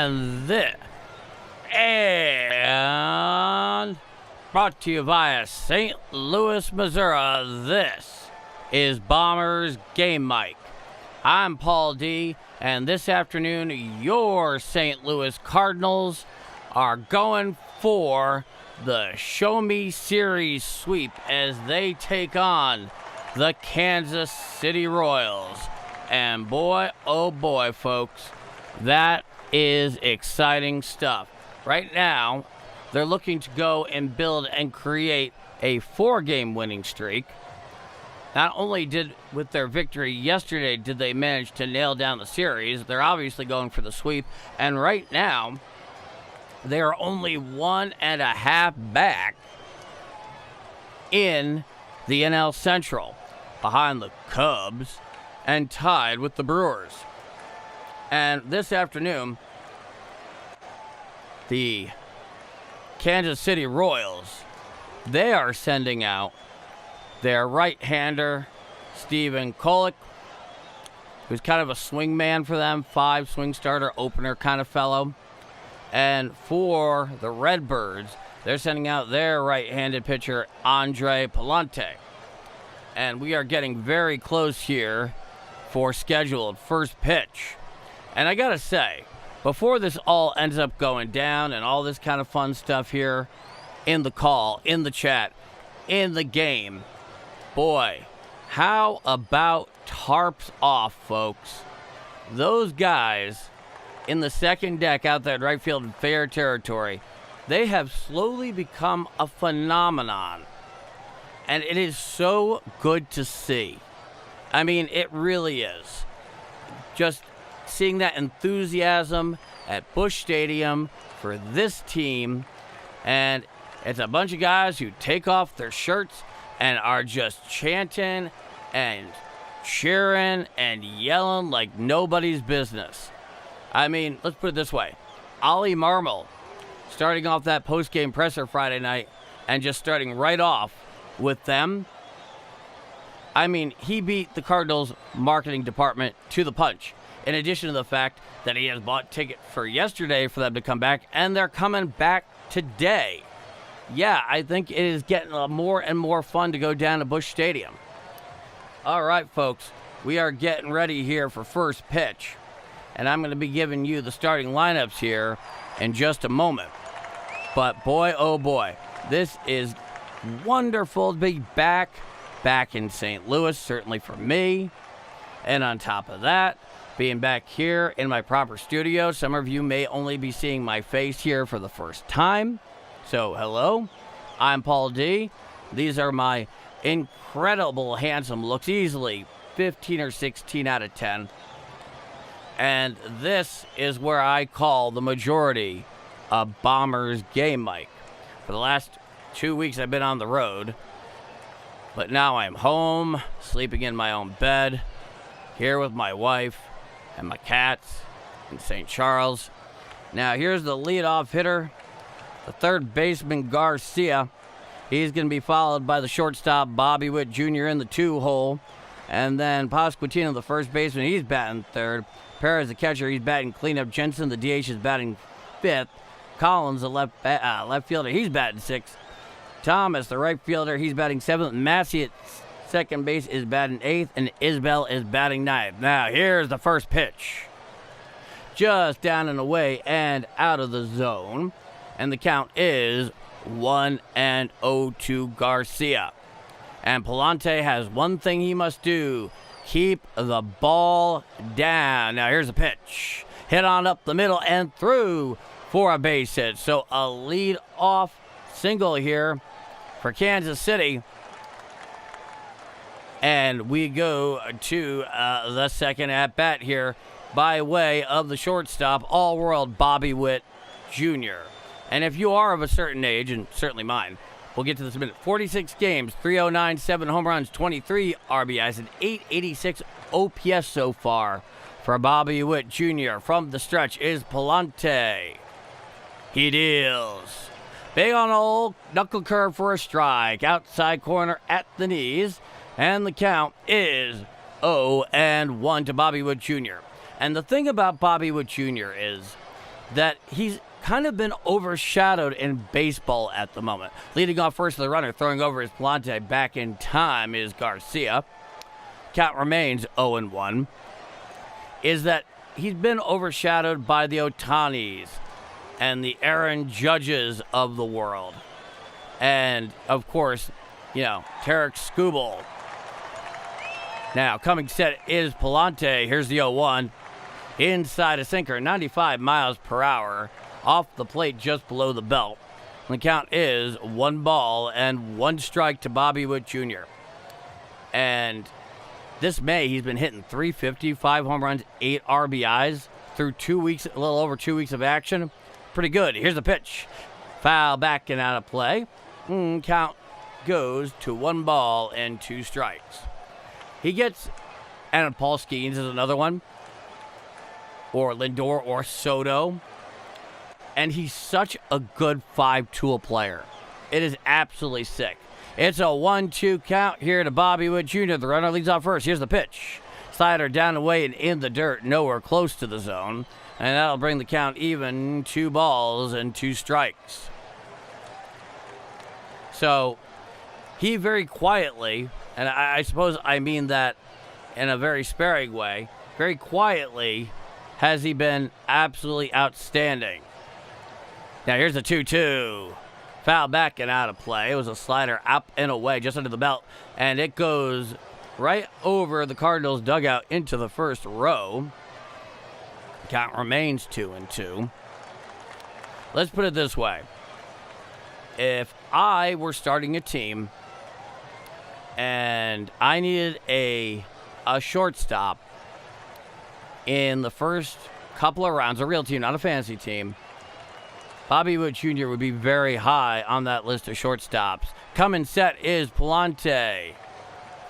And brought to you via St. Louis, Missouri, this is Bombers Game Mic. I'm Paul D, and this afternoon, your St. Louis Cardinals are going for the Show Me Series sweep as they take on the Kansas City Royals. And boy, oh boy, folks, that is exciting stuff. Right now, they're looking to go and build and create a 4-game winning streak. Not only with their victory yesterday, did they manage to nail down the series, they're obviously going for the sweep. And right now, they are only 1.5 back in the NL Central, behind the Cubs and tied with the Brewers. And this afternoon, the Kansas City Royals, they are sending out their right-hander, Steven Kolick, who's kind of a swing man for them, 5 swing starter, opener kind of fellow. And for the Redbirds, they're sending out their right-handed pitcher, Andre Pallante. And we are getting very close here for scheduled first pitch. And I gotta say, before this all ends up going down and all this kind of fun stuff here in the call, in the chat, in the game, boy, how about tarps off, folks? Those guys in the second deck out there at right field in fair territory, they have slowly become a phenomenon. And it is so good to see. I mean, it really is. Just seeing that enthusiasm at Busch Stadium for this team. And it's a bunch of guys who take off their shirts and are just chanting and cheering and yelling like nobody's business. I mean, let's put it this way. Ollie Marmol starting off that post-game presser Friday night and just starting right off with them. I mean, he beat the Cardinals marketing department to the punch. In addition to the fact that he has bought ticket for yesterday for them to come back, and they're coming back today. Yeah, I think it is getting more and more fun to go down to Busch Stadium. All right, folks, we are getting ready here for first pitch. And I'm going to be giving you the starting lineups here in just a moment. But boy, oh boy, this is wonderful to be back in St. Louis, certainly for me. And on top of that, being back here in my proper studio. Some of you may only be seeing my face here for the first time. So hello, I'm Paul D. These are my incredible handsome looks, easily 15 or 16 out of 10. And this is where I call the majority of Bombers Game Mic. For the last 2 weeks, I've been on the road. But now I'm home, sleeping in my own bed, here with my wife and my cats in St. Charles. Now, here's the leadoff hitter, the third baseman, Garcia. He's going to be followed by the shortstop, Bobby Witt Jr. in the 2-hole. And then Pasquantino, the first baseman, he's batting third. Perez, the catcher, he's batting cleanup. Jensen, the DH, is batting 5th. Collins, the left fielder, he's batting 6th. Thomas, the right fielder, he's batting 7th. Massey at second base is batting 8th. And Isbell is batting 9th. Now, here's the first pitch. Just down and away and out of the zone. And the count is 1-0 to Garcia. And Pallante has one thing he must do. Keep the ball down. Now here's a pitch. Hit on up the middle and through for a base hit. So a lead-off single here for Kansas City. And we go to the second at-bat here by way of the shortstop, all-world Bobby Witt Jr. And if you are of a certain age, and certainly mine, we'll get to this in a minute. 46 games, 309, 7 home runs, 23 RBIs, and 886 OPS so far for Bobby Witt Jr. From the stretch is Pallante. He deals. Big on old knuckle curve for a strike. Outside corner at the knees. And the count is 0-1 to Bobby Witt Jr. And the thing about Bobby Witt Jr. is that he's kind of been overshadowed in baseball at the moment. Leading off first to the runner, throwing over his Pallante back in time is Garcia. Count remains 0-1. Is that he's been overshadowed by the Ohtanis and the Aaron Judges of the world. And, of course, Tarek Skubal. Now, coming set is Pallante. Here's the 0-1. Inside a sinker, 95 miles per hour. Off the plate just below the belt. The count is 1 ball and 1 strike to Bobby Witt Jr. And this May, he's been hitting .350, 5 home runs, 8 RBIs through 2 weeks, a little over 2 weeks of action. Pretty good. Here's the pitch. Foul back and out of play. Count goes to 1 ball and 2 strikes. He gets, and Paul Skeens is another one, or Lindor or Soto. And he's such a good 5-tool player. It is absolutely sick. It's a 1-2 count here to Bobby Witt Jr. The runner leads off first. Here's the pitch. Slider down the way and in the dirt, nowhere close to the zone. And that'll bring the count even, 2 balls and 2 strikes. So he very quietly, and I suppose I mean that in a very sparing way, very quietly has he been absolutely outstanding. Now here's the 2-2. Foul back and out of play. It was a slider up and away just under the belt. And it goes right over the Cardinals dugout into the first row. Count remains 2-2. Let's put it this way. If I were starting a team and I needed a shortstop in the first couple of rounds, a real team, not a fantasy team, Bobby Witt Jr. would be very high on that list of shortstops. Coming set is Pallante.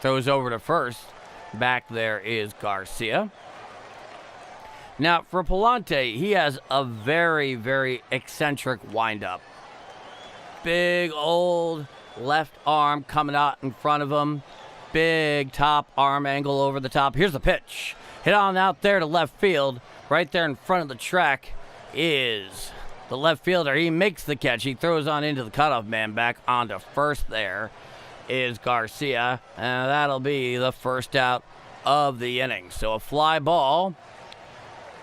Throws over to first. Back there is Garcia. Now, for Pallante, he has a very, very eccentric windup. Big old left arm coming out in front of him. Big top arm angle over the top. Here's the pitch. Hit on out there to left field. Right there in front of the track is the left fielder. He makes the catch. He throws on into the cutoff man. Back onto first there is Garcia. And that'll be the first out of the inning. So a fly ball.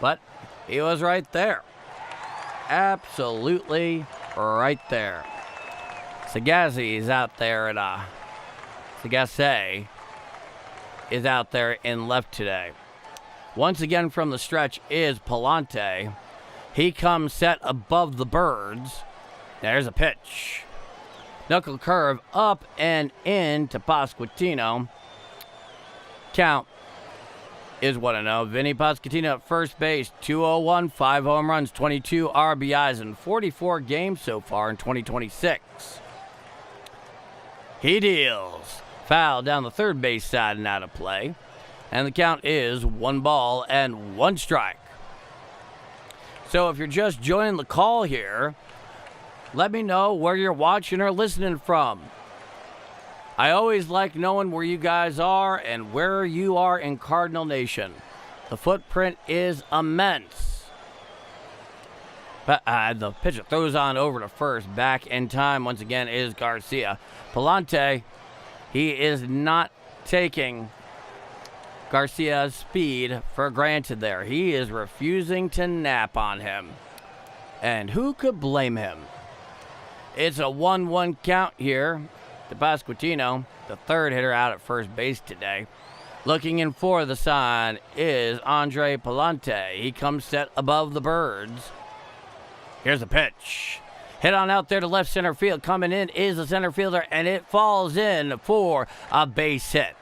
But he was right there. Absolutely right there. Sagazzi is out there at Sagase is out there in left today. Once again from the stretch is Pallante. He comes set above the Birds. There's a pitch. Knuckle curve up and in to Pasquantino. Count is 1-0. Vinny Pasquantino at first base. 201, 5 home runs, 22 RBIs in 44 games so far in 2026. He deals. Foul down the third base side and out of play. And the count is 1 ball and 1 strike. So if you're just joining the call here, let me know where you're watching or listening from. I always like knowing where you guys are and where you are in Cardinal Nation. The footprint is immense. But the pitcher throws on over to first. Back in time once again is Garcia. Pallante, he is not taking Garcia's speed for granted there. He is refusing to nap on him. And who could blame him? It's a 1-1 count here to Pasquantino, the third hitter out at first base today. Looking in for the sign is Andre Pallante. He comes set above the Birds. Here's the pitch. Hit on out there to left center field. Coming in is the center fielder, and it falls in for a base hit.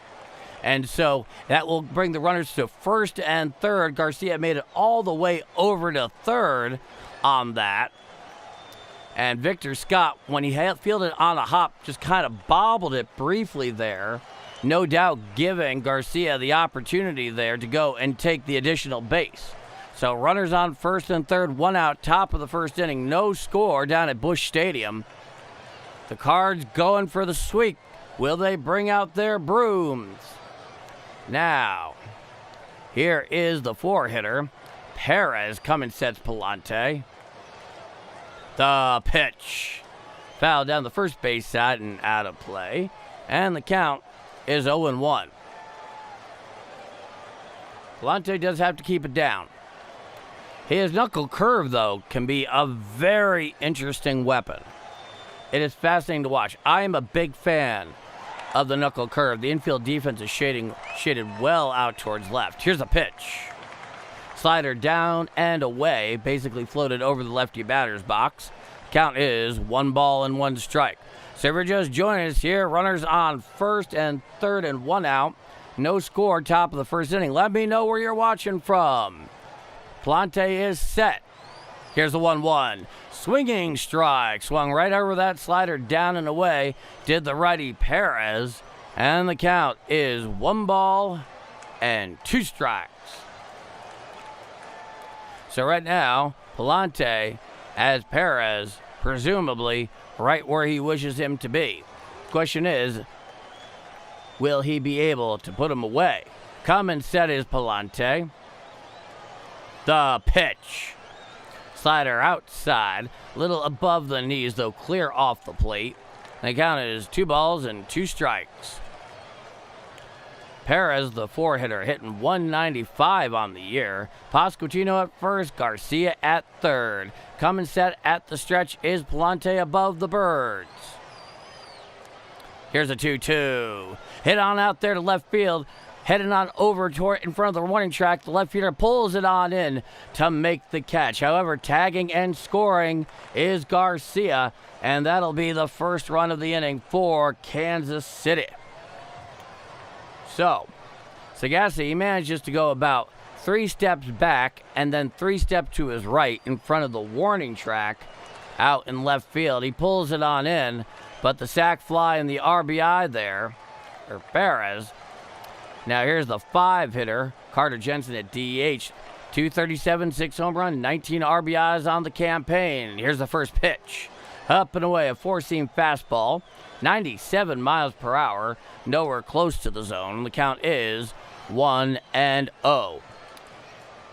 And so that will bring the runners to first and third. Garcia made it all the way over to third on that. And Victor Scott, when he fielded on a hop, just kind of bobbled it briefly there. No doubt giving Garcia the opportunity there to go and take the additional base. So runners on first and third, 1 out, top of the first inning. No score down at Busch Stadium. The Cards going for the sweep. Will they bring out their brooms? Now, here is the 4-hitter, Perez coming sets Pallante. The pitch. Foul down the first base side and out of play. And the count is 0-1. Pallante does have to keep it down. His knuckle curve, though, can be a very interesting weapon. It is fascinating to watch. I am a big fan of the knuckle curve. The infield defense is shaded well out towards left. Here's a pitch. Slider down and away, basically floated over the lefty batter's box. Count is 1-1 strike. So if you're just joining us here, runners on first and third and 1 out. No score, top of the first inning. Let me know where you're watching from. Pallante is set. Here's the 1-1. Swinging strike. Swung right over that slider down and away. Did the righty Perez. And the count is 1-2 strikes. So right now, Pallante has Perez, presumably, right where he wishes him to be. Question is, will he be able to put him away? Coming set is Pallante. The pitch. Slider outside, a little above the knees, though clear off the plate. The count is 2-2 strikes. Perez, the 4-hitter, hitting 195 on the year. Pasquantino at first, Garcia at third. Coming set at the stretch is Pallante above the Birds. Here's a 2-2. Hit on out there to left field. Heading on over toward in front of the warning track. The left fielder pulls it on in to make the catch. However, tagging and scoring is Garcia, and that'll be the first run of the inning for Kansas City. So, Sagasti manages to go about 3 steps back and then 3 steps to his right in front of the warning track out in left field. He pulls it on in, but the sac fly and the RBI there, or Perez. Now here's the 5-hitter, Carter Jensen at DH. 237, 6 home run, 19 RBIs on the campaign. Here's the first pitch. Up and away, a 4-seam fastball, 97 miles per hour, nowhere close to the zone. The count is 1-0.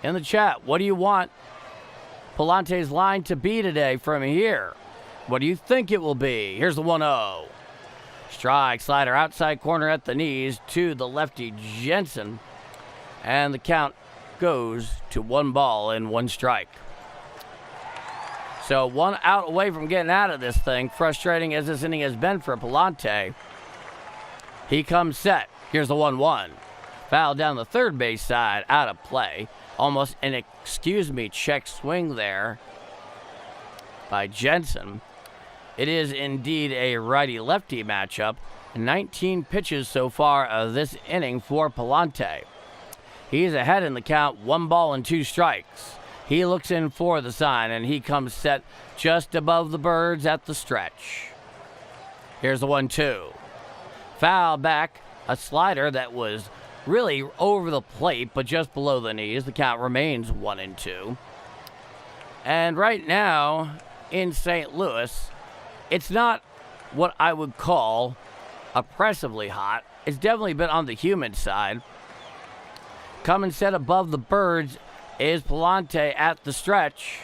In the chat, what do you want Pallante's line to be today from here? What do you think it will be? Here's the 1-0. Strike, slider outside corner at the knees to the lefty Jensen. And the count goes to 1-1 strike. So 1 out away from getting out of this thing. Frustrating as this inning has been for Pallante. He comes set. Here's the 1-1. Foul down the third base side, out of play. Almost an check swing there by Jensen. It is indeed a righty-lefty matchup. 19 pitches so far of this inning for Pallante. He's ahead in the count, 1-2 strikes. He looks in for the sign, and he comes set just above the Birds at the stretch. Here's the 1-2. Foul back, a slider that was really over the plate, but just below the knees. The count remains 1-2. And right now, in St. Louis, it's not what I would call oppressively hot. It's definitely been on the humid side. Coming set above the Birds is Pallante at the stretch.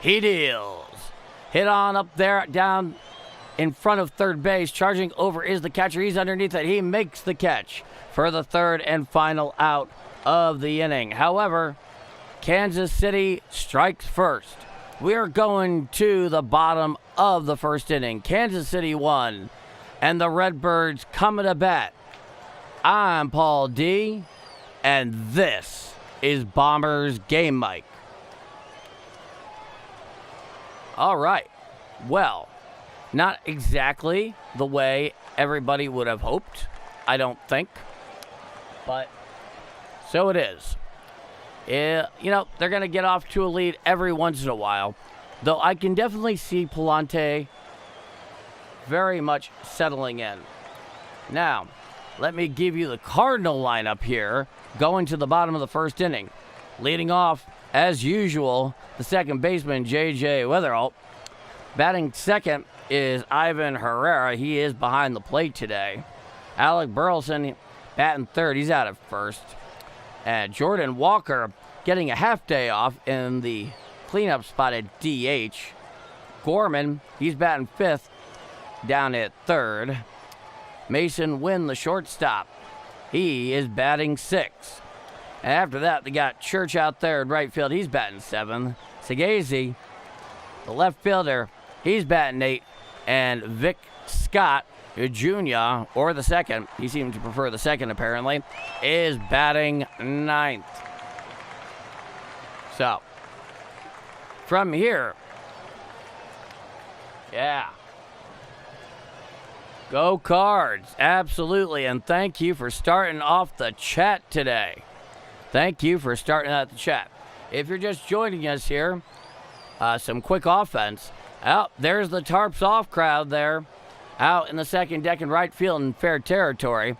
He deals. Hit on up there, down in front of third base. Charging over is the catcher. He's underneath it. He makes the catch for the third and final out of the inning. However, Kansas City strikes first. We are going to the bottom of the first inning. Kansas City 1, and the Redbirds coming to bat. I'm Paul D, and this is Bombers Game Mike. All right. Well, not exactly the way everybody would have hoped, I don't think. But so it is. They're going to get off to a lead every once in a while. Though I can definitely see Pallante very much settling in. Now, let me give you the Cardinal lineup here, going to the bottom of the first inning. Leading off, as usual, the second baseman, J.J. Weatherall. Batting second is Ivan Herrera. He is behind the plate today. Alec Burleson batting third. He's out at first. And Jordan Walker getting a half day off in the cleanup spot at DH. Gorman, he's batting 5th down at 3rd. Mason Wynn, the shortstop, he is batting 6th. And after that, they got Church out there in right field. He's batting 7th. Segazy, the left fielder, he's batting 8th. And Vic Scott, Jr., or the second, he seems to prefer the second apparently, is batting 9th. So, from here, yeah. Go Cards, absolutely. And thank you for starting off the chat today. Thank you for starting out the chat. If you're just joining us here, some quick offense. Oh, there's the Tarps Off crowd there, out in the second deck in right field in fair territory.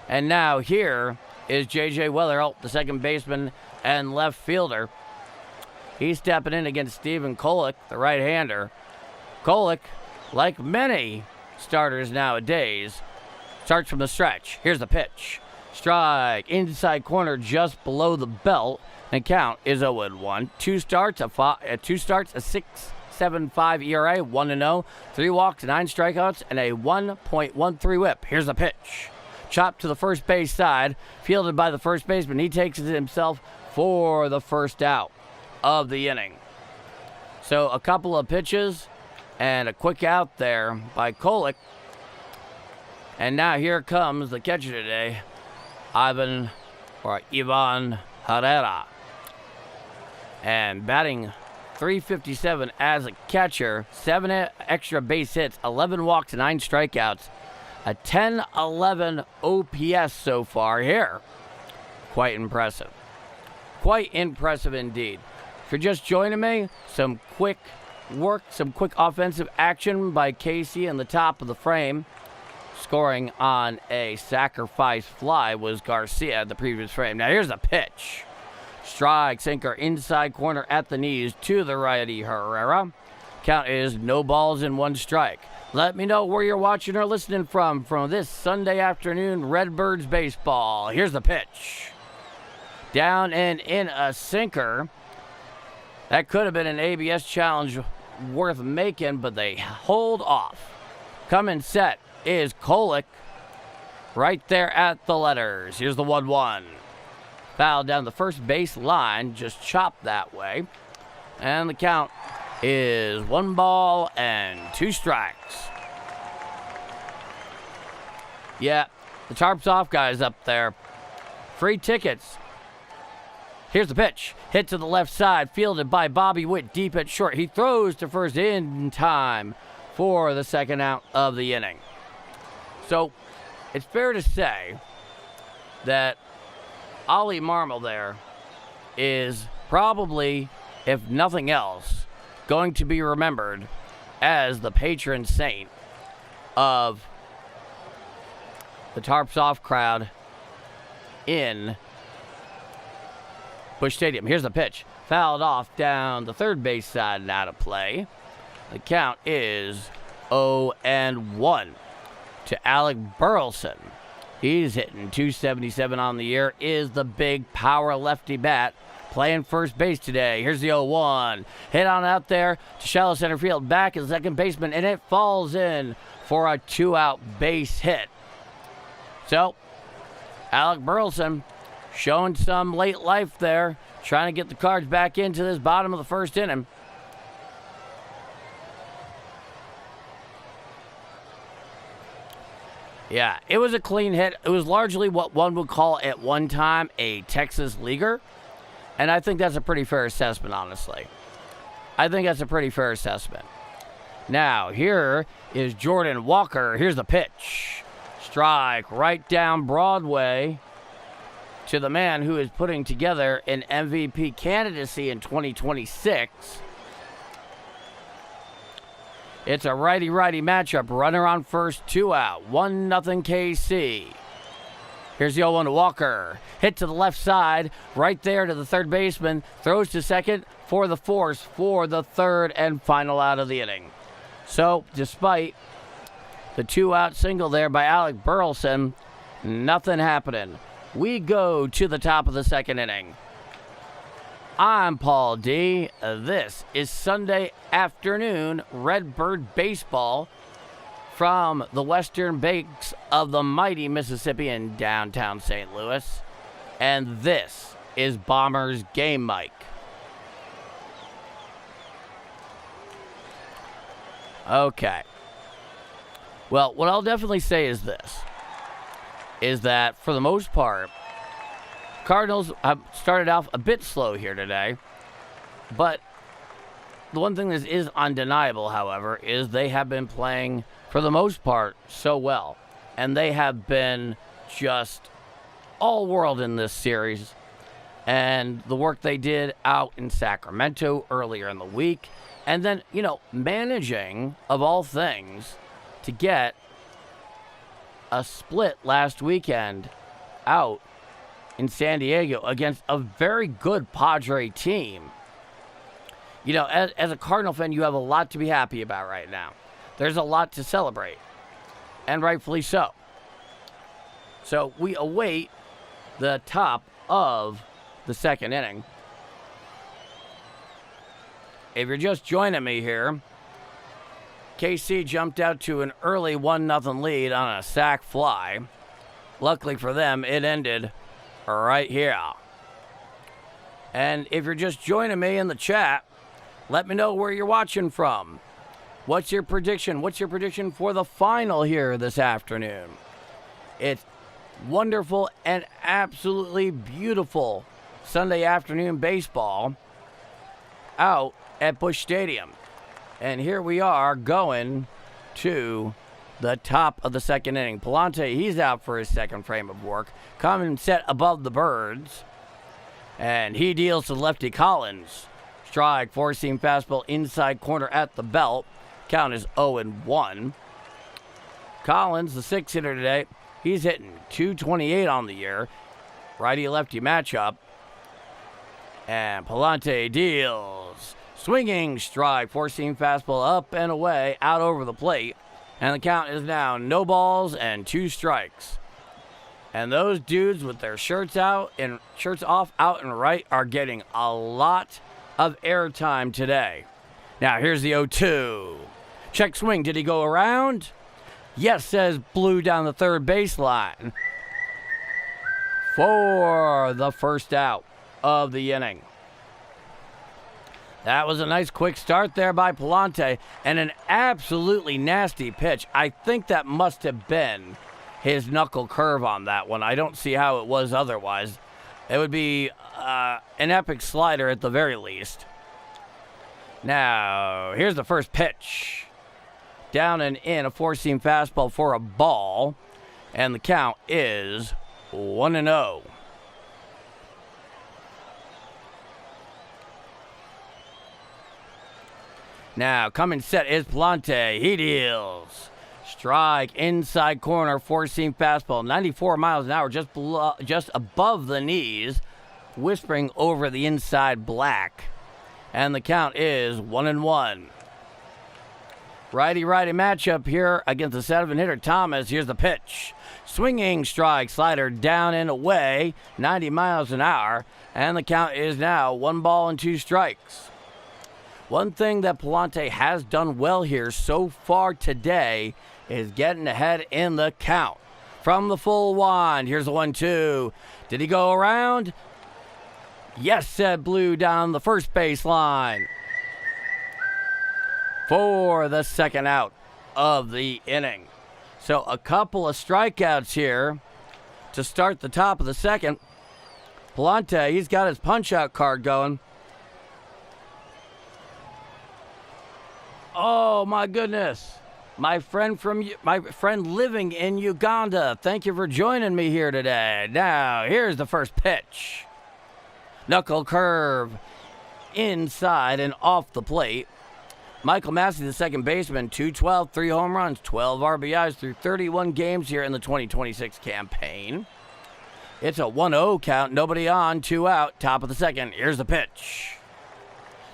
And now here is J.J. Weller, the second baseman and left fielder. He's stepping in against Stephen Kolek, the right-hander. Kolek, like many starters nowadays, starts from the stretch. Here's the pitch. Strike, inside corner just below the belt. And count is 0-1. Two starts, a 6.75 ERA, 1-0, 3 walks, 9 strikeouts, and a 1.13 whip. Here's the pitch. Chopped to the first base side, fielded by the first baseman. He takes it himself for the first out of the inning. So a couple of pitches and a quick out there by Kolek. And now here comes the catcher today, Ivan Herrera. And batting .357 as a catcher, 7 extra base hits, 11 walks, 9 strikeouts, a 10-11 OPS so far here. Quite impressive. Quite impressive indeed. If you're just joining me, some quick work, some quick offensive action by Casey in the top of the frame. Scoring on a sacrifice fly was Garcia in the previous frame. Now here's a pitch. Strike, sinker, inside corner at the knees to the righty Herrera. Count is no balls and 1 strike. Let me know where you're watching or listening from this Sunday afternoon Redbirds baseball. Here's the pitch. Down and in a sinker. That could have been an ABS challenge worth making, but they hold off. Coming set is Kolek right there at the letters. Here's the 1-1. Foul down the first base line, just chopped that way. And the count is 1 ball and 2 strikes. Yeah, the Tarps Off guys up there. Free tickets. Here's the pitch. Hit to the left side, fielded by Bobby Witt deep at short. He throws to first in time for the second out of the inning. So, it's fair to say that Ollie Marmol there is probably, if nothing else, going to be remembered as the patron saint of the Tarps Off crowd in Busch Stadium. Here's the pitch. Fouled off down the third base side and out of play. The count is 0-1 to Alec Burleson. He's hitting .277 on the year, is the big power lefty bat playing first base today. Here's the 0-1. Hit on out there to shallow center field. Back is the second baseman, and it falls in for a 2-out base hit. So, Alec Burleson showing some late life there, trying to get the Cards back into this bottom of the first inning. Yeah, it was a clean hit. It was largely what one would call at one time a Texas leaguer. And I think that's a pretty fair assessment, honestly. I think that's a pretty fair assessment. Now, here is Jordan Walker. Here's the pitch. Strike right down Broadway to the man who is putting together an MVP candidacy in 2026. It's a righty-righty matchup. Runner on first, 2 out. 1-0 KC. Here's the 0-1 to Walker. Hit to the left side, right there to the third baseman. Throws to second for the force for the third and final out of the inning. So, despite the 2-out single there by Alec Burleson, nothing happening. We go to the top of the second inning. I'm Paul D. This is Sunday afternoon Redbird baseball from the western banks of the mighty Mississippi in downtown St. Louis. And this is Bombers Game Mike. Okay. Well, what I'll definitely say is this, is that for the most part, Cardinals have started off a bit slow here today, but the one thing that is undeniable, however, is they have been playing, for the most part, so well. And they have been just all world in this series. And the work they did out in Sacramento earlier in the week, and then, managing, of all things, to get a split last weekend out in San Diego against a very good Padre team. As a Cardinal fan, you have a lot to be happy about right now. There's a lot to celebrate, and rightfully so. So we await the top of the second inning. If you're just joining me here, KC jumped out to an early 1-0 lead on a sac fly. Luckily for them, it ended right here. And if you're just joining me in the chat, let me know where you're watching from. What's your prediction? What's your prediction for the final here this afternoon? It's wonderful and absolutely beautiful Sunday afternoon baseball out at Busch Stadium. And here we are going to the top of the second inning. Pallante, he's out for his second frame of work. Coming set above the Birds. And he deals to lefty Collins. Strike, four-seam fastball inside corner at the belt. Count is 0-1. Collins, the sixth hitter today, he's hitting .228 on the year. Righty-lefty matchup. And Pallante deals. Swinging strike, four-seam fastball up and away, out over the plate. And the count is now no balls and 2 strikes. And those dudes with their shirts off, out and right, are getting a lot of airtime today. Now here's the 0-2. Check swing. Did he go around? Yes, says Blue down the third baseline for the first out of the inning. That was a nice quick start there by Pallante, and an absolutely nasty pitch. I think that must have been his knuckle curve on that one. I don't see how it was otherwise. It would be an epic slider at the very least. Now, here's the first pitch. Down and in, a four-seam fastball for a ball, and the count is 1-0. Now, coming set is Pallante. He deals. Strike, inside corner, four-seam fastball, 94 miles an hour, just above the knees, whispering over the inside black. And the count is 1-1. Righty-righty matchup here against the seven-hitter Thomas. Here's the pitch. Swinging strike, slider down and away, 90 miles an hour. And the count is now 1 ball and 2 strikes. One thing that Pallante has done well here so far today is getting ahead in the count. From the full wind, here's the 1-2. Did he go around? Yes, said Blue down the first baseline for the second out of the inning. So a couple of strikeouts here to start the top of the second. Pallante, he's got his punch-out card going. Oh, my goodness. My friend living in Uganda. Thank you for joining me here today. Now, here's the first pitch. Knuckle curve inside and off the plate. Michael Massey, the second baseman, 212, 3 home runs, 12 RBIs through 31 games here in the 2026 campaign. It's a 1-0 count, nobody on, 2 out, top of the second. Here's the pitch.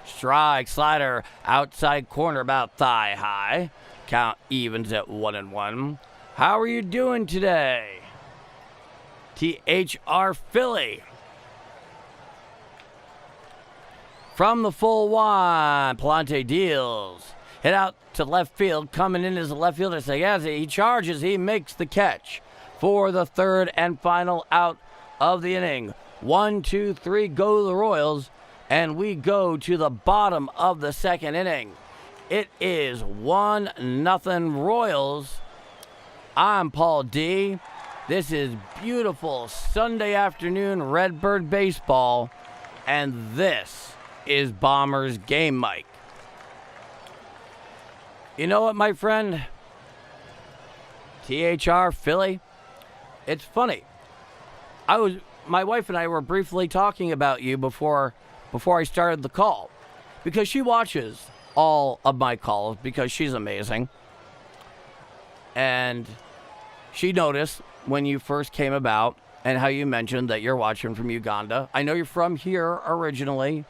Strike, slider, outside corner about thigh high. Count evens at 1-1. How are you doing today? THR Philly. From the full one, Pallante deals. Hit out to left field. Coming in as a left fielder. So as he charges, he makes the catch for the third and final out of the inning. 1, 2, 3, go the Royals. And we go to the bottom of the second inning. It is 1-0 Royals. I'm Paul D. This is beautiful Sunday afternoon Redbird baseball. And this is Bombers Game Mike. You know what, my friend? THR Philly. It's funny. My wife and I were briefly talking about you before I started the call, because she watches all of my calls because she's amazing. And she noticed when you first came about and how you mentioned that you're watching from Uganda. I know you're from here originally,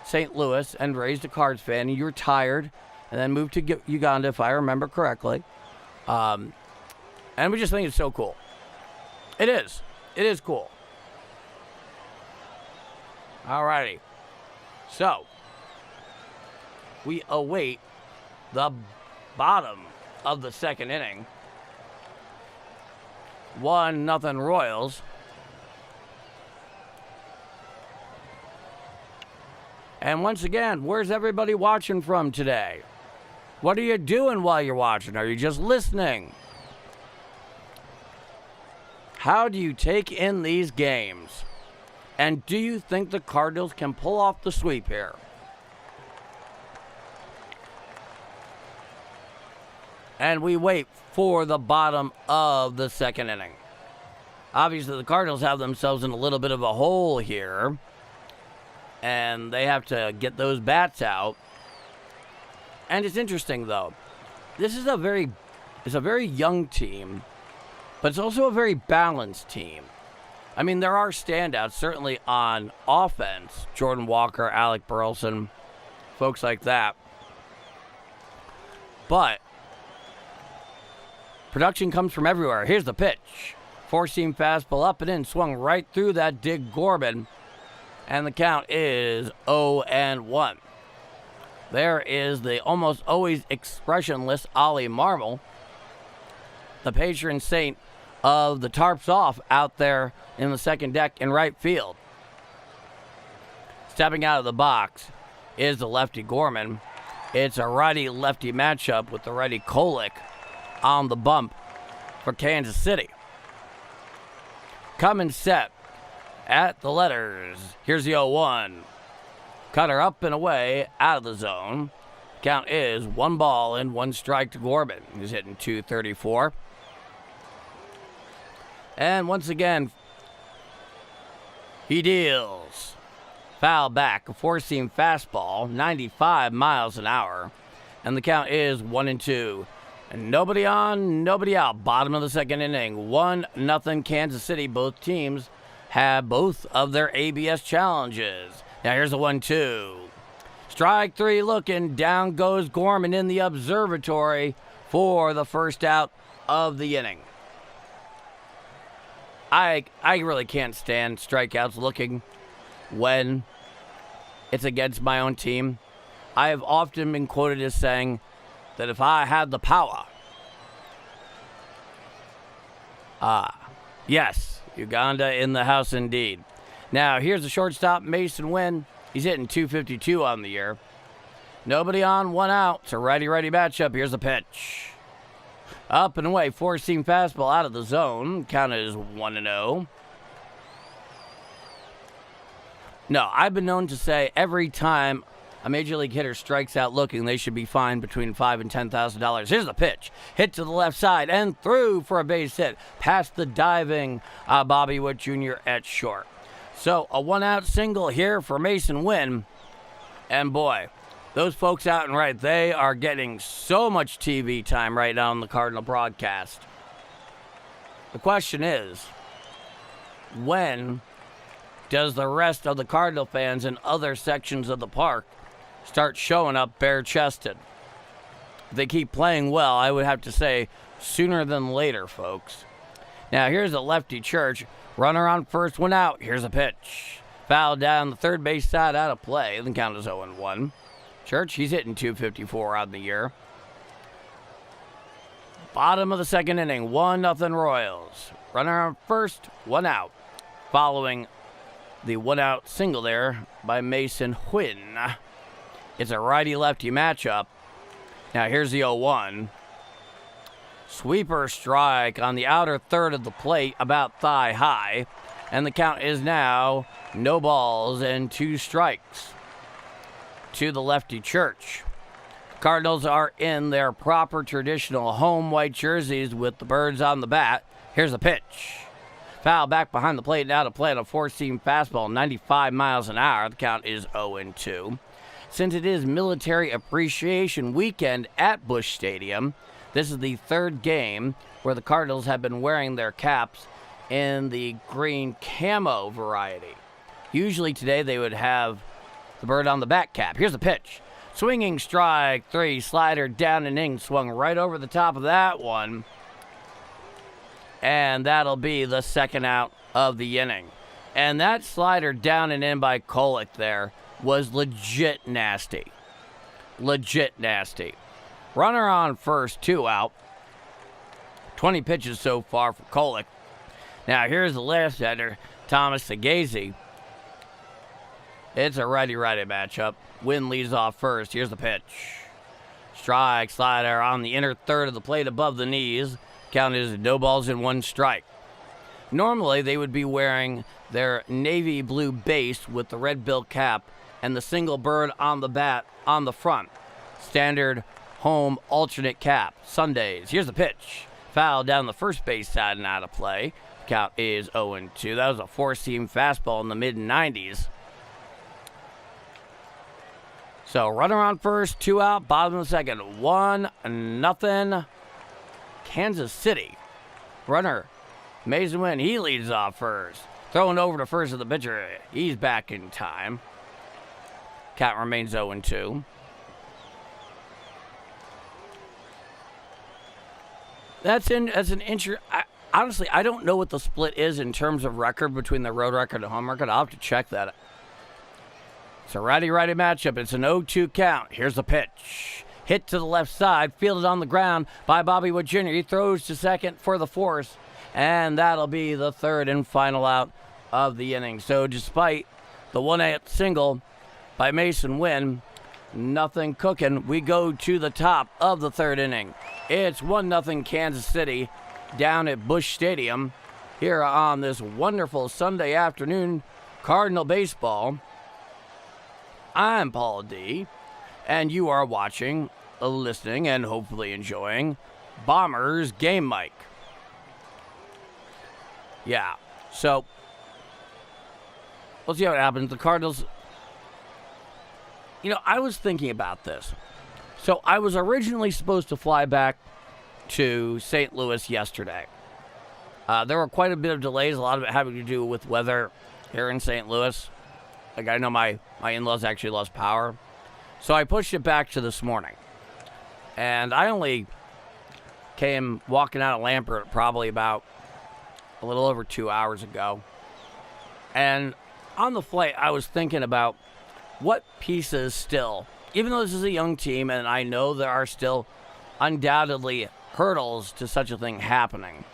St. Louis, and raised a Cards fan. And you were tired and then moved to Uganda, if I remember correctly. And we just think it's so cool. It is. It is cool. Alrighty. So, we await the bottom of the second inning. 1-0 Royals. And once again, where's everybody watching from today? What are you doing while you're watching? Are you just listening? How do you take in these games? And do you think the Cardinals can pull off the sweep here? And we wait for the bottom of the second inning. Obviously, the Cardinals have themselves in a little bit of a hole here. And they have to get those bats out. And it's interesting, though. This is a very young team, but it's also a very balanced team. I mean, there are standouts, certainly on offense. Jordan Walker, Alec Burleson, folks like that. But production comes from everywhere. Here's the pitch. Four-seam fastball up and in, swung right through that dig Corbin. And the count is 0-1. There is the almost always expressionless Ollie Marmol, the patron saint of the tarps off out there in the second deck in right field. Stepping out of the box is the lefty Gorman. It's a righty-lefty matchup with the righty Kolek on the bump for Kansas City. Coming set at the letters. Here's the 0-1. Cutter up and away out of the zone. Count is 1 ball and 1 strike to Gorman. He's hitting .234. And once again, he deals. Foul back, a four-seam fastball, 95 miles an hour. And the count is 1-2. And nobody on, nobody out. Bottom of the second inning. 1-0 Kansas City. Both teams have both of their ABS challenges. Now here's the 1-2. Strike 3 looking. Down goes Gorman in the observatory for the first out of the inning. I really can't stand strikeouts looking when it's against my own team. I have often been quoted as saying that if I had the power, yes, Uganda in the house indeed. Now, here's the shortstop, Mason Wynn. He's hitting .252 on the year. Nobody on, 1 out. It's a righty-righty matchup. Here's the pitch. Up and away, four-seam fastball out of the zone. Count is 1-0. No, I've been known to say every time a major league hitter strikes out looking, they should be fined between $5,000 and $10,000. Here's the pitch. Hit to the left side and through for a base hit. Past the diving Bobby Witt Jr. at short. So a 1-out single here for Mason Wynn. And boy, those folks out and right, they are getting so much TV time right now on the Cardinal broadcast. The question is, when does the rest of the Cardinal fans in other sections of the park start showing up bare-chested? If they keep playing well, I would have to say sooner than later, folks. Now, here's a lefty Church. Runner on first, 1 out. Here's a pitch. Foul down the third base side, out of play. The count is 0-1. Church, he's hitting .254 on the year. Bottom of the second inning, 1-0 Royals. Runner on first, one out. Following the one-out single there by Mason Huynh. It's a righty-lefty matchup. Now here's the 0-1. Sweeper strike on the outer third of the plate, about thigh high. And the count is now no balls and 2 strikes to the lefty Church. Cardinals are in their proper traditional home white jerseys with the birds on the bat. Here's the pitch. Foul back behind the plate, now to play on a four-seam fastball, 95 miles an hour. The count is 0-2. Since it is Military Appreciation Weekend at Busch Stadium, this is the third game where the Cardinals have been wearing their caps in the green camo variety. Usually today they would have the bird on the back cap. Here's the pitch. Swinging strike 3, slider down and in, swung right over the top of that one. And that'll be the second out of the inning. And that slider down and in by Kolek there was legit nasty. Legit nasty. Runner on first, 2 out. 20 pitches so far for Kolek. Now here's the left-hander, Thomas Segazy. It's a righty-righty matchup. Wynn leads off first. Here's the pitch. Strike, slider on the inner third of the plate above the knees. Count is no balls and 1 strike. Normally, they would be wearing their navy blue base with the red bill cap and the single bird on the bat on the front. Standard home alternate cap. Sundays. Here's the pitch. Foul down the first base side and out of play. Count is 0-2. That was a four-seam fastball in the mid-90s. So, runner on first, 2 out, bottom of the second, 1-0 Kansas City. Runner, Mason Huynh, he leads off first. Throwing over to first of the pitcher, he's back in time. Count remains 0-2. That's an interesting. Honestly, I don't know what the split is in terms of record between the road record and home record. I'll have to check that. It's a righty-righty matchup. It's an 0-2 count. Here's the pitch. Hit to the left side, fielded on the ground by Bobby Wood Jr. He throws to second for the force, and that'll be the third and final out of the inning. So despite the 1-out single by Mason Huynh, nothing cooking. We go to the top of the third inning. It's 1-0 Kansas City down at Busch Stadium here on this wonderful Sunday afternoon Cardinal baseball. I'm Paul D, and you are watching, listening, and hopefully enjoying Bombers Game Mic. Yeah, so let's see what happens. The Cardinals, I was thinking about this. So I was originally supposed to fly back to St. Louis yesterday. There were quite a bit of delays, a lot of it having to do with weather here in St. Louis. Like, I know my in-laws actually lost power. So I pushed it back to this morning. And I only came walking out of Lampert probably about a little over 2 hours ago. And on the flight, I was thinking about what pieces still, even though this is a young team, and I know there are still undoubtedly hurdles to such a thing happening.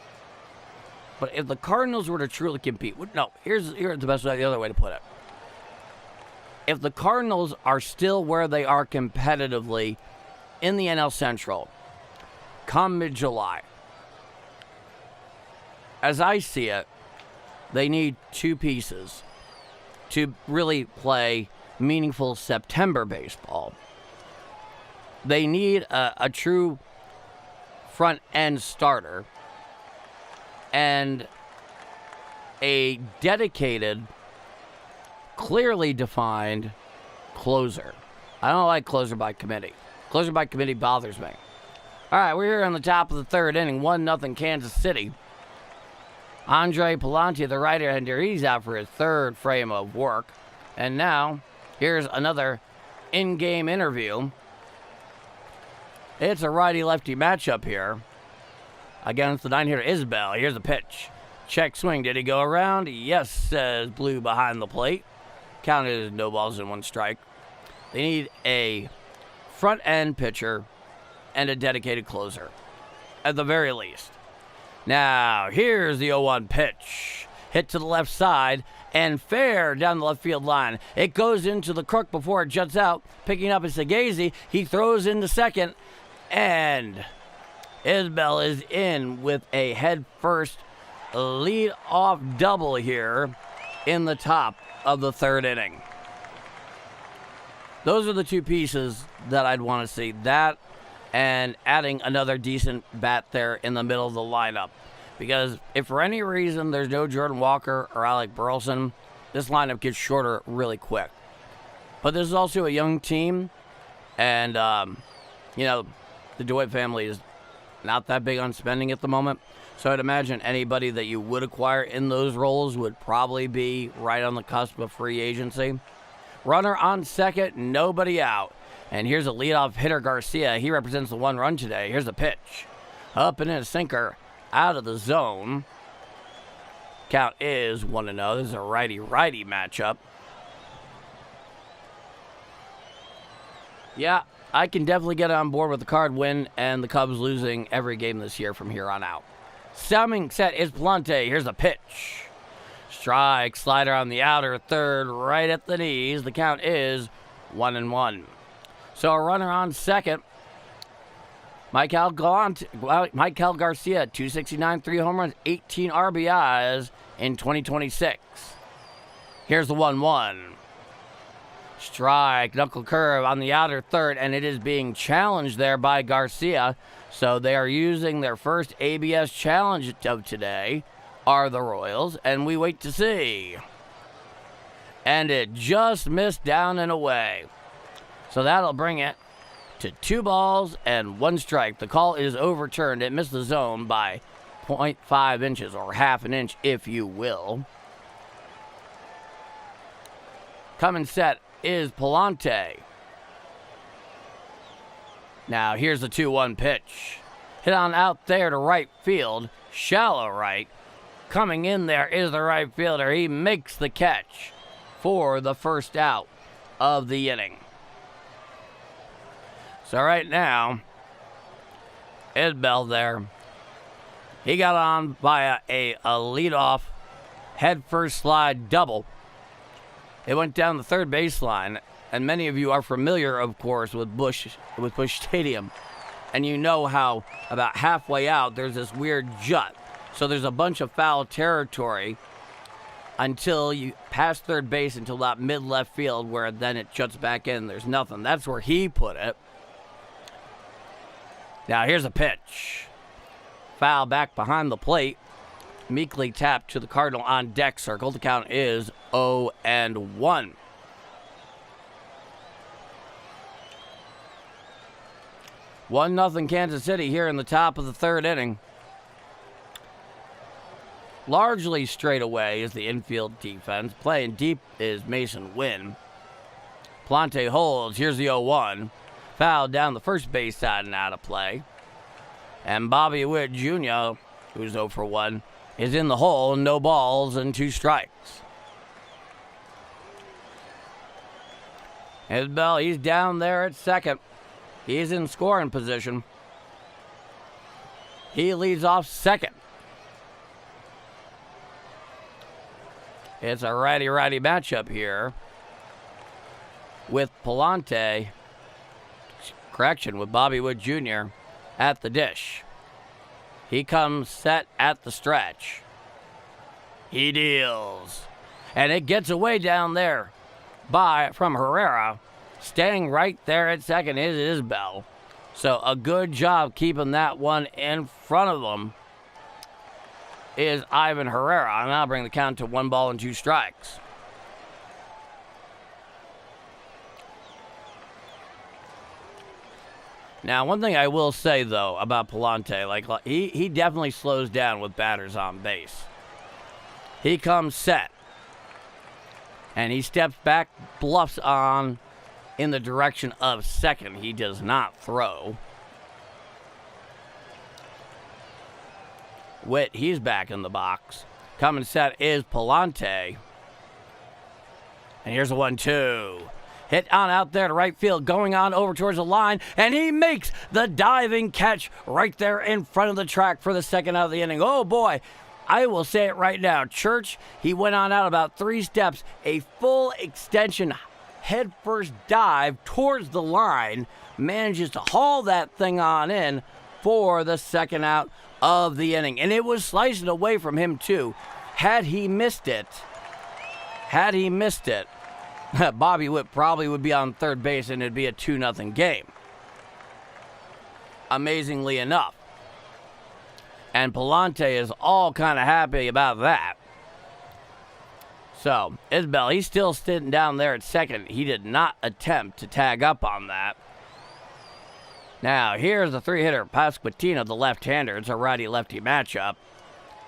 But if the Cardinals were to truly compete, here's the best way, the other way to put it. If the Cardinals are still where they are competitively in the NL Central come mid-July, as I see it, they need 2 pieces to really play meaningful September baseball. They need a true front-end starter and a dedicated, clearly defined closer. I don't like closer by committee. Closer by committee bothers me. All right, we're here on the top of the third inning, 1-0 Kansas City. Andre Pallante, the right-hander, he's out for his third frame of work. And now, here's another in-game interview. It's a righty-lefty matchup here against the 9-hitter Isbell. Here's the pitch. Check swing. Did he go around? Yes, says Blue behind the plate. Count is no balls and 1 strike. They need a front-end pitcher and a dedicated closer, at the very least. Now, here's the 0-1 pitch. Hit to the left side and fair down the left field line. It goes into the crook before it juts out. Picking up is Sagazy. He throws into second, and Isbell is in with a head-first lead-off double here in the top of the 3rd inning. Those are the 2 pieces that I'd want to see. That and adding another decent bat there in the middle of the lineup. Because if for any reason there's no Jordan Walker or Alec Burleson, this lineup gets shorter really quick. But this is also a young team, and, the DeWitt family is not that big on spending at the moment. So I'd imagine anybody that you would acquire in those roles would probably be right on the cusp of free agency. Runner on second, nobody out. And here's a leadoff hitter, Garcia. He represents the 1 run today. Here's a pitch. Up and in a sinker. Out of the zone. Count is 1-0. This is a righty-righty matchup. Yeah, I can definitely get on board with the Card win and the Cubs losing every game this year from here on out. Summing set is Pallante. Here's a pitch. Strike, slider on the outer third, right at the knees. The count is 1-1. So a runner on second. Michael Garcia, 269, 3 home runs, 18 RBIs in 2026. Here's the 1-1. Strike, knuckle curve on the outer third, and it is being challenged there by Garcia. So they are using their first ABS challenge of today, are the Royals, and we wait to see. And it just missed down and away. So that'll bring it to 2 balls and 1 strike. The call is overturned. It missed the zone by 0.5 inches, or half an inch, if you will. Coming set is Pallante. Now here's the 2-1 pitch. Hit on out there to right field, shallow right. Coming in there is the right fielder. He makes the catch for the first out of the inning. So right now, Isbell there, he got on via a leadoff head-first slide double. It went down the 3rd baseline, and many of you are familiar, of course, with Busch Stadium. And you know how about halfway out, there's this weird jut. So there's a bunch of foul territory until you pass 3rd base until about mid-left field, where then it juts back in. There's nothing. That's where he put it. Now here's a pitch. Foul back behind the plate. Meekly tapped to the Cardinal on deck circle. The count is 0-1. One 0 Kansas City here in the top of the 3rd inning. Largely straight away is the infield defense. Playing deep is Mason Wynn. Pallante holds. Here's the 0-1. Foul down the first base side and out of play. And Bobby Witt Jr., who's 0 for 1, is in the hole. No balls and 2 strikes. Isbell, he's down there at second. He's in scoring position. He leads off second. It's a righty-righty matchup here with Pallante. With Bobby Witt Jr. at the dish. He comes set at the stretch. He deals. And it gets away down there from Herrera. Staying right there at second is Isbell. So a good job keeping that one in front of them is Ivan Herrera. And I'll bring the count to 1 ball and 2 strikes. Now, one thing I will say, though, about Pallante, he definitely slows down with batters on base. He comes set, and he steps back, bluffs on in the direction of second. He does not throw. Witt, he's back in the box. Coming set is Pallante. And here's a 1-2. Hit on out there to right field, going on over towards the line, and he makes the diving catch right there in front of the track for the second out of the inning. Oh, boy. I will say it right now. Church, he went on out about 3 steps, a full extension headfirst dive towards the line, manages to haul that thing on in for the second out of the inning. And it was slicing away from him, too. Had he missed it, Bobby Witt probably would be on third base and it'd be a 2-0 game. Amazingly enough. And Pallante is all kind of happy about that. So, Isbell, he's still sitting down there at second. He did not attempt to tag up on that. Now, here's the 3-hitter, Pasquantino, the left-hander. It's a righty-lefty matchup.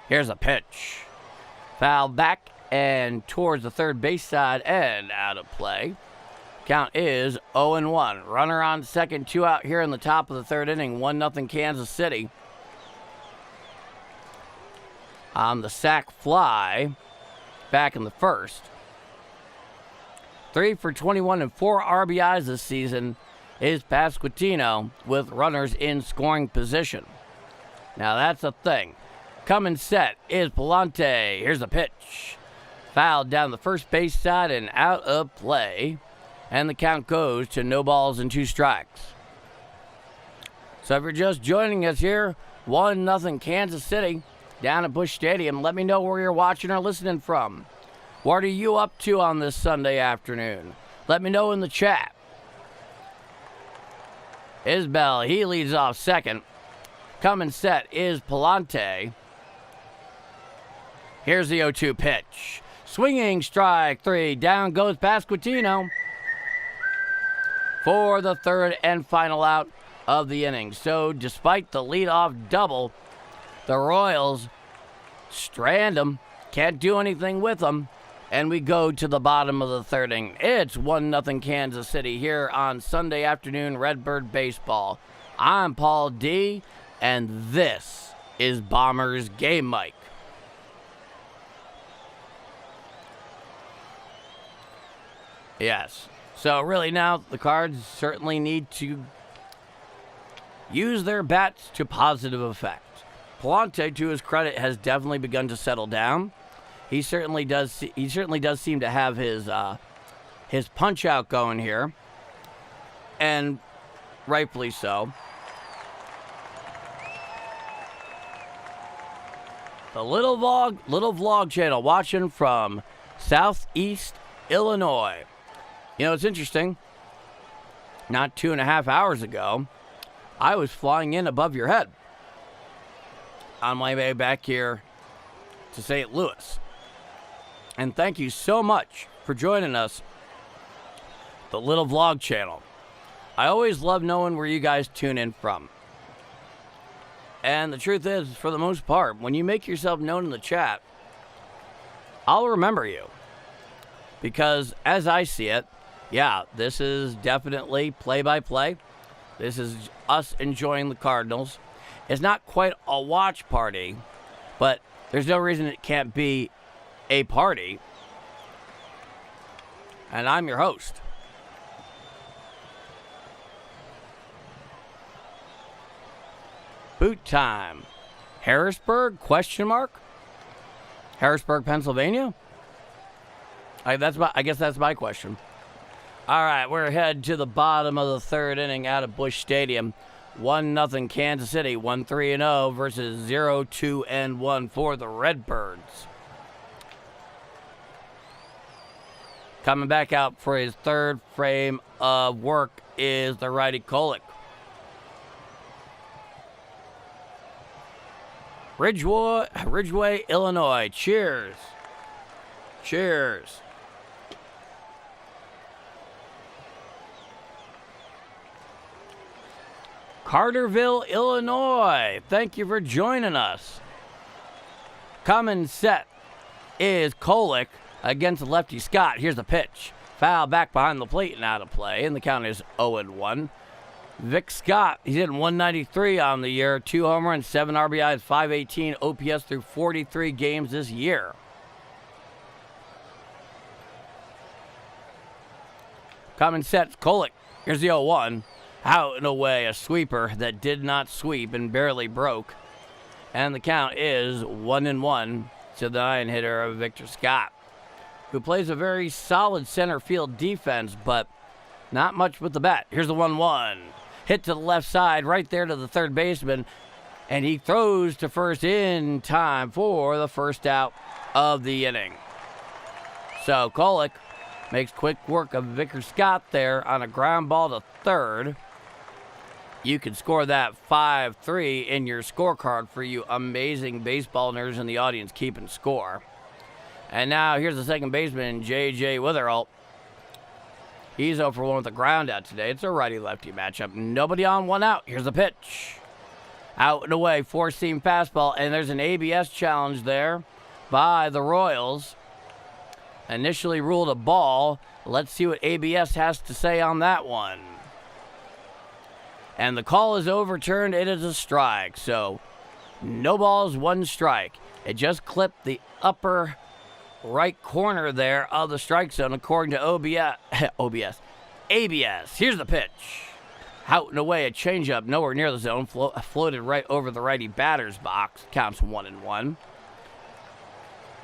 Here's a pitch. Foul back and towards the third base side and out of play. Count is 0-1. Runner on second, 2 out here in the top of the third inning. 1-0 Kansas City. On the sac fly back in the first. 3 for 21 and 4 RBIs this season is Pasquantino with runners in scoring position. Now that's a thing. Coming set is Pallante. Here's the pitch. Fouled down the first base side and out of play. And the count goes to no balls and 2 strikes. So if you're just joining us here, 1-0 Kansas City down at Busch Stadium. Let me know where you're watching or listening from. What are you up to on this Sunday afternoon? Let me know in the chat. Isbell, he leads off second. Coming set is Pallante. Here's the 0-2 pitch. Swinging strike 3. Down goes Pasquantino for the third and final out of the inning. So despite the leadoff double, the Royals strand them. Can't do anything with them. And we go to the bottom of the third inning. It's 1-0 Kansas City here on Sunday afternoon Redbird Baseball. I'm Paul D, and this is Bombers Game Mic. Yes. So really now the Cards certainly need to use their bats to positive effect. Pallante, to his credit, has definitely begun to settle down. He certainly does seem to have his punch out going here, and rightfully so. The little vlog channel watching from Southeast Illinois. You know, it's interesting. Not 2.5 hours ago, I was flying in above your head on my way back here to St. Louis. And thank you so much for joining us, the little vlog channel. I always love knowing where you guys tune in from. And the truth is, for the most part, when you make yourself known in the chat, I'll remember you. Because as I see it, yeah, this is definitely play-by-play. This is us enjoying the Cardinals. It's not quite a watch party, but there's no reason it can't be a party. And I'm your host. Boot time. Harrisburg, question mark? Harrisburg, Pennsylvania? I guess that's my question. All right, we're headed to the bottom of the third inning out of Busch Stadium. 1-0 Kansas City, 1-3-0 versus 0-2-1 for the Redbirds. Coming back out for his third frame of work is the righty Kolek. Ridgeway, Illinois. Cheers. Cheers. Carterville, Illinois. Thank you for joining us. Coming set is Kolek against the lefty Scott. Here's the pitch. Foul back behind the plate and out of play. And the count is 0-1. Vic Scott, he's hitting 193 on the year. 2 home runs, 7 RBIs, 518 OPS through 43 games this year. Coming set, Kolek. Here's the 0-1. Out and away, a sweeper that did not sweep and barely broke. And the count is 1-1 to the 9-hitter of Victor Scott, who plays a very solid center field defense, but not much with the bat. Here's the 1-1. Hit to the left side, right there to the third baseman, and he throws to first in time for the first out of the inning. So Kolek makes quick work of Victor Scott there on a ground ball to third. You can score that 5-3 in your scorecard for you amazing baseball nerds in the audience keeping score. And now here's the second baseman, J.J. Witherall. He's 0 for 1 with a ground out today. It's a righty-lefty matchup. Nobody on, 1 out. Here's the pitch. Out and away, four-seam fastball, and there's an ABS challenge there by the Royals. Initially ruled a ball. Let's see what ABS has to say on that one. And the call is overturned. It is a strike. So no balls, 1 strike. It just clipped the upper right corner there of the strike zone according to ABS. Here's the pitch. Out and away, a changeup nowhere near the zone. Floated right over the righty batter's box. Counts 1-1.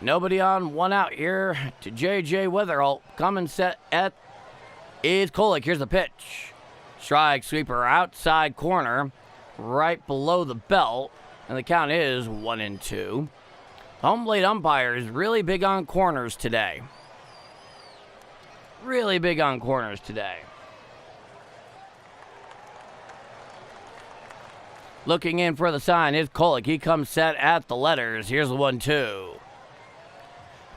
Nobody on, 1 out here to J.J. Witherall. Coming set at is Kolek. Here's the pitch. Strike, sweeper, outside corner, right below the belt, and the count is 1-2. Home plate umpire is really big on corners today. Really big on corners today. Looking in for the sign is Kolek. He comes set at the letters. Here's the 1-2.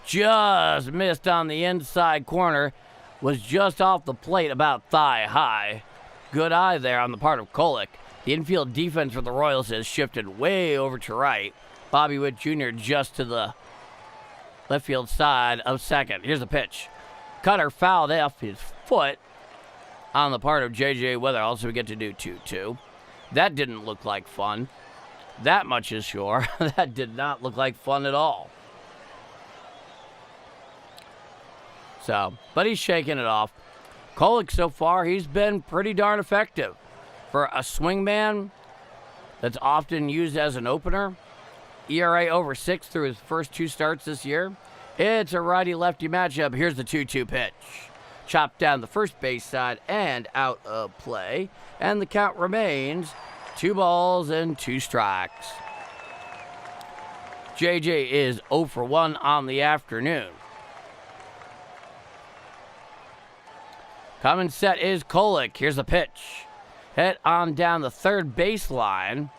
Just missed on the inside corner. Was just off the plate about thigh high. Good eye there on the part of Kolek. The infield defense for the Royals has shifted way over to right. Bobby Witt Jr. just to the left field side of second. Here's the pitch. Cutter fouled off his foot on the part of J.J. Witherall, so we get to do 2-2. That didn't look like fun. That much is sure. That did not look like fun at all. So, but he's shaking it off. Kolek so far, he's been pretty darn effective. For a swingman that's often used as an opener, ERA over 6 through his first 2 starts this year. It's a righty-lefty matchup. Here's the 2-2 pitch. Chopped down the first base side and out of play. And the count remains 2 balls and 2 strikes. JJ is 0 for 1 on the afternoon. Coming set is Kolek. Here's the pitch. Hit on down the third baseline.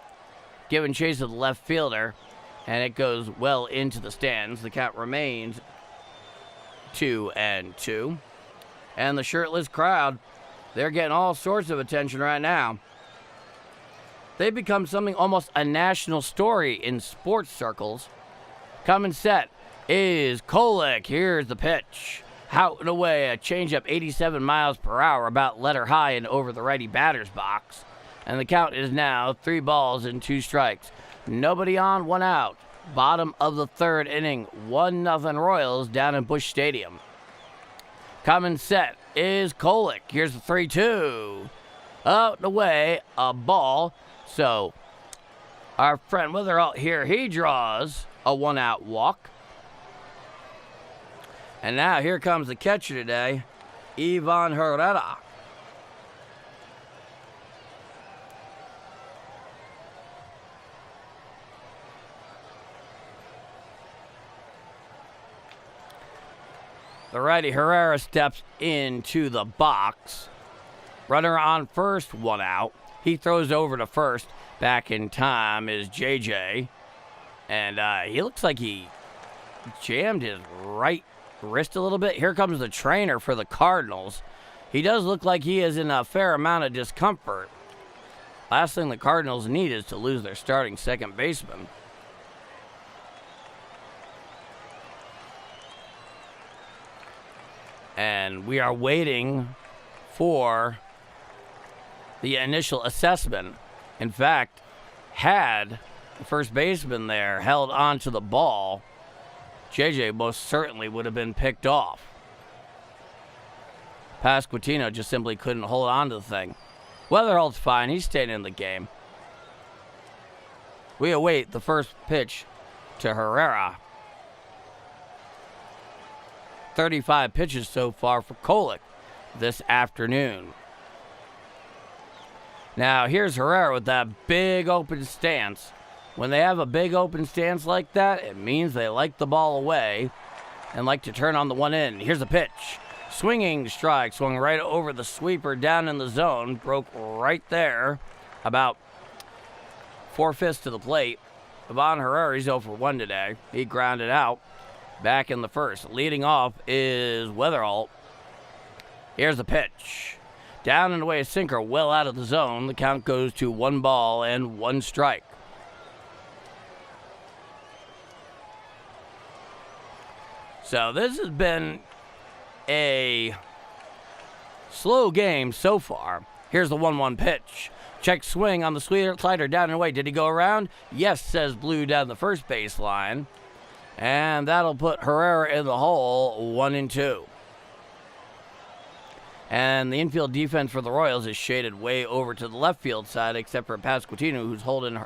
Giving chase to the left fielder. And it goes well into the stands. The count remains 2-2. And the shirtless crowd, they're getting all sorts of attention right now. They've become something almost a national story in sports circles. Coming set is Kolek. Here's the pitch. Out and away, a changeup 87 miles per hour, about letter high and over the righty batter's box. And the count is now 3 balls and 2 strikes. Nobody on, 1 out. Bottom of the third inning, 1-0 Royals down in Busch Stadium. Coming set is Kolek. Here's the 3-2. Out and away, a ball. So our friend Witherall here, he draws a 1-out walk. And now here comes the catcher today, Ivan Herrera. The righty Herrera steps into the box. Runner on first, 1 out. He throws over to first. Back in time is JJ. And he looks like he jammed his right wrist a little bit. Here comes the trainer for the Cardinals. He does look like he is in a fair amount of discomfort. Last thing the Cardinals need is to lose their starting second baseman. And we are waiting for the initial assessment. In fact, had the first baseman there held onto the ball, JJ most certainly would have been picked off. Pasquantino just simply couldn't hold on to the thing. Weatherholt's fine. He's staying in the game. We await the first pitch to Herrera. 35 pitches so far for Kolek this afternoon. Now, here's Herrera with that big open stance. When they have a big open stance like that, it means they like the ball away and like to turn on the one end. Here's a pitch. Swinging strike, swung right over the sweeper down in the zone. Broke right there, about 4/5 to the plate. Ivan Herrera, he's 0 for 1 today. He grounded out back in the first. Leading off is Weatherholt. Here's the pitch. Down and away, a sinker well out of the zone. The count goes to 1 ball and 1 strike. So this has been a slow game so far. Here's the 1-1 pitch. Check swing on the slider down and away. Did he go around? Yes, says Blue down the first baseline. And that'll put Herrera in the hole, 1-2. And the infield defense for the Royals is shaded way over to the left field side, except for Pasquantino, who's holding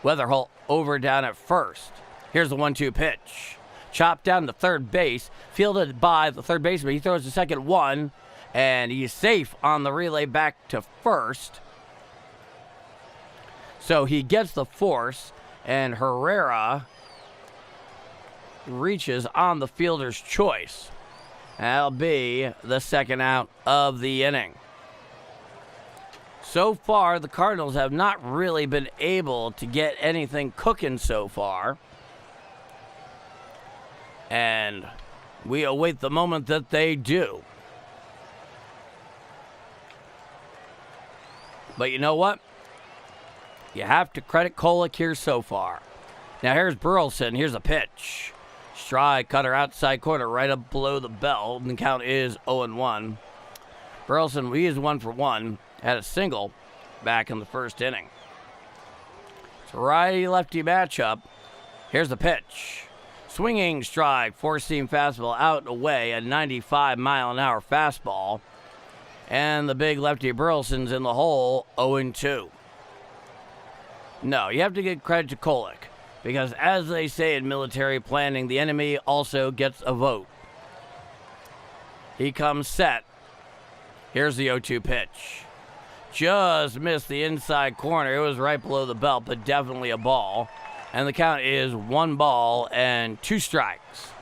Weatherholt over down at first. Here's the 1-2 pitch. Chopped down to third base, fielded by the third baseman. He throws the second one, and he's safe on the relay back to first. So he gets the force, and Herrera reaches on the fielder's choice. That'll be the second out of the inning. So far, the Cardinals have not really been able to get anything cooking so far. And we await the moment that they do. But you know what? You have to credit Kolek here so far. Now here's Burleson. Here's a pitch. Strike, cutter outside corner, right up below the bell. And the count is 0-1. Burleson, he is 1 for 1. Had a single back in the first inning. It's a righty-lefty matchup. Here's the pitch. Swinging strike, four-seam fastball out and away, a 95-mile-an-hour fastball. And the big lefty Burleson's in the hole, 0-2. No, you have to give credit to Kolek, because as they say in military planning, the enemy also gets a vote. He comes set. Here's the 0-2 pitch. Just missed the inside corner. It was right below the belt, but definitely a ball. And the count is 1 ball and 2 strikes.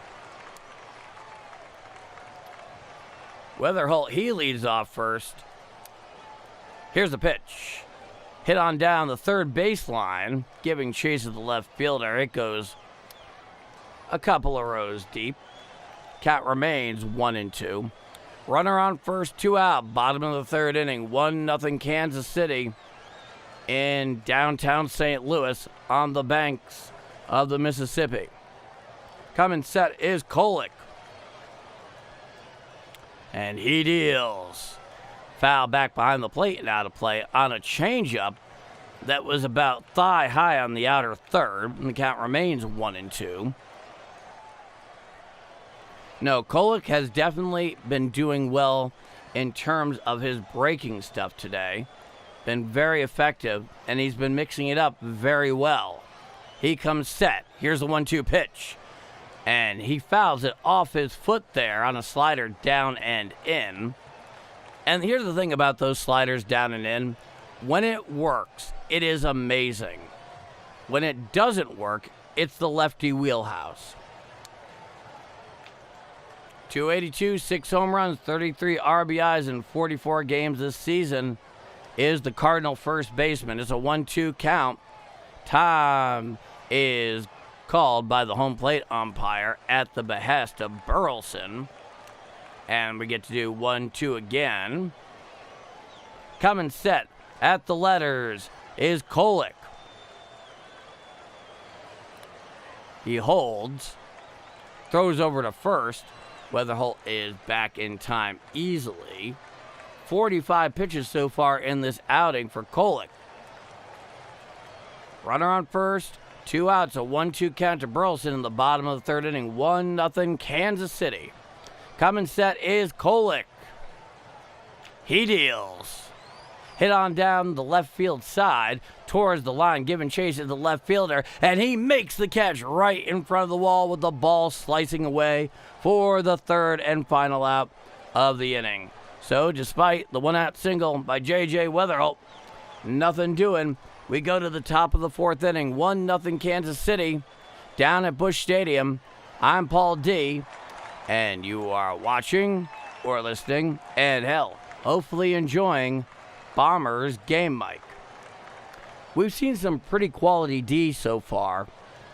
Weatherholt, he leads off first. Here's the pitch. Hit on down the third baseline, giving chase to the left fielder. It goes a couple of rows deep. Count remains 1-2. Runner on first, 2 out. Bottom of the third inning, 1-0 Kansas City in downtown St. Louis on the banks of the Mississippi. Coming set is Kolek. And he deals. Foul back behind the plate and out of play on a changeup that was about thigh high on the outer third. And the count remains 1-2. No, Kolek has definitely been doing well in terms of his breaking stuff today. Been very effective, and he's been mixing it up very well. He comes set. Here's the 1-2 pitch. And he fouls it off his foot there on a slider down and in. And here's the thing about those sliders down and in. When it works, it is amazing. When it doesn't work, it's the lefty wheelhouse. 282, 6 home runs, 33 RBIs in 44 games this season is the Cardinal first baseman. It's a 1-2 count. Time is called by the home plate umpire at the behest of Burleson. And we get to do 1-2 again. Coming set at the letters is Kolek. He holds. Throws over to first. Weatherholt is back in time easily. 45 pitches so far in this outing for Kolek. Runner on first. 2 outs. A 1-2 count to Burleson in the bottom of the third inning. 1-0 Kansas City. Coming set is Kolek. He deals. Hit on down the left field side towards the line, giving chase to the left fielder, and he makes the catch right in front of the wall with the ball slicing away for the third and final out of the inning. So despite the one-out single by J.J. Weatherholt, nothing doing. We go to the top of the fourth inning, 1-0 Kansas City, down at Busch Stadium. I'm Paul D., and you are watching or listening, and hell, hopefully enjoying Bombers Game Mic. We've seen some pretty quality D so far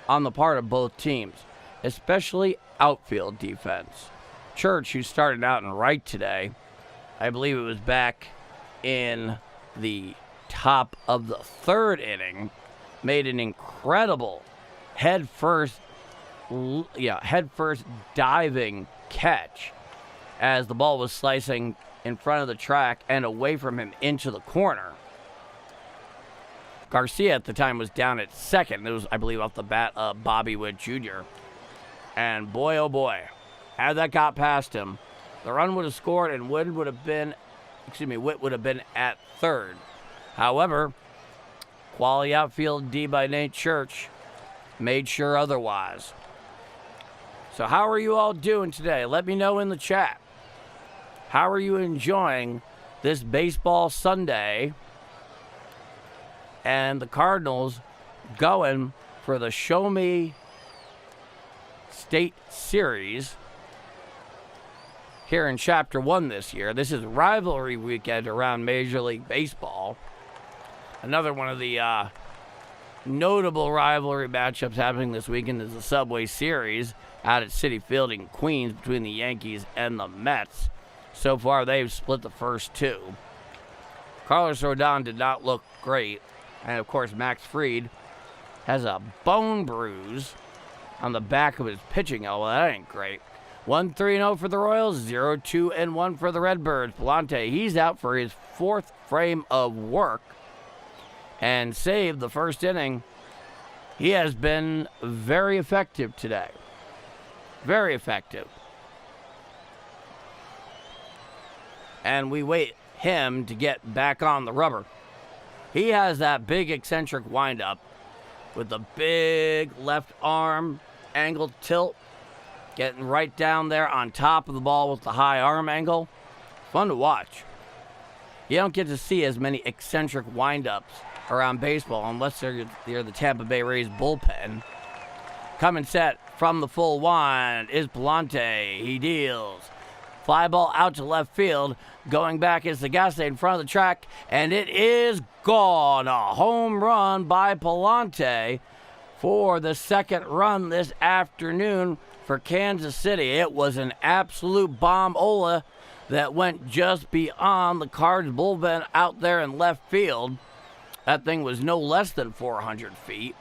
on the part of both teams, especially outfield defense. Church, who started out in right today, I believe it was back in the top of the third inning, made an incredible head-first diving catch as the ball was slicing in front of the track and away from him into the corner. Garcia at the time was down at second. It was, I believe, off the bat of Bobby Witt Jr. And boy, oh boy, had that got past him, the run would have scored and Witt would have been at third. However, quality outfield D by Nate Church made sure otherwise. So how are you all doing today? Let me know in the chat. How are you enjoying this baseball Sunday and the Cardinals going for the Show Me State Series here in Chapter 1 this year? This is rivalry weekend around Major League Baseball. Another one of the notable rivalry matchups happening this weekend is the Subway Series out at Citi Field in Queens between the Yankees and the Mets. So far, they've split the first two. Carlos Rodon did not look great. And, of course, Max Fried has a bone bruise on the back of his pitching elbow. That ain't great. 1-3-0 for the Royals, 0-2-1 for the Redbirds. Pallante, he's out for his fourth frame of work and saved the first inning. He has been very effective today. Very effective. And we wait him to get back on the rubber. He has that big eccentric windup with the big left arm angled tilt, getting right down there on top of the ball with the high arm angle. Fun to watch. You don't get to see as many eccentric windups around baseball unless they're the Tampa Bay Rays bullpen. Coming set from the full wind is Pallante. He deals. Fly ball out to left field. Going back is Sagase in front of the track, and it is gone. A home run by Pallante for the second run this afternoon for Kansas City. It was an absolute bomb-ola that went just beyond the Cards bullpen out there in left field. That thing was no less than 400 feet.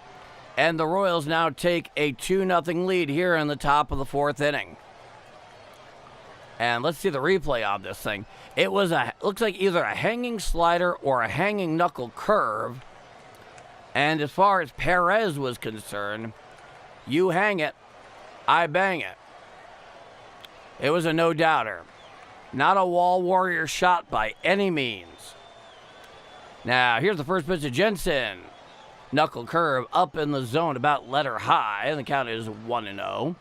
And the Royals now take a 2-0 lead here in the top of the fourth inning. And let's see the replay on this thing. It was looks like either a hanging slider or a hanging knuckle curve. And as far as Perez was concerned, you hang it, I bang it. It was a no-doubter. Not a wall warrior shot by any means. Now, here's the first pitch to Jensen. Knuckle curve up in the zone about letter high, and the count is 1-0.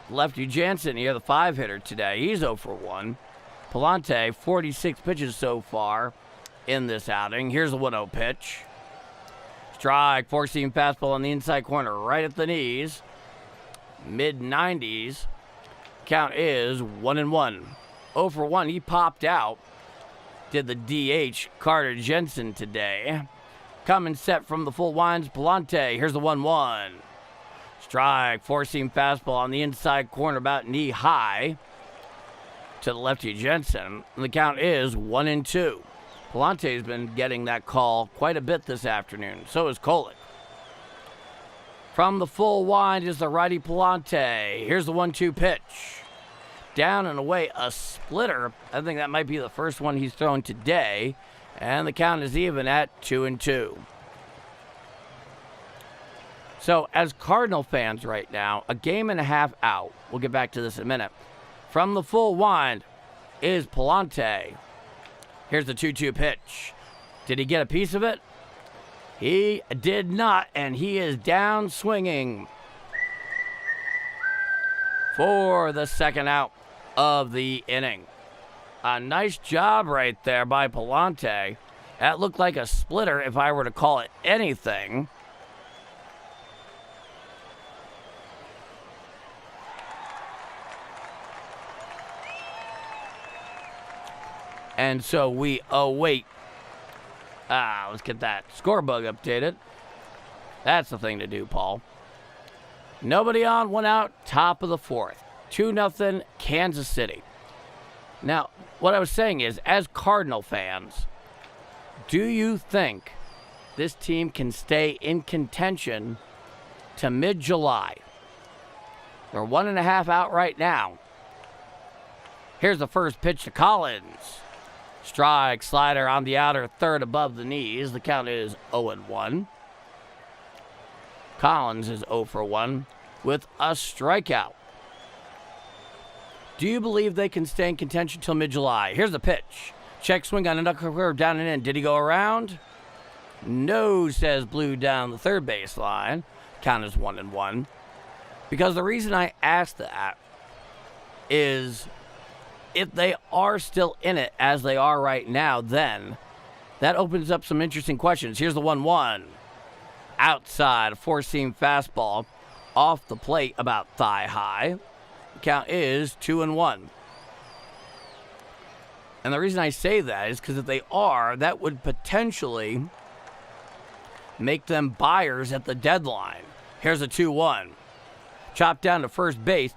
Lefty Jansen here, the 5-hitter today. He's 0 for 1. Pallante, 46 pitches so far in this outing. Here's the 1-0 pitch. Strike, four-seam fastball on the inside corner, right at the knees. Mid-90s. Count is 1-1. 0 for 1. He popped out. Did the DH Carter Jensen today. Coming set from the full winds, Pallante. Here's the 1-1. Strike, four-seam fastball on the inside corner, about knee high to the lefty Jensen. And the count is 1-2. Pallante's been getting that call quite a bit this afternoon. So is Kolek. From the full wind is the righty Pallante. Here's the 1-2 pitch. Down and away, a splitter. I think that might be the first one he's thrown today. And the count is even at 2-2. So, as Cardinal fans right now, a game and a half out. We'll get back to this in a minute. From the full wind is Pallante. Here's the 2-2 pitch. Did he get a piece of it? He did not, and he is down swinging for the second out of the inning. A nice job right there by Pallante. That looked like a splitter if I were to call it anything. And so we await. Let's get that scorebug updated. That's the thing to do, Paul. Nobody on, one out, top of the fourth. 2-0 Kansas City. Now, what I was saying is, as Cardinal fans, do you think this team can stay in contention to mid-July? They're 1.5 out right now. Here's the first pitch to Collins. Strike, slider on the outer third above the knees. The count is 0-1. Collins is 0 for 1 with a strikeout. Do you believe they can stay in contention till mid-July? Here's the pitch. Check swing on a knuckle curve down and in. Did he go around? No, says Blue down the third base line. Count is 1-1. Because the reason I asked that is if they are still in it as they are right now, then that opens up some interesting questions. Here's the 1-1. Outside, a four-seam fastball off the plate about thigh high. The count is 2-1. And the reason I say that is because if they are, that would potentially make them buyers at the deadline. Here's a 2-1. Chopped down to first base.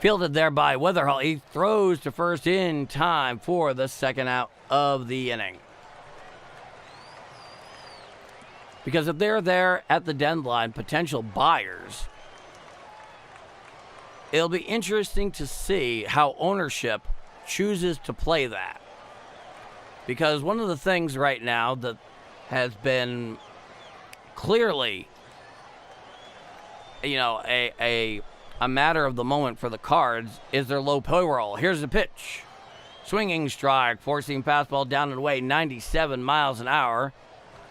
Fielded there by Weatherall. He throws to first in time for the second out of the inning. Because if they're there at the deadline, potential buyers, it'll be interesting to see how ownership chooses to play that. Because one of the things right now that has been clearly, a matter of the moment for the Cards is their low payroll. Here's the pitch. Swinging strike, four-seam fastball down and away, 97 miles an hour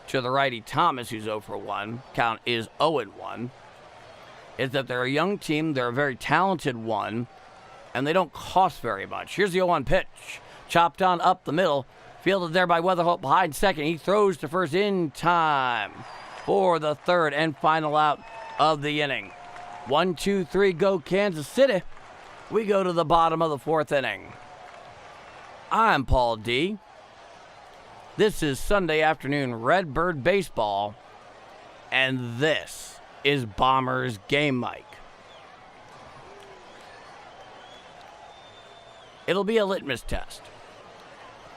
to the righty Thomas, who's 0 for 1. Count is 0-1. Is that they're a young team, they're a very talented one, and they don't cost very much. Here's the 0-1 pitch. Chopped on up the middle. Fielded there by Weatherholt behind second. He throws to first in time for the third and final out of the inning. 1, 2, 3, go Kansas City. We go to the bottom of the fourth inning. I'm Paul D. This is Sunday afternoon Redbird baseball, and this is Bombers Game Mic. It'll be a litmus test,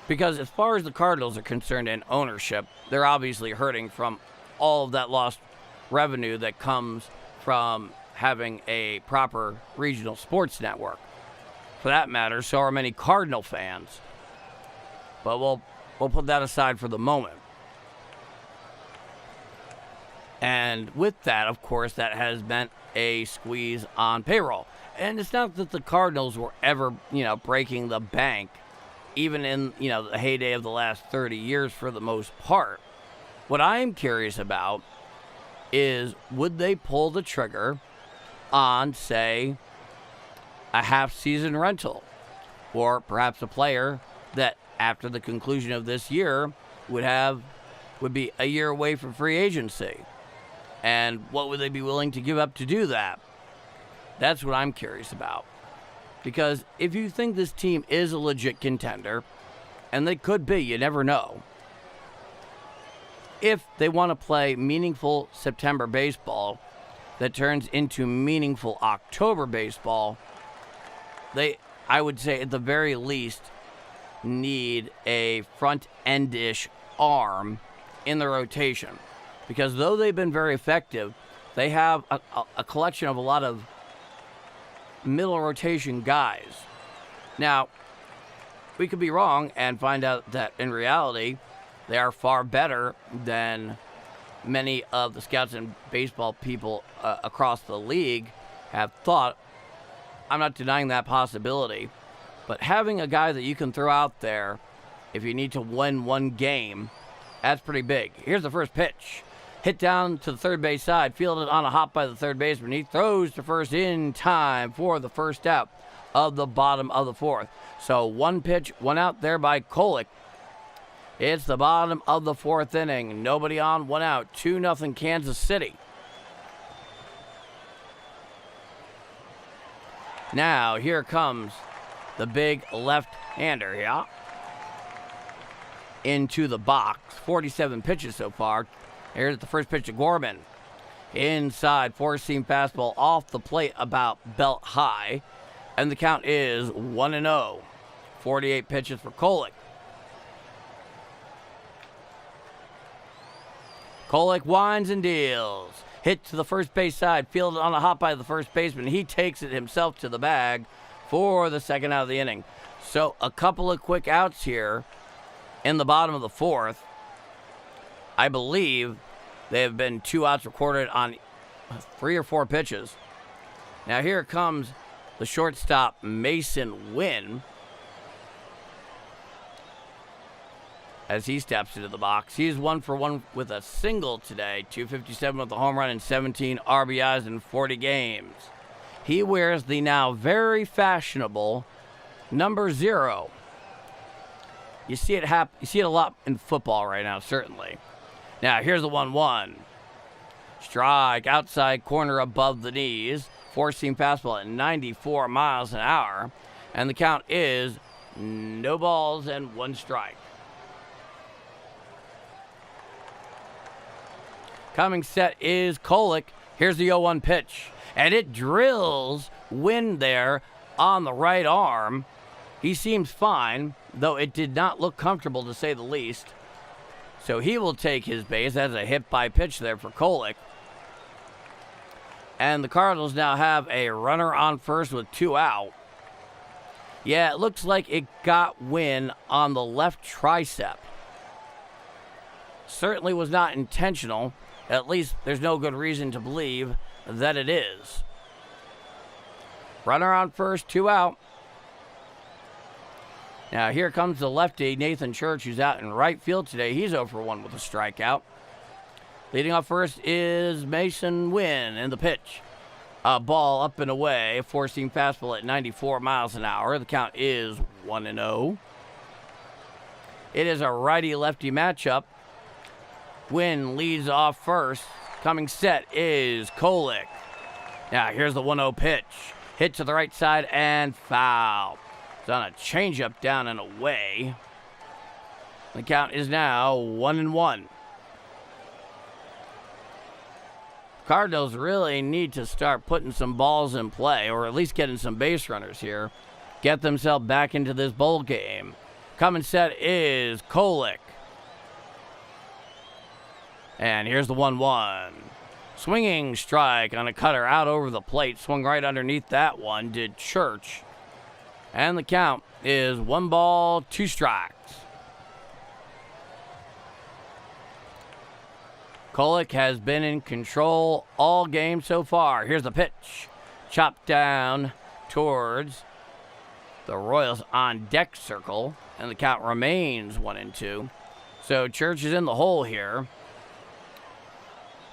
because as far as the Cardinals are concerned in ownership, they're obviously hurting from all of that lost revenue that comes from having a proper regional sports network. For that matter, so are many Cardinal fans. But we'll put that aside for the moment. And with that, of course, that has meant a squeeze on payroll. And it's not that the Cardinals were ever, breaking the bank, even in, the heyday of the last 30 years for the most part. What I'm curious about is, would they pull the trigger on, say, a half-season rental? Or perhaps a player that, after the conclusion of this year, would be a year away from free agency. And what would they be willing to give up to do that? That's what I'm curious about. Because if you think this team is a legit contender, and they could be, you never know. If they want to play meaningful September baseball that turns into meaningful October baseball, I would say at the very least, need a front-end-ish arm in the rotation. Because though they've been very effective, they have a collection of a lot of middle rotation guys. Now, we could be wrong and find out that in reality, they are far better than many of the scouts and baseball people across the league have thought. I'm not denying that possibility. But having a guy that you can throw out there if you need to win one game, that's pretty big. Here's the first pitch. Hit down to the third base side, fielded on a hop by the third baseman. He throws to first in time for the first out of the bottom of the fourth. So one pitch, one out there by Kolek. It's the bottom of the fourth inning. Nobody on, one out. 2-0 Kansas City. Now, here comes the big left-hander here. Into the box. 47 pitches so far. Here's the first pitch to Gorman. Inside, four-seam fastball off the plate about belt high. And the count is 1-0. 48 pitches for Kolek. Kolek winds and deals. Hit to the first base side, fielded on a hop by the first baseman. He takes it himself to the bag for the second out of the inning. So a couple of quick outs here in the bottom of the fourth. I believe there have been 2 outs recorded on 3 or 4 pitches. Now here comes the shortstop, Mason Wynn, as he steps into the box. He's 1 for 1 with a single today, 257 with a home run and 17 RBIs in 40 games. He wears the now very fashionable number 0. You see it You see it a lot in football right now, certainly. Now here's the 1-1. Strike outside corner above the knees. Four-seam fastball at 94 miles an hour. And the count is no balls and 1 strike. Coming set is Kolek. Here's the 0-1 pitch. And it drills Wynn there on the right arm. He seems fine, though it did not look comfortable to say the least. So he will take his base. That's a hit by pitch there for Kolek. And the Cardinals now have a runner on first with 2 out. Yeah, it looks like it got Wynn on the left tricep. Certainly was not intentional. At least there's no good reason to believe that it is. Runner on first, 2 out. Now here comes the lefty, Nathan Church, who's out in right field today. He's 0 for 1 with a strikeout. Leading off first is Mason Wynn in the pitch. A ball up and away, a four-seam fastball at 94 miles an hour. The count is 1-0. It is a righty-lefty matchup. Wynn leads off first. Coming set is Kolek. Now here's the 1-0 pitch. Hit to the right side and foul. It's on a changeup down and away. The count is now 1-1. Cardinals really need to start putting some balls in play, or at least getting some base runners here. Get themselves back into this bowl game. Coming set is Kolek. And here's the 1-1. Swinging strike on a cutter out over the plate. Swung right underneath that one, did Church. And the count is 1 ball, 2 strikes. Kolek has been in control all game so far. Here's the pitch. Chopped down towards the Royals on deck circle. And the count remains 1-2. So Church is in the hole here.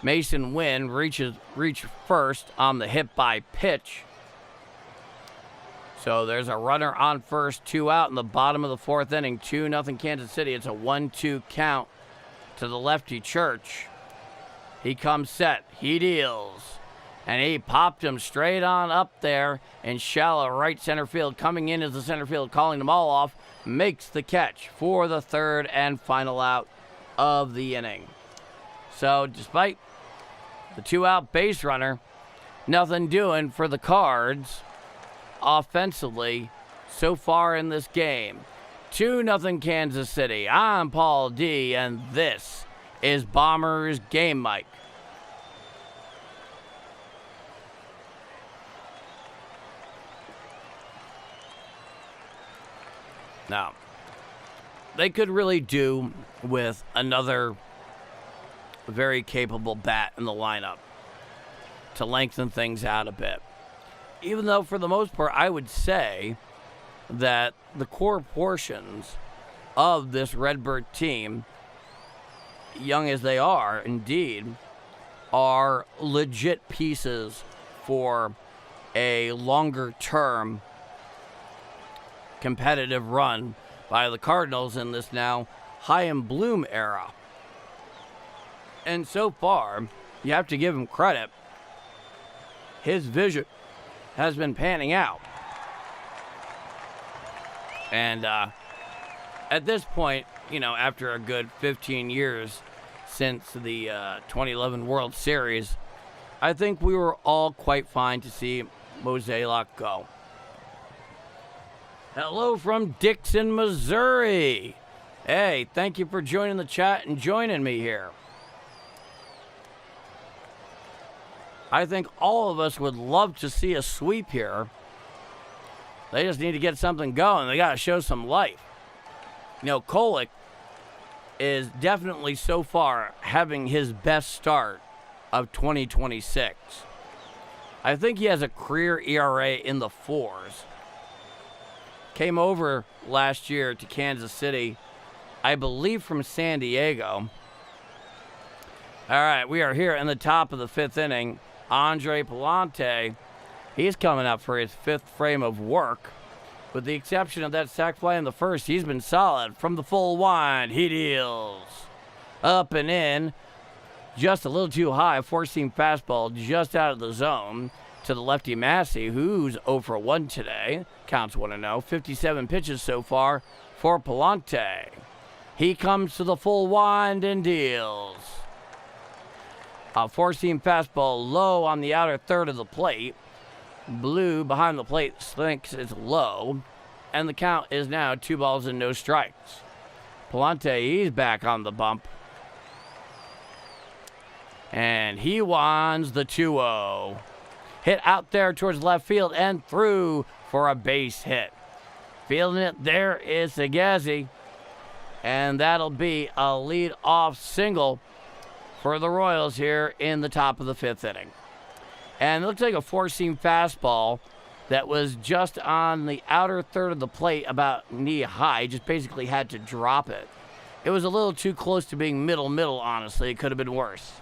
Mason Wynn reach first on the hit by pitch. So there's a runner on first, 2 out in the bottom of the fourth inning. 2-0 Kansas City. It's a 1-2 count to the lefty Church. He comes set. He deals. And he popped him straight on up there in shallow right center field. Coming in as the center field, calling them all off. Makes the catch for the third and final out of the inning. So despite the 2-out base runner, nothing doing for the Cards offensively so far in this game. 2-0 Kansas City. I'm Paul D, and this is Bombers Game Mike. Now, they could really do with another very capable bat in the lineup to lengthen things out a bit. Even though, for the most part, I would say that the core portions of this Redbird team, young as they are, indeed, are legit pieces for a longer-term competitive run by the Cardinals in this now high and bloom era. And so far, you have to give him credit. His vision has been panning out. And at this point, after a good 15 years since the 2011 World Series, I think we were all quite fine to see Mozeliak go. Hello from Dixon, Missouri. Hey, thank you for joining the chat and joining me here. I think all of us would love to see a sweep here. They just need to get something going. They got to show some life. Kolek is definitely so far having his best start of 2026. I think he has a career ERA in the 4s. Came over last year to Kansas City, I believe from San Diego. All right, we are here in the top of the 5th inning. Andre Pallante, he's coming up for his 5th frame of work. With the exception of that sac fly in the 1st, he's been solid. From the full wind, he deals. Up and in, just a little too high. 4-seam fastball just out of the zone to the lefty Massey, who's 0 for 1 today. Counts 1-0. 57 pitches so far for Pallante. He comes to the full wind and deals. A 4-seam fastball low on the outer third of the plate. Blue behind the plate thinks it's low. And the count is now 2 balls and no strikes. Pallante, he's back on the bump. And he winds the 2-0. Hit out there towards left field and through for a base hit. Fielding it there is Sagazzi. And that'll be a lead-off single for the Royals here in the top of the 5th inning. And it looks like a 4-seam fastball that was just on the outer third of the plate, about knee high. Just basically had to drop it. It was a little too close to being middle, honestly. It could have been worse.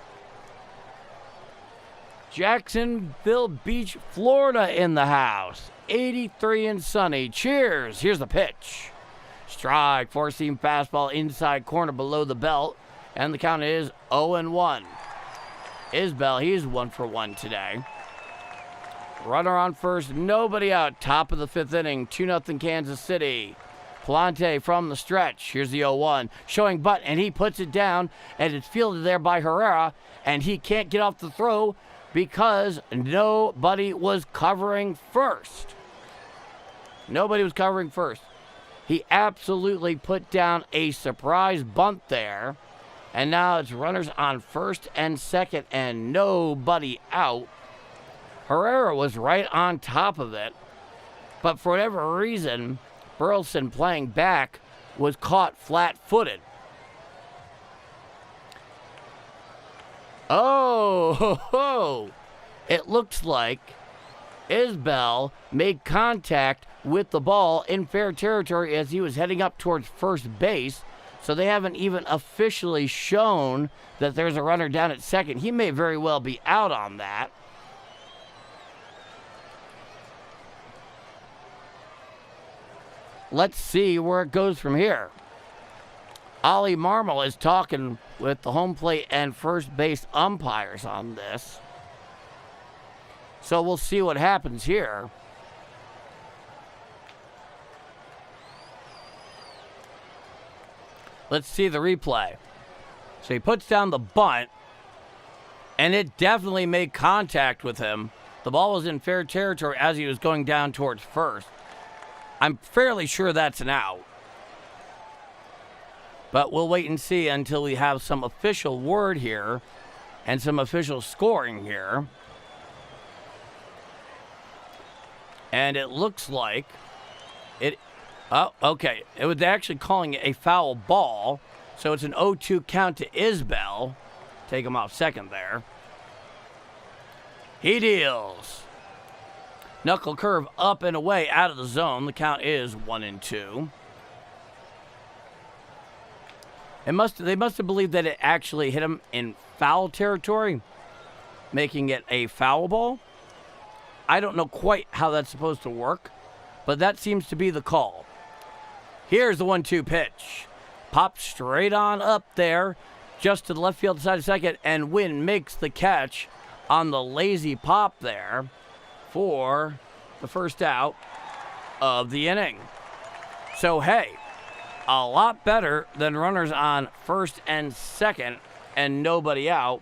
Jacksonville Beach, Florida in the house. 83 and sunny. Cheers. Here's the pitch. Strike. 4-seam fastball inside corner below the belt. And the count is 0-1. Isbell, he's 1 for 1 today. Runner on first, nobody out. Top of the 5th inning, 2-0 Kansas City. Pallante from the stretch. Here's the 0-1. Showing butt, and he puts it down, and it's fielded there by Herrera, and he can't get off the throw because nobody was covering first. Nobody was covering first. He absolutely put down a surprise bunt there. And now it's runners on first and second and nobody out. Herrera was right on top of it. But for whatever reason, Burleson playing back was caught flat-footed. Oh, it looks like Isbell made contact with the ball in fair territory as he was heading up towards first base. So they haven't even officially shown that there's a runner down at second. He may very well be out on that. Let's see where it goes from here. Ollie Marmol is talking with the home plate and first base umpires on this. So we'll see what happens here. Let's see the replay. So he puts down the bunt, and it definitely made contact with him. The ball was in fair territory as he was going down towards first. I'm fairly sure that's an out. But we'll wait and see until we have some official word here and some official scoring here. And it looks like it... Oh, okay. It was actually calling it a foul ball. So it's an 0-2 count to Isbell. Take him off second there. He deals. Knuckle curve up and away out of the zone. The count is 1-2. They must have believed that it actually hit him in foul territory, making it a foul ball. I don't know quite how that's supposed to work, but that seems to be the call. Here's the 1-2 pitch. Pops straight on up there, just to the left field side of second, and Wynn makes the catch on the lazy pop there for the first out of the inning. So, hey, a lot better than runners on first and second and nobody out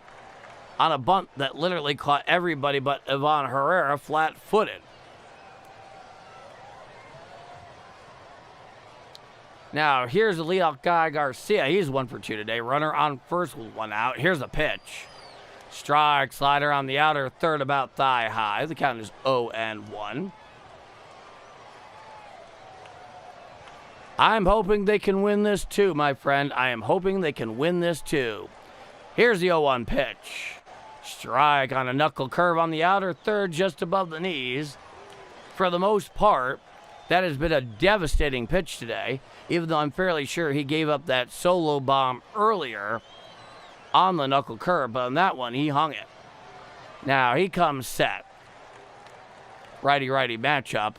on a bunt that literally caught everybody but Ivan Herrera flat-footed. Now, here's the leadoff guy, Garcia. He's 1 for 2 today. Runner on first with 1 out. Here's the pitch. Strike, slider on the outer third, about thigh high. The count is 0-1. I'm hoping they can win this too, my friend. I am hoping they can win this too. Here's the 0-1 pitch. Strike on a knuckle curve on the outer third, just above the knees. For the most part, that has been a devastating pitch today, even though I'm fairly sure he gave up that solo bomb earlier on the knuckle curve, but on that one, he hung it. Now, he comes set. Righty-righty matchup.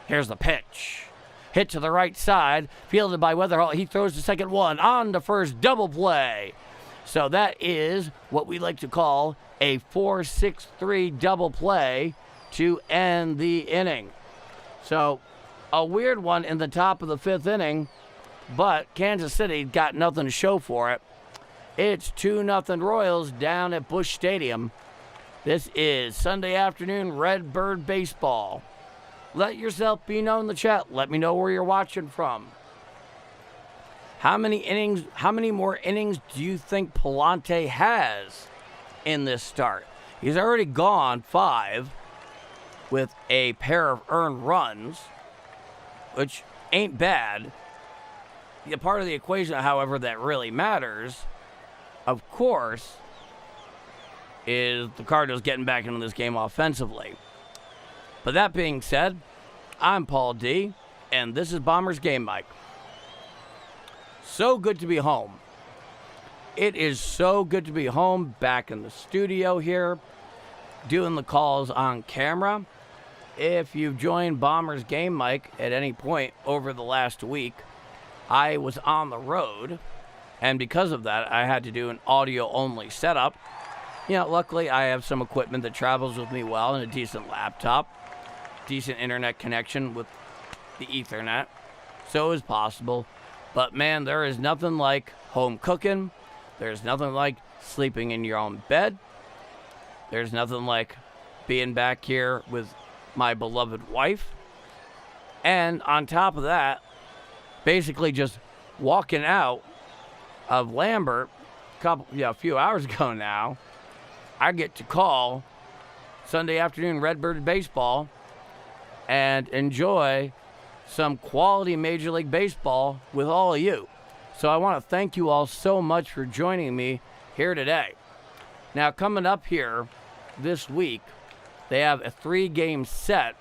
Here's the pitch. Hit to the right side, fielded by Weatherall. He throws the second one on to first, double play. So that is what we like to call a 4-6-3 double play to end the inning. So a weird one in the top of the 5th inning, but Kansas City got nothing to show for it. It's 2-0 Royals down at Busch Stadium. This is Sunday afternoon Redbird baseball. Let yourself be known in the chat. Let me know where you're watching from. How many more innings do you think Pallante has in this start? He's already gone 5 with a pair of earned runs, which ain't bad. The part of the equation, however, that really matters, of course, is the Cardinals getting back into this game offensively. But that being said, I'm Paul D, and this is Bombers Game Mike. So good to be home. It is so good to be home, back in the studio here, doing the calls on camera. If you've joined Bombers Game Mike at any point over the last week, I was on the road, and because of that, I had to do an audio-only setup. You know, luckily, I have some equipment that travels with me well and a decent laptop, decent internet connection with the Ethernet, so it was possible. But, man, there is nothing like home cooking. There's nothing like sleeping in your own bed. There's nothing like being back here with my beloved wife. And on top of that, basically just walking out of Lambert a few hours ago now, I get to call Sunday afternoon Redbird baseball and enjoy some quality Major League Baseball with all of you. So I want to thank you all so much for joining me here today. Now, coming up here this week, they have a 3-game set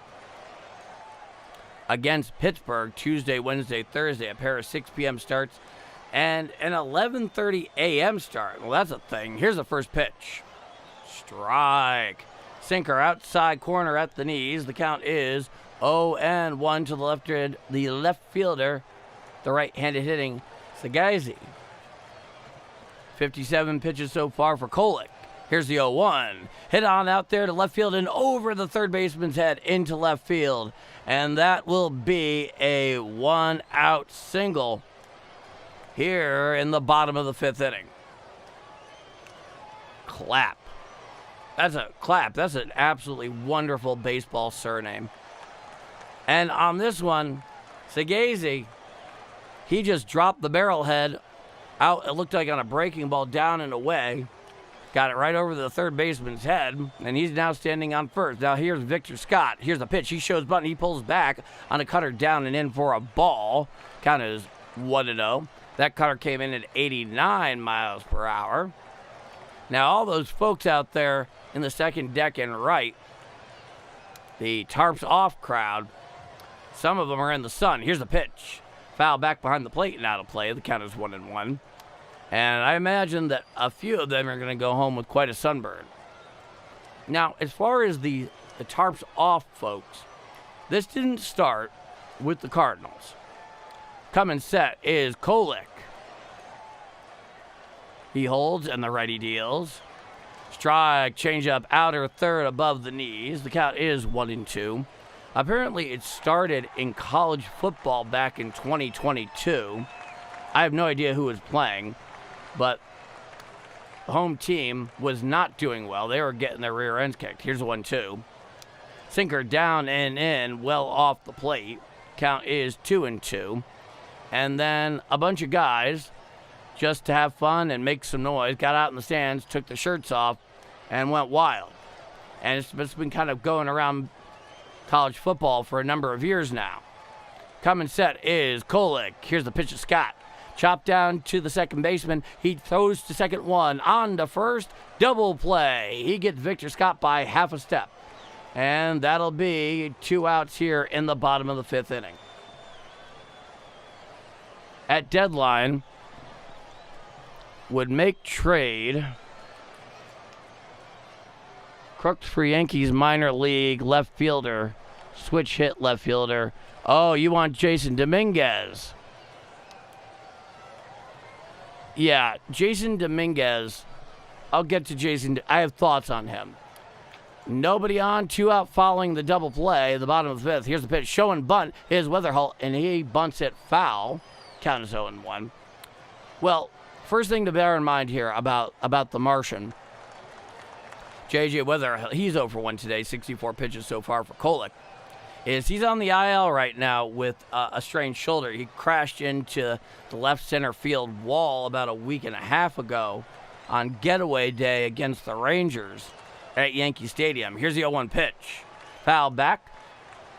against Pittsburgh, Tuesday, Wednesday, Thursday, a pair of 6 p.m. starts, and an 11:30 a.m. start. Well, that's a thing. Here's the first pitch. Strike. Sinker outside corner at the knees. The count is 0-1 to the left fielder, the right-handed hitting Sagazi. 57 pitches so far for Kolick. Here's the 0-1. Hit on out there to left field and over the third baseman's head into left field. And that will be a 1-out single here in the bottom of the 5th inning. Clap. That's a clap. That's an absolutely wonderful baseball surname. And on this one, Sagazi, he just dropped the barrel head out. It looked like on a breaking ball down and away. Got it right over the third baseman's head, and he's now standing on first. Now here's Victor Scott. Here's the pitch. He shows button. He pulls back on a cutter down and in for a ball. Count is 1-0. That cutter came in at 89 miles per hour. Now all those folks out there in the second deck and right, the tarps off crowd, some of them are in the sun. Here's the pitch. Foul back behind the plate and out of play. The count is 1-1. And I imagine that a few of them are going to go home with quite a sunburn. Now, as far as the tarps off, folks, this didn't start with the Cardinals. Coming set is Kolek. He holds and the righty deals. Strike, changeup, outer third above the knees. The count is 1-2. Apparently, it started in college football back in 2022. I have no idea who was playing, but the home team was not doing well. They were getting their rear ends kicked. Here's a 1-2. Sinker down and in, well off the plate. Count is 2-2. And then a bunch of guys, just to have fun and make some noise, got out in the stands, took their shirts off, and went wild. And it's been kind of going around college football for a number of years now. Coming set is Kolek. Here's the pitch to Scott. Chopped down to the second baseman. He throws to second one. On to first. Double play. He gets Victor Scott by half a step. And that'll be 2 outs here in the bottom of the 5th inning. At deadline, would make trade. Crooked for Yankees minor league left fielder. Switch hit left fielder. Oh, you want Jason Dominguez. Yeah, Jason Dominguez. I'll get to Jason. I have thoughts on him. Nobody on, 2 out following the double play, the bottom of the 5th. Here's the pitch. Show and bunt is Weatherholt, and he bunts it foul. Count is 0-1. Well, first thing to bear in mind here about the Martian, J.J. Weatherholt, he's 0-1 today, 64 pitches so far for Kolek, is he's on the IL right now with a strained shoulder. He crashed into the left center field wall about a week and a half ago on getaway day against the Rangers at Yankee Stadium. Here's the 0-1 pitch. Foul back,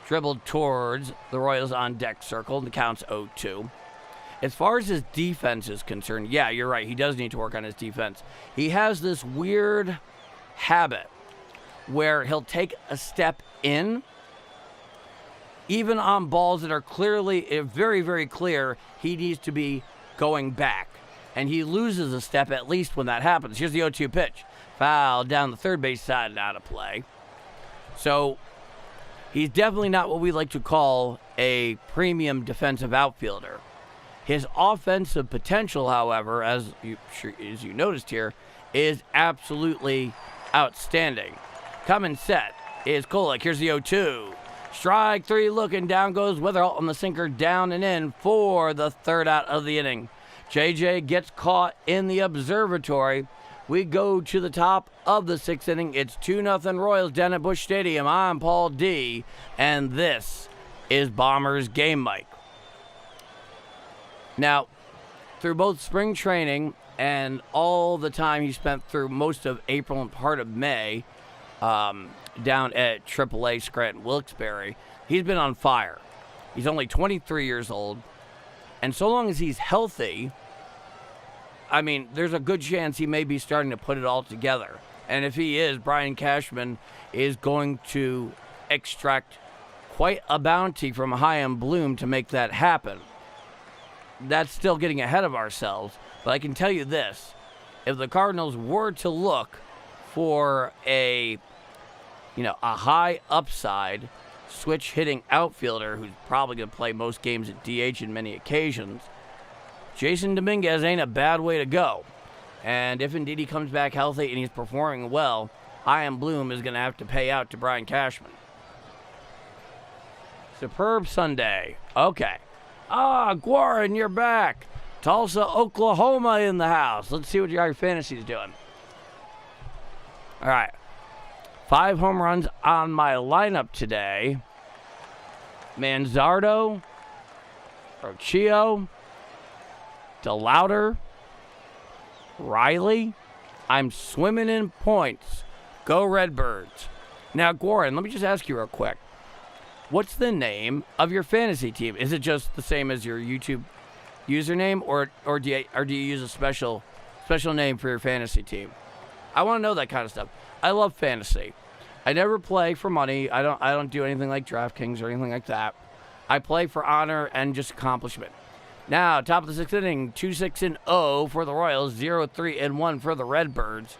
dribbled towards the Royals on deck circle. The count's 0-2. As far as his defense is concerned, yeah, you're right. He does need to work on his defense. He has this weird habit where he'll take a step in, even on balls that are clearly, very, very clear, he needs to be going back. And he loses a step at least when that happens. Here's the 0-2 pitch. Foul down the third base side and out of play. So he's definitely not what we like to call a premium defensive outfielder. His offensive potential, however, as you noticed here, is absolutely outstanding. Coming set is Kolek. Here's the 0-2. Strike 3 looking. Down goes Weatherholt on the sinker, down and in for the 3rd out of the inning. JJ gets caught in the observatory. We go to the top of the 6th inning. It's 2-0 Royals down at Busch Stadium. I'm Paul D, and this is Bombers Game Mike. Now, through both spring training and all the time he spent through most of April and part of May down at AAA Scranton Wilkes-Barre, he's been on fire. He's only 23 years old, and so long as he's healthy, I mean, there's a good chance he may be starting to put it all together. And if he is, Brian Cashman is going to extract quite a bounty from Chaim Bloom to make that happen. That's still getting ahead of ourselves, but I can tell you this. If the Cardinals were to look for a high upside switch hitting outfielder who's probably going to play most games at DH in many occasions, Jason Dominguez ain't a bad way to go. And if indeed he comes back healthy and he's performing well, Chaim Bloom is going to have to pay out to Brian Cashman. Superb Sunday. Okay. Guarin, you're back. Tulsa, Oklahoma in the house. Let's see what your fantasy's doing. All right. 5 home runs on my lineup today. Manzardo, Rocchio, DeLauder, Riley. I'm swimming in points. Go Redbirds. Now, Guarin, let me just ask you real quick. What's the name of your fantasy team? Is it just the same as your YouTube username, or do you use a special name for your fantasy team? I want to know that kind of stuff. I love fantasy. I never play for money. I don't do anything like DraftKings or anything like that. I play for honor and just accomplishment. Now, top of the sixth inning, 2-6-0 for the Royals, 0-3-1 for the Redbirds,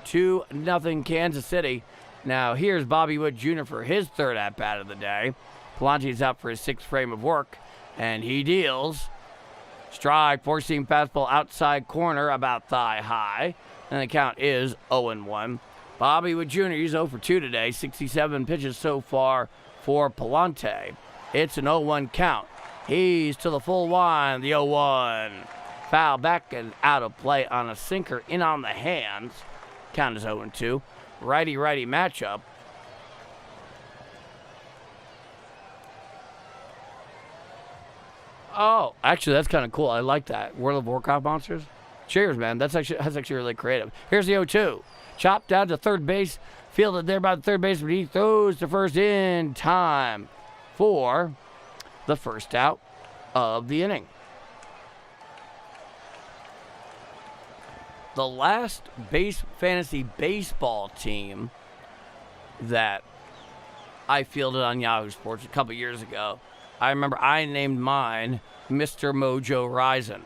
2-0 Kansas City. Now, here's Bobby Witt Jr. for his third at-bat of the day. Pallante's out for his sixth frame of work, and he deals. Strike, four-seam fastball outside corner, about thigh high, and the count is 0-1. Bobby Witt Jr., he's 0 for 2 today, 67 pitches so far for Pallante. It's an 0-1 count. He's to the full wind, the 0-1. Foul back and out of play on a sinker in on the hands. Count is 0-2. Righty-righty matchup. Oh, actually, that's kind of cool. I like that. World of Warcraft monsters. Cheers, man. That's actually really creative. Here's the 0-2. Chopped down to third base. Fielded there by the third baseman. He throws to first in time for the first out of the inning. The last fantasy baseball team that I fielded on Yahoo Sports a couple years ago, I remember I named mine Mr. Mojo Rising.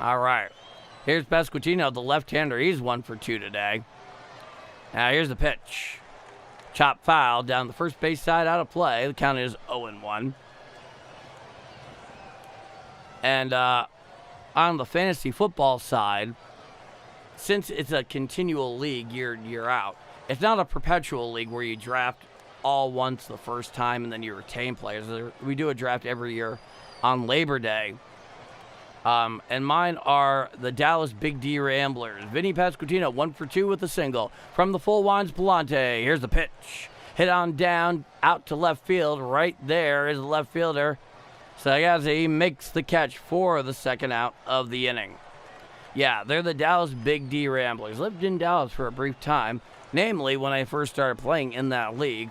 All right. Here's Pasquantino, the left-hander. He's 1 for 2 today. Now here's the pitch. Chop foul down the first base side, out of play. The count is 0-1. And on the fantasy football side, since it's a continual league year out, it's not a perpetual league where you draft all once the first time and then you retain players. We do a draft every year on Labor Day. And mine are the Dallas Big D Ramblers. Vinny Pasquantino, 1 for 2 with a single. From the full winds, Pallante. Here's the pitch. Hit on down, out to left field. Right there is the left fielder. Sagazzi makes the catch for the second out of the inning. Yeah, they're the Dallas Big D Ramblers. Lived in Dallas for a brief time, namely when I first started playing in that league.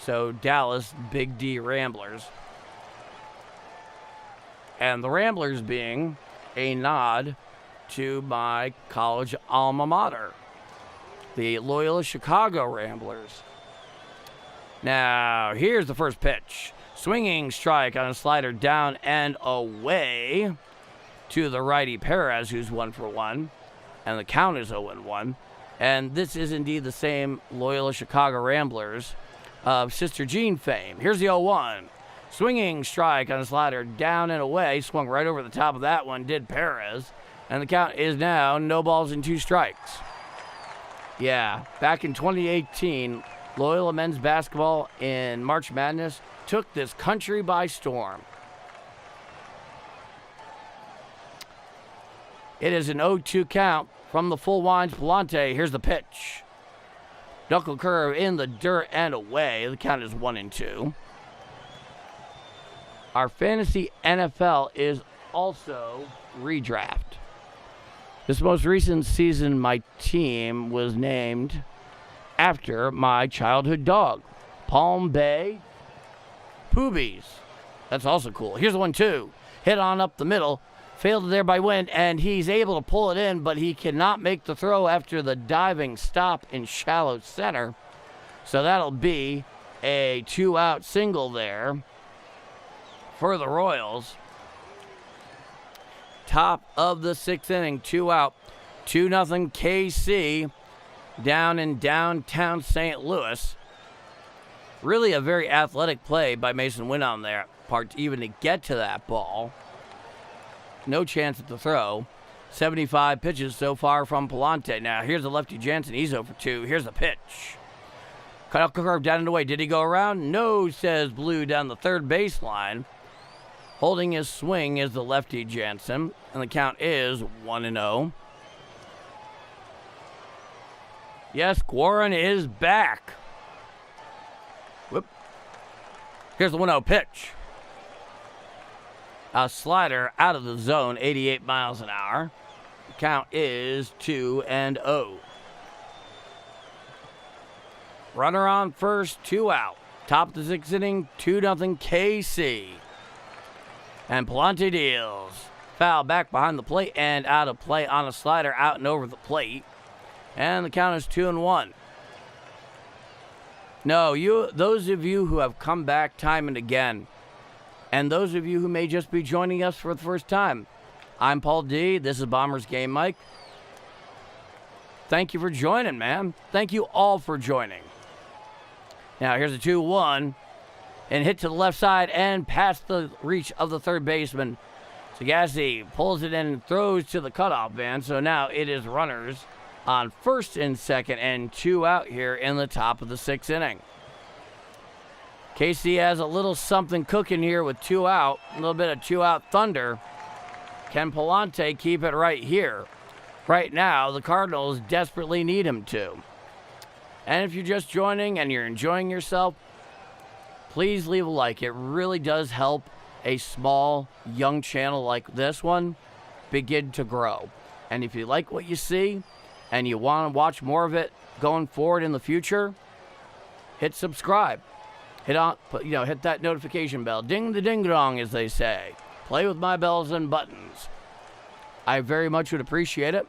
So, Dallas Big D Ramblers. And the Ramblers being a nod to my college alma mater, the Loyola Chicago Ramblers. Now, here's the first pitch. Swinging strike on a slider down and away to the righty Perez, who's 1 for 1. And the count is 0-1. And this is indeed the same Loyola Chicago Ramblers of Sister Jean fame. Here's the 0-1. Swinging strike on a slider down and away. Swung right over the top of that one, did Perez. And the count is now 0-2 strikes. Yeah, back in 2018, Loyola men's basketball in March Madness took this country by storm. It is an 0-2 count from the full winds, Pallante. Here's the pitch. Knuckle curve in the dirt and away. The count is 1-2. Our fantasy NFL is also redraft. This most recent season, my team was named after my childhood dog, Palm Bay Poobies. That's also cool. Here's the 1-2. Hit on up the middle. Failed there by wind, and he's able to pull it in, but he cannot make the throw after the diving stop in shallow center. So that'll be a 2-out single there for the Royals. Top of the sixth inning, 2 out, 2-0 KC down in downtown St. Louis. Really a very athletic play by Mason Winnow there, even to get to that ball. No chance at the throw. 75 pitches so far from Pallante. Now here's the lefty Jansen. He's 0 for 2. Here's the pitch. Cut curve down and away. Did he go around? No, says Blue down the third baseline. Holding his swing is the lefty Jansen, and the count is 1-0. Yes, Guarin is back. Whoop. Here's the 1-0 pitch. A slider out of the zone, 88 miles an hour. The count is 2-0. Runner on first, 2 out. Top of the sixth inning, 2-0 KC. And Pallante deals. Foul back behind the plate and out of play on a slider out and over the plate. And the count is 2-1. No, those of you who have come back time and again And those of you who may just be joining us for the first time, I'm Paul D. This is Bombers Game Mike. Thank you for joining, man. Thank you all for joining. Now, here's a 2-1. And hit to the left side and past the reach of the third baseman. Sagassi pulls it in and throws to the cutoff man. So now it is runners on first and second and 2 out here in the top of the 6th inning. KC has a little something cooking here with 2 out. A little bit of 2-out thunder. Can Pallante keep it right here? Right now, the Cardinals desperately need him to. And if you're just joining and you're enjoying yourself, please leave a like. It really does help a small, young channel like this one begin to grow. And if you like what you see and you want to watch more of it going forward in the future, hit subscribe. Hit that notification bell. Ding the ding dong, as they say. Play with my bells and buttons. I very much would appreciate it.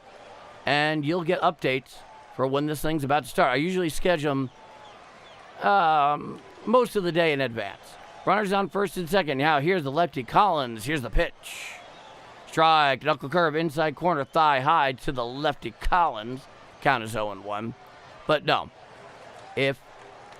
And you'll get updates for when this thing's about to start. I usually schedule them most of the day in advance. Runners on first and second. Now here's the lefty Collins. Here's the pitch. Strike, knuckle curve, inside corner, thigh high to the lefty Collins. Count is 0-1. But no, if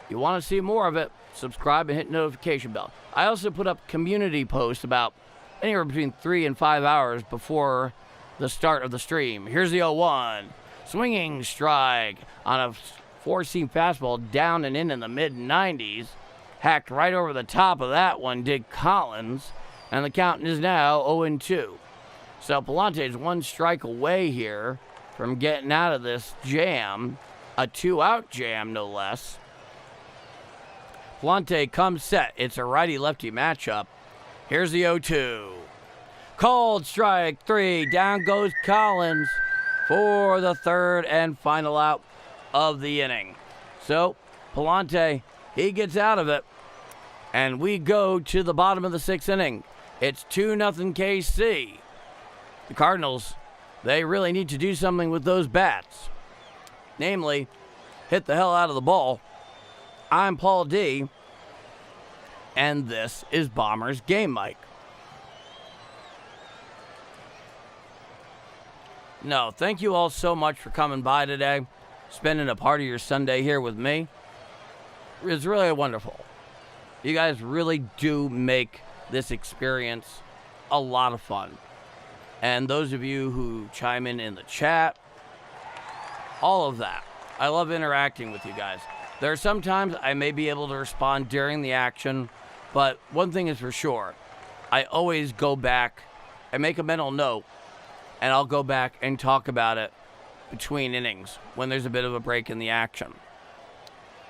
you want to see more of it, subscribe and hit notification bell. I also put up community posts about anywhere between 3 and 5 hours before the start of the stream. Here's the 0-1. Swinging strike on a four-seam fastball down and in the mid-90s. Hacked right over the top of that one did Collins. And the count is now 0-2. So Pallante is 1 strike away here from getting out of this jam. A 2-out jam, no less. Pallante comes set. It's a righty-lefty matchup. Here's the 0-2. Called strike 3. Down goes Collins for the third and final out of the inning. So Pallante, he gets out of it. And we go to the bottom of the 6th inning. It's 2-0 KC. The Cardinals, they really need to do something with those bats. Namely, hit the hell out of the ball. I'm Paul D. And this is Bombers Game Mike. No, thank you all so much for coming by today, spending a part of your Sunday here with me. It's really wonderful. You guys really do make this experience a lot of fun. And those of you who chime in the chat, all of that. I love interacting with you guys. There are some times I may be able to respond during the action, but one thing is for sure. I always go back, I make a mental note, and I'll go back and talk about it between innings when there's a bit of a break in the action.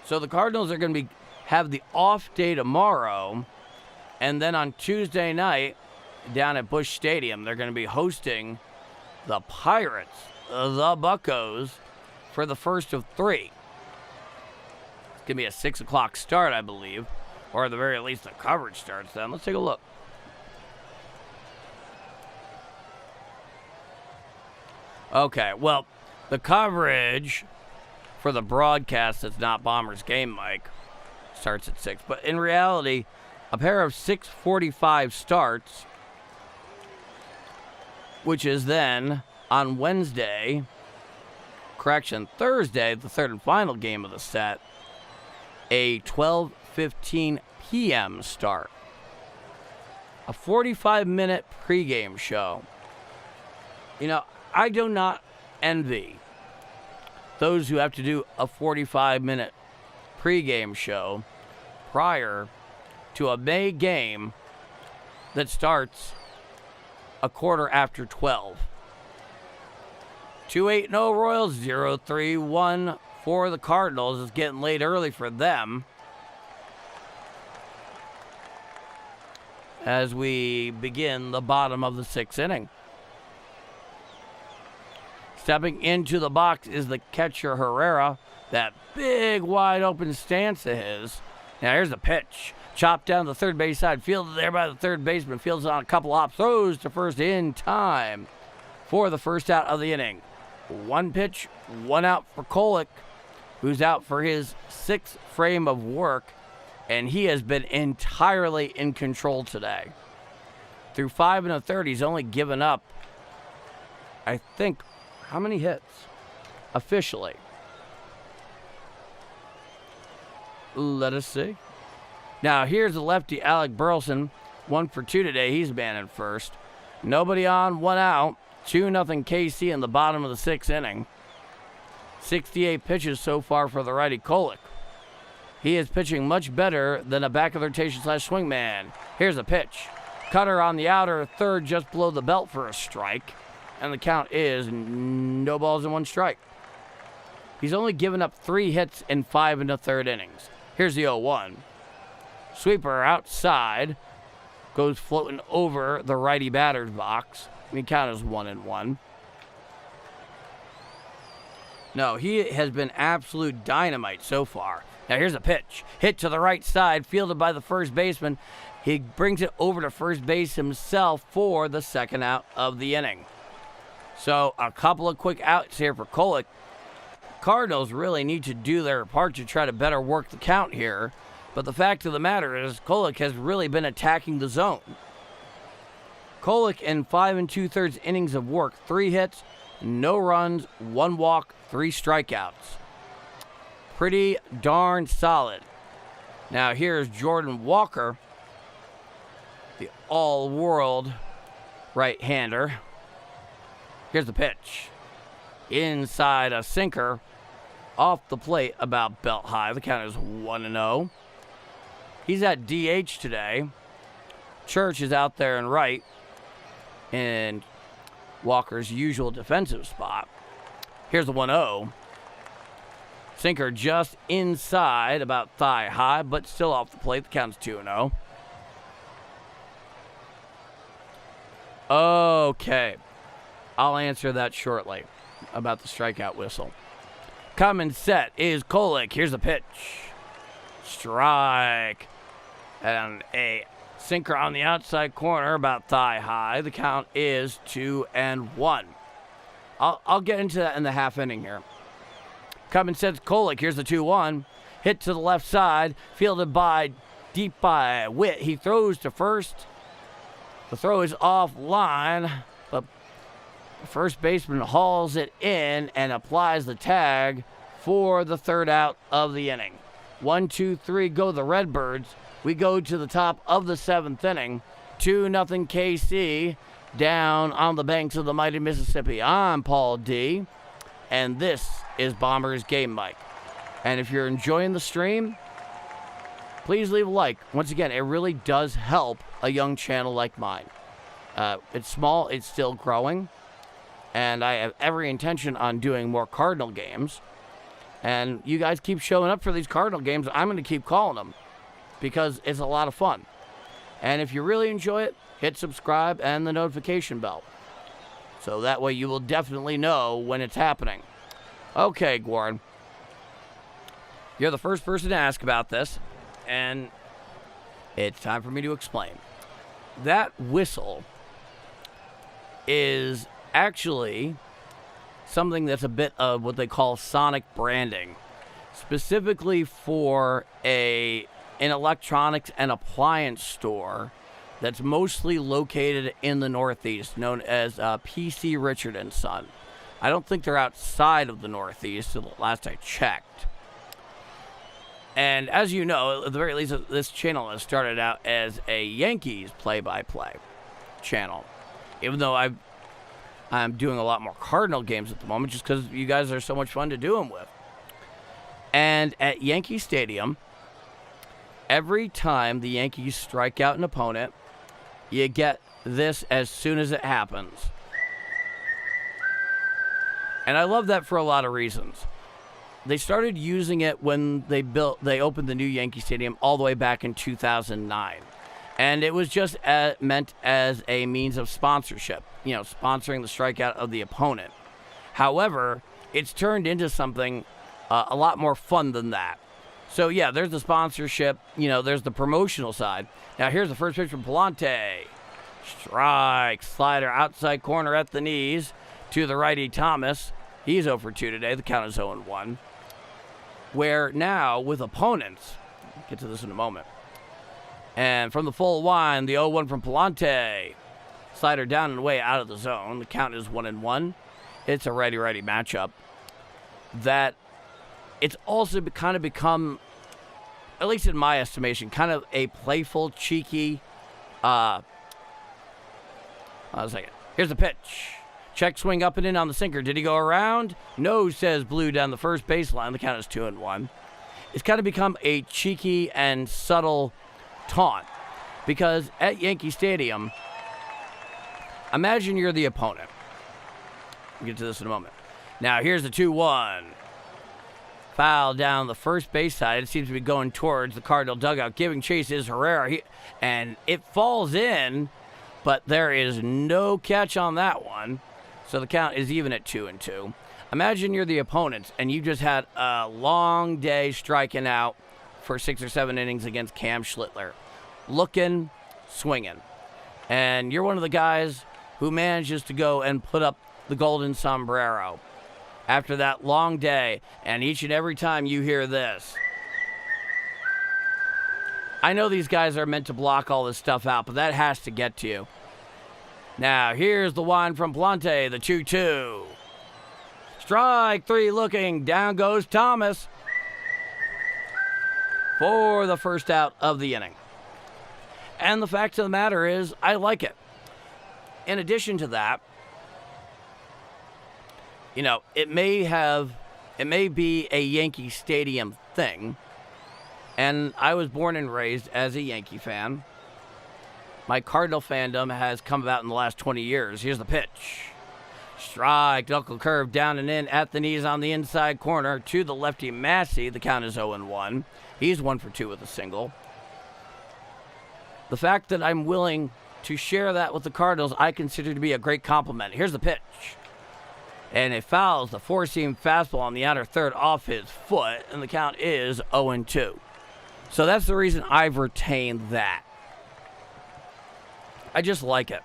So the Cardinals are going to have the off day tomorrow, and then on Tuesday night down at Busch Stadium, they're going to be hosting the Pirates, the Buccos, for the first of 3. It's going to be a 6 o'clock start, I believe, or at the very least the coverage starts then. Let's take a look. Okay, well, the coverage for the broadcast that's not Bombers Game Mike starts at 6. But in reality, a pair of 6:45 starts, which is then on Thursday, the third and final game of the set, a 12:15 p.m. start. A 45-minute pregame show. You know, I do not envy those who have to do a 45-minute pregame show prior to a May game that starts a quarter after 12. 2-8-0 Royals, 0-3-1 for the Cardinals. It's getting late early for them as we begin the bottom of the 6th inning. Stepping into the box is the catcher Herrera. That big wide open stance of his. Now here's the pitch. Chopped down the third base side. Fielded there by the third baseman. Fields on a couple hops. Throws to first in time for the first out of the inning. 1 pitch, 1 out for Kolek, who's out for his 6th frame of work and he has been entirely in control today. Through 5 1/3, he's only given up, I think, how many hits officially? Let us see. Now, here's the lefty, Alec Burleson, 1 for 2 today. He's batting first. Nobody on, 1 out. 2-0 KC in the bottom of the 6th inning. 68 pitches so far for the righty Kolek. He is pitching much better than a back of the rotation / swingman. Here's a pitch. Cutter on the outer third, just below the belt for a strike. And the count is no balls and 1 strike. He's only given up 3 hits in 5 1/3 innings. Here's the 0-1. Sweeper outside. Goes floating over the righty batter's box. The count is 1-1. No, he has been absolute dynamite so far. Now here's a pitch. Hit to the right side, fielded by the first baseman. He brings it over to first base himself for the 2nd out of the inning. So a couple of quick outs here for Kolek. Cardinals really need to do their part to try to better work the count here. But the fact of the matter is, Kolek has really been attacking the zone. Kolek in 5 2/3 innings of work, 3 hits, no runs, 1 walk, 3 strikeouts. Pretty darn solid. Now here's Jordan Walker, the all-world right-hander. Here's the pitch. Inside a sinker. Off the plate about belt high. The count is 1-0. He's at DH today. Church is out there in right in Walker's usual defensive spot. Here's the 1-0. Sinker just inside about thigh high, but still off the plate. The count's 2-0. Okay. I'll answer that shortly about the strikeout whistle. Coming set is Kolek. Here's the pitch. Strike. And a sinker on the outside corner about thigh high. The count is 2-1. I'll get into that in the half inning here. Coming set's Kolek. Here's the 2-1. Hit to the left side. Fielded by deep by Witt. He throws to first. The throw is offline, but the first baseman hauls it in and applies the tag for the 3rd out of the inning. 1, 2, 3, go the Redbirds. We go to the top of the 7th inning. 2-0 KC down on the banks of the mighty Mississippi. I'm Paul D, and this is Bombers Game Mike. And if you're enjoying the stream, please leave a like. Once again, it really does help a young channel like mine. It's small, it's still growing. And I have every intention on doing more Cardinal games. And you guys keep showing up for these Cardinal games. I'm going to keep calling them because it's a lot of fun. And if you really enjoy it, hit subscribe and the notification bell. So that way you will definitely know when it's happening. Okay, Gordon. You're the first person to ask about this. And it's time for me to explain. That whistle is actually something that's a bit of what they call sonic branding, specifically for an electronics and appliance store that's mostly located in the Northeast, known as PC Richard & Son. I don't think they're outside of the Northeast, the last I checked. And as you know, at the very least, this channel has started out as a Yankees play-by-play channel, even though I'm doing a lot more Cardinal games at the moment just because you guys are so much fun to do them with. And at Yankee Stadium, every time the Yankees strike out an opponent, you get this as soon as it happens. And I love that for a lot of reasons. They started using it when they opened the new Yankee Stadium all the way back in 2009. And it was just meant as a means of sponsorship, sponsoring the strikeout of the opponent. However, it's turned into something a lot more fun than that. So, yeah, there's the sponsorship, there's the promotional side. Now, here's the first pitch from Pallante. Strike, slider, outside corner at the knees to the righty Thomas. He's 0 for 2 today. The count is 0-1. Where now, with opponents, Get to this in a moment. And from the full wind, the 0-1 from Pallante. Slider down and away out of the zone. The count is 1-1. It's a righty-righty matchup that it's also kind of become, at least in my estimation, kind of a playful, cheeky. Hold on a second. Here's the pitch. Check swing up and in on the sinker. Did he go around? No, says Blue down the first baseline. The count is 2-1. It's kind of become a cheeky and subtle taunt because at Yankee Stadium, imagine you're the opponent. We'll get to this in a moment. Now, here's the 2-1. Foul down the first base side. It seems to be going towards the Cardinal dugout. Giving chase is Herrera. And it falls in, but there is no catch on that one. So the count is even at 2-2. Imagine you're the opponent, and you just had a long day striking out for 6 or 7 innings against Cam Schlittler. Looking, swinging. And you're one of the guys who manages to go and put up the golden sombrero after that long day, and each and every time you hear this. I know these guys are meant to block all this stuff out, but that has to get to you. Now, here's the wind from Pallante, the 2-2. Strike 3 looking, down goes Thomas for the first out of the inning. And the fact of the matter is, I like it. In addition to that, you know, it may be a Yankee Stadium thing, and I was born and raised as a Yankee fan. My Cardinal fandom has come about in the last 20 years. Here's the pitch. Strike, knuckle curve down and in at the knees on the inside corner to the lefty Massey. The count is 0-1. He's 1 for 2 with a single. The fact that I'm willing to share that with the Cardinals, I consider to be a great compliment. Here's the pitch. And it fouls the four-seam fastball on the outer third off his foot, and the count is 0-2. So that's the reason I've retained that. I just like it.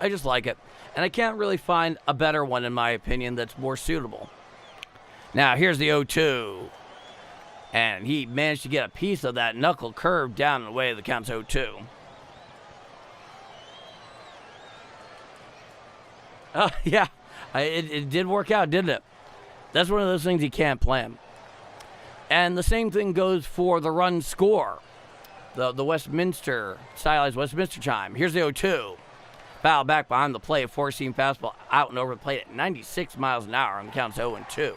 And I can't really find a better one, in my opinion, that's more suitable. Now, here's the 0-2. And he managed to get a piece of that knuckle curve down and away. The count's 0-2. Yeah, it did work out, didn't it? That's one of those things you can't plan. And the same thing goes for the run score. The Westminster, stylized Westminster chime. Here's the 0-2. Foul back behind the plate, four-seam fastball out and over the plate at 96 miles an hour, and the count's 0-2.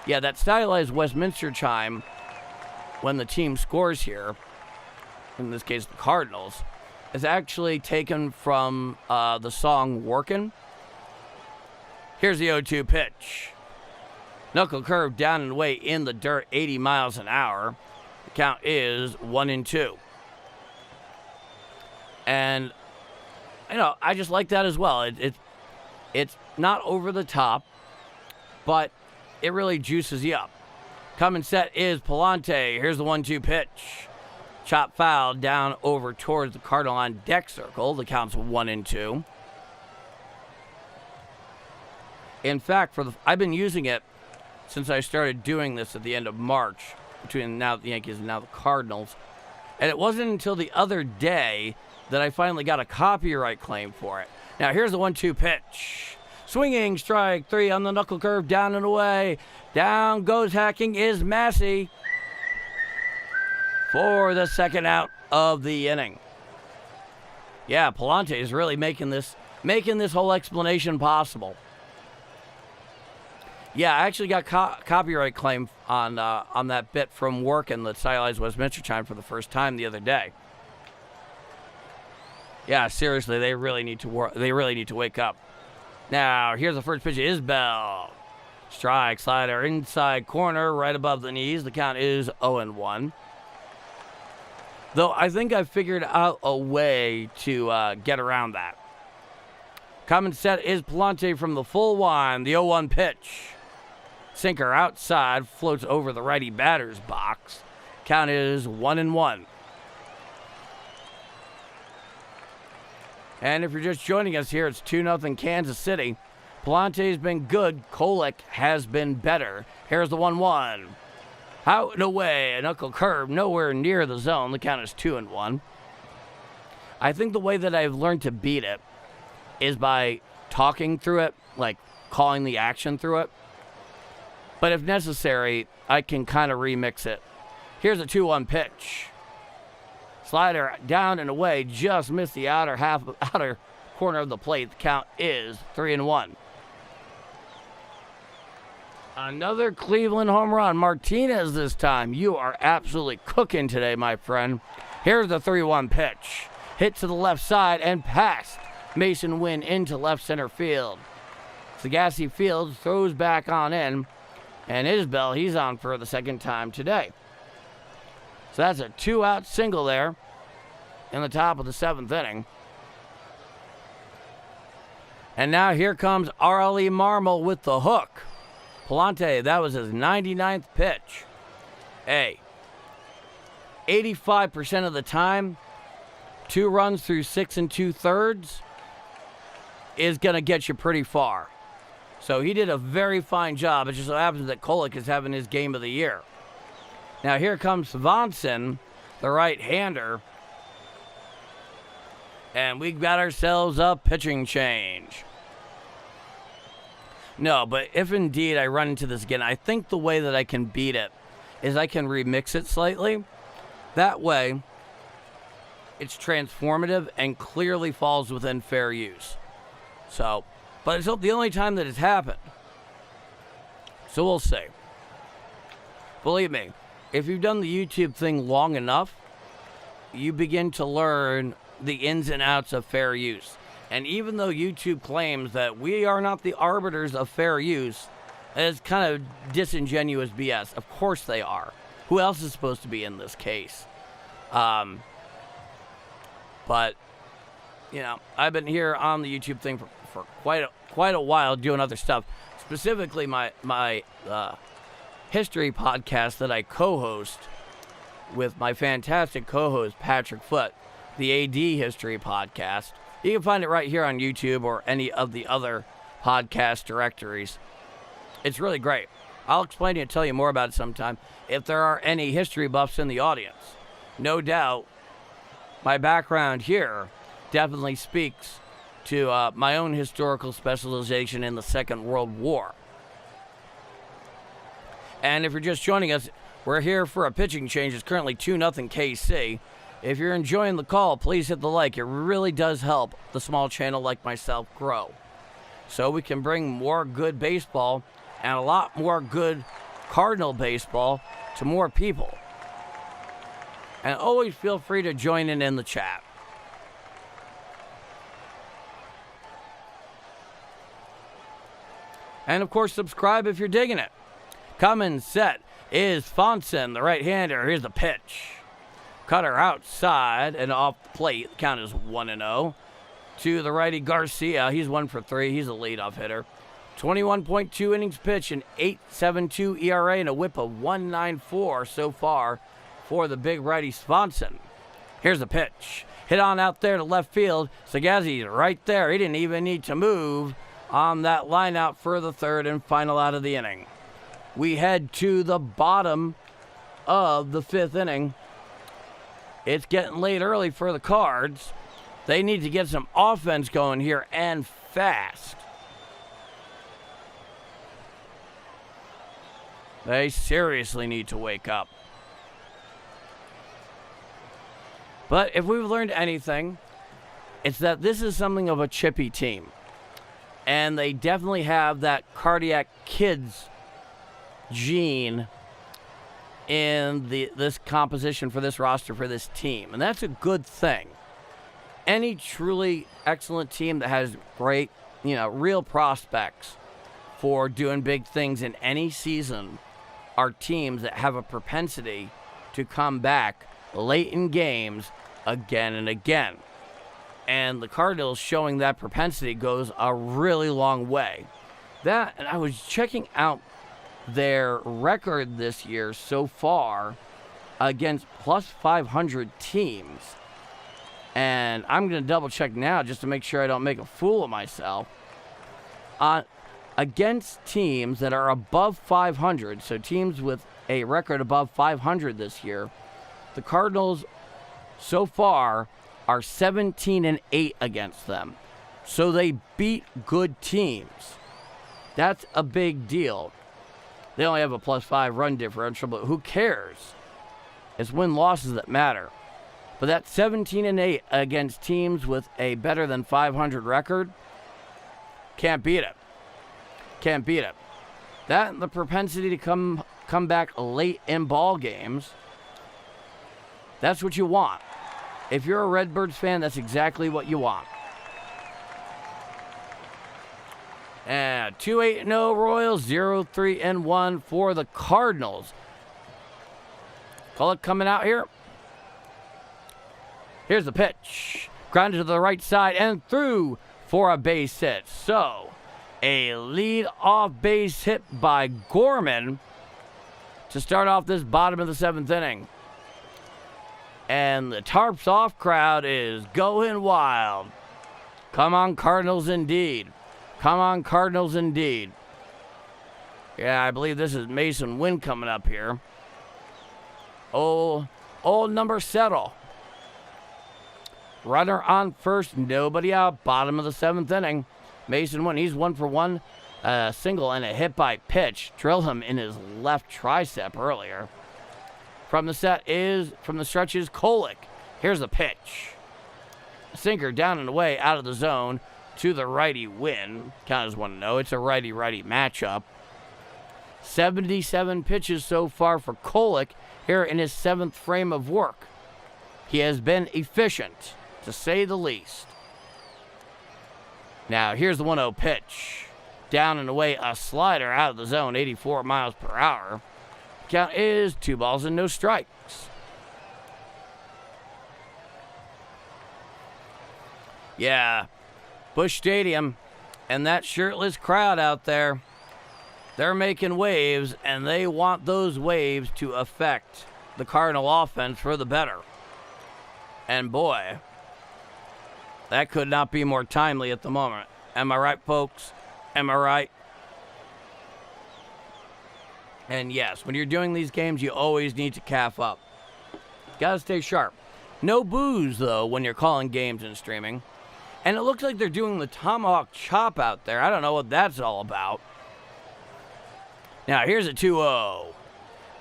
Yeah, that stylized Westminster chime, when the team scores here, in this case the Cardinals, is actually taken from the song Workin'. Here's the 0-2 pitch. Knuckle curve down and away in the dirt, 80 miles an hour. The count is 1-2. And, you know, I just like that as well. It's not over the top, but it really juices you up. Coming set is Pallante. Here's the 1-2 pitch. Chop foul down over towards the Cardinal on deck circle. The count's 1-2. In fact, I've been using it since I started doing this at the end of March between now the Yankees and now the Cardinals. And it wasn't until the other day that I finally got a copyright claim for it. Now, here's the 1-2 pitch. Swinging strike 3 on the knuckle curve down and away. Down goes hacking is Massey for the second out of the inning. Yeah, Pallante is really making this whole explanation possible. Yeah, I actually got copyright claim on that bit from Workin', the stylized Westminster chime, for the first time the other day. Yeah, seriously, they really need to wake up. Now, here's the first pitch. Isbell. Strike, slider, inside corner, right above the knees. The count is 0-1. Though I think I've figured out a way to get around that. Coming set is Pallante from the full wind. The 0-1 pitch. Sinker outside, floats over the righty batter's box. Count is 1-1. And if you're just joining us here, it's 2-0 Kansas City. Pallante's been good. Kolek has been better. Here's the 1-1. Out and away, a knuckle curve, nowhere near the zone. The count is 2-1. I think the way that I've learned to beat it is by talking through it, like calling the action through it. But if necessary, I can kind of remix it. Here's a 2-1 pitch. Slider down and away, just missed the outer corner of the plate. The count is 3-1. Another Cleveland home run. Martinez this time. You are absolutely cooking today, my friend. Here's the 3-1 pitch. Hit to the left side and past Mason Wynn into left center field. Sagasi Fields throws back on in. And Isbell, he's on for the second time today. So that's a 2-out single there in the top of the 7th inning. And now here comes R.L.E. Marmol with the hook. Pallante, that was his 99th pitch. Hey, 85% of the time, 2 runs through 6 2/3 is going to get you pretty far. So he did a very fine job. It just so happens that Kolek is having his game of the year. Now here comes Swanson, the right-hander. And we got ourselves a pitching change. No, but if indeed I run into this again, I think the way that I can beat it is I can remix it slightly. That way, it's transformative and clearly falls within fair use. So, but it's the only time that it's happened. So we'll see. Believe me, if you've done the YouTube thing long enough, you begin to learn the ins and outs of fair use. And even though YouTube claims that we are not the arbiters of fair use, it's kind of disingenuous BS. Of course they are. Who else is supposed to be in this case? But, you know, I've been here on the YouTube thing for quite a while doing other stuff. Specifically, my history podcast that I co-host with my fantastic co-host, Patrick Foote, the AD History Podcast. You can find it right here on YouTube or any of the other podcast directories. It's really great. I'll explain it and tell you more about it sometime if there are any history buffs in the audience. No doubt, my background here definitely speaks to my own historical specialization in the Second World War. And if you're just joining us, we're here for a pitching change. It's currently 2-0 KC. If you're enjoying the call, please hit the like. It really does help the small channel like myself grow. So we can bring more good baseball and a lot more good Cardinal baseball to more people. And always feel free to join in the chat. And of course, subscribe if you're digging it. Coming set is Fonson, the right-hander. Here's the pitch. Cutter outside and off the plate. The count is 1-0. To the righty Garcia. He's 1 for 3. He's a leadoff hitter. 21.2 innings pitched, an 8.72 ERA, and a whip of 1.94 so far for the big righty Swanson. Here's the pitch. Hit on out there to left field. Sagazzi's right there. He didn't even need to move on that line out for the third and final out of the inning. We head to the bottom of the 5th inning. It's getting late early for the Cards. They need to get some offense going here and fast. They seriously need to wake up. But if we've learned anything, it's that this is something of a chippy team. And they definitely have that cardiac kids gene in this composition for this roster for this team. And that's a good thing. Any truly excellent team that has great, real prospects for doing big things in any season are teams that have a propensity to come back late in games again and again. And the Cardinals showing that propensity goes a really long way. And I was checking out their record this year so far against plus 500 teams. And I'm going to double check now just to make sure I don't make a fool of myself. against teams that are above 500, so teams with a record above 500 this year, the Cardinals so far are 17-8 against them. So they beat good teams. That's a big deal. They only have a +5 run differential, but who cares? It's win-losses that matter. But that 17-8 against teams with a better than 500 record, can't beat it. Can't beat it. That and the propensity to come back late in ball games, that's what you want. If you're a Redbirds fan, that's exactly what you want. And 2-8-0 Royals, 0-3-1 for the Cardinals. Call it coming out here. Here's the pitch. Grounded to the right side and through for a base hit. So, a lead-off base hit by Gorman to start off this bottom of the 7th inning. And the Tarps Off crowd is going wild. Come on, Cardinals, indeed. Come on, Cardinals, indeed. Yeah, I believe this is Mason Wynn coming up here. Old number settle. Runner on first, nobody out. Bottom of the 7th inning. Mason Wynn, he's 1 for 1. Single and a hit by pitch. Drilled him in his left tricep earlier. From the stretch is Kolick. Here's the pitch. Sinker down and away out of the zone to the righty Wynn. Count as 1-0. It's a righty-righty matchup. 77 pitches so far for Kolick here in his 7th frame of work. He has been efficient, to say the least. Now, here's the 1-0 pitch. Down and away, a slider out of the zone, 84 miles per hour. Count is 2 balls and no strikes. Yeah, Busch Stadium and that shirtless crowd out there, they're making waves, and they want those waves to affect the Cardinal offense for the better. And boy, that could not be more timely at the moment. Am I right, folks? Am I right? And yes, when you're doing these games, you always need to calf up. Gotta stay sharp. No booze, though, when you're calling games and streaming. And it looks like they're doing the tomahawk chop out there. I don't know what that's all about. Now, here's a 2-0.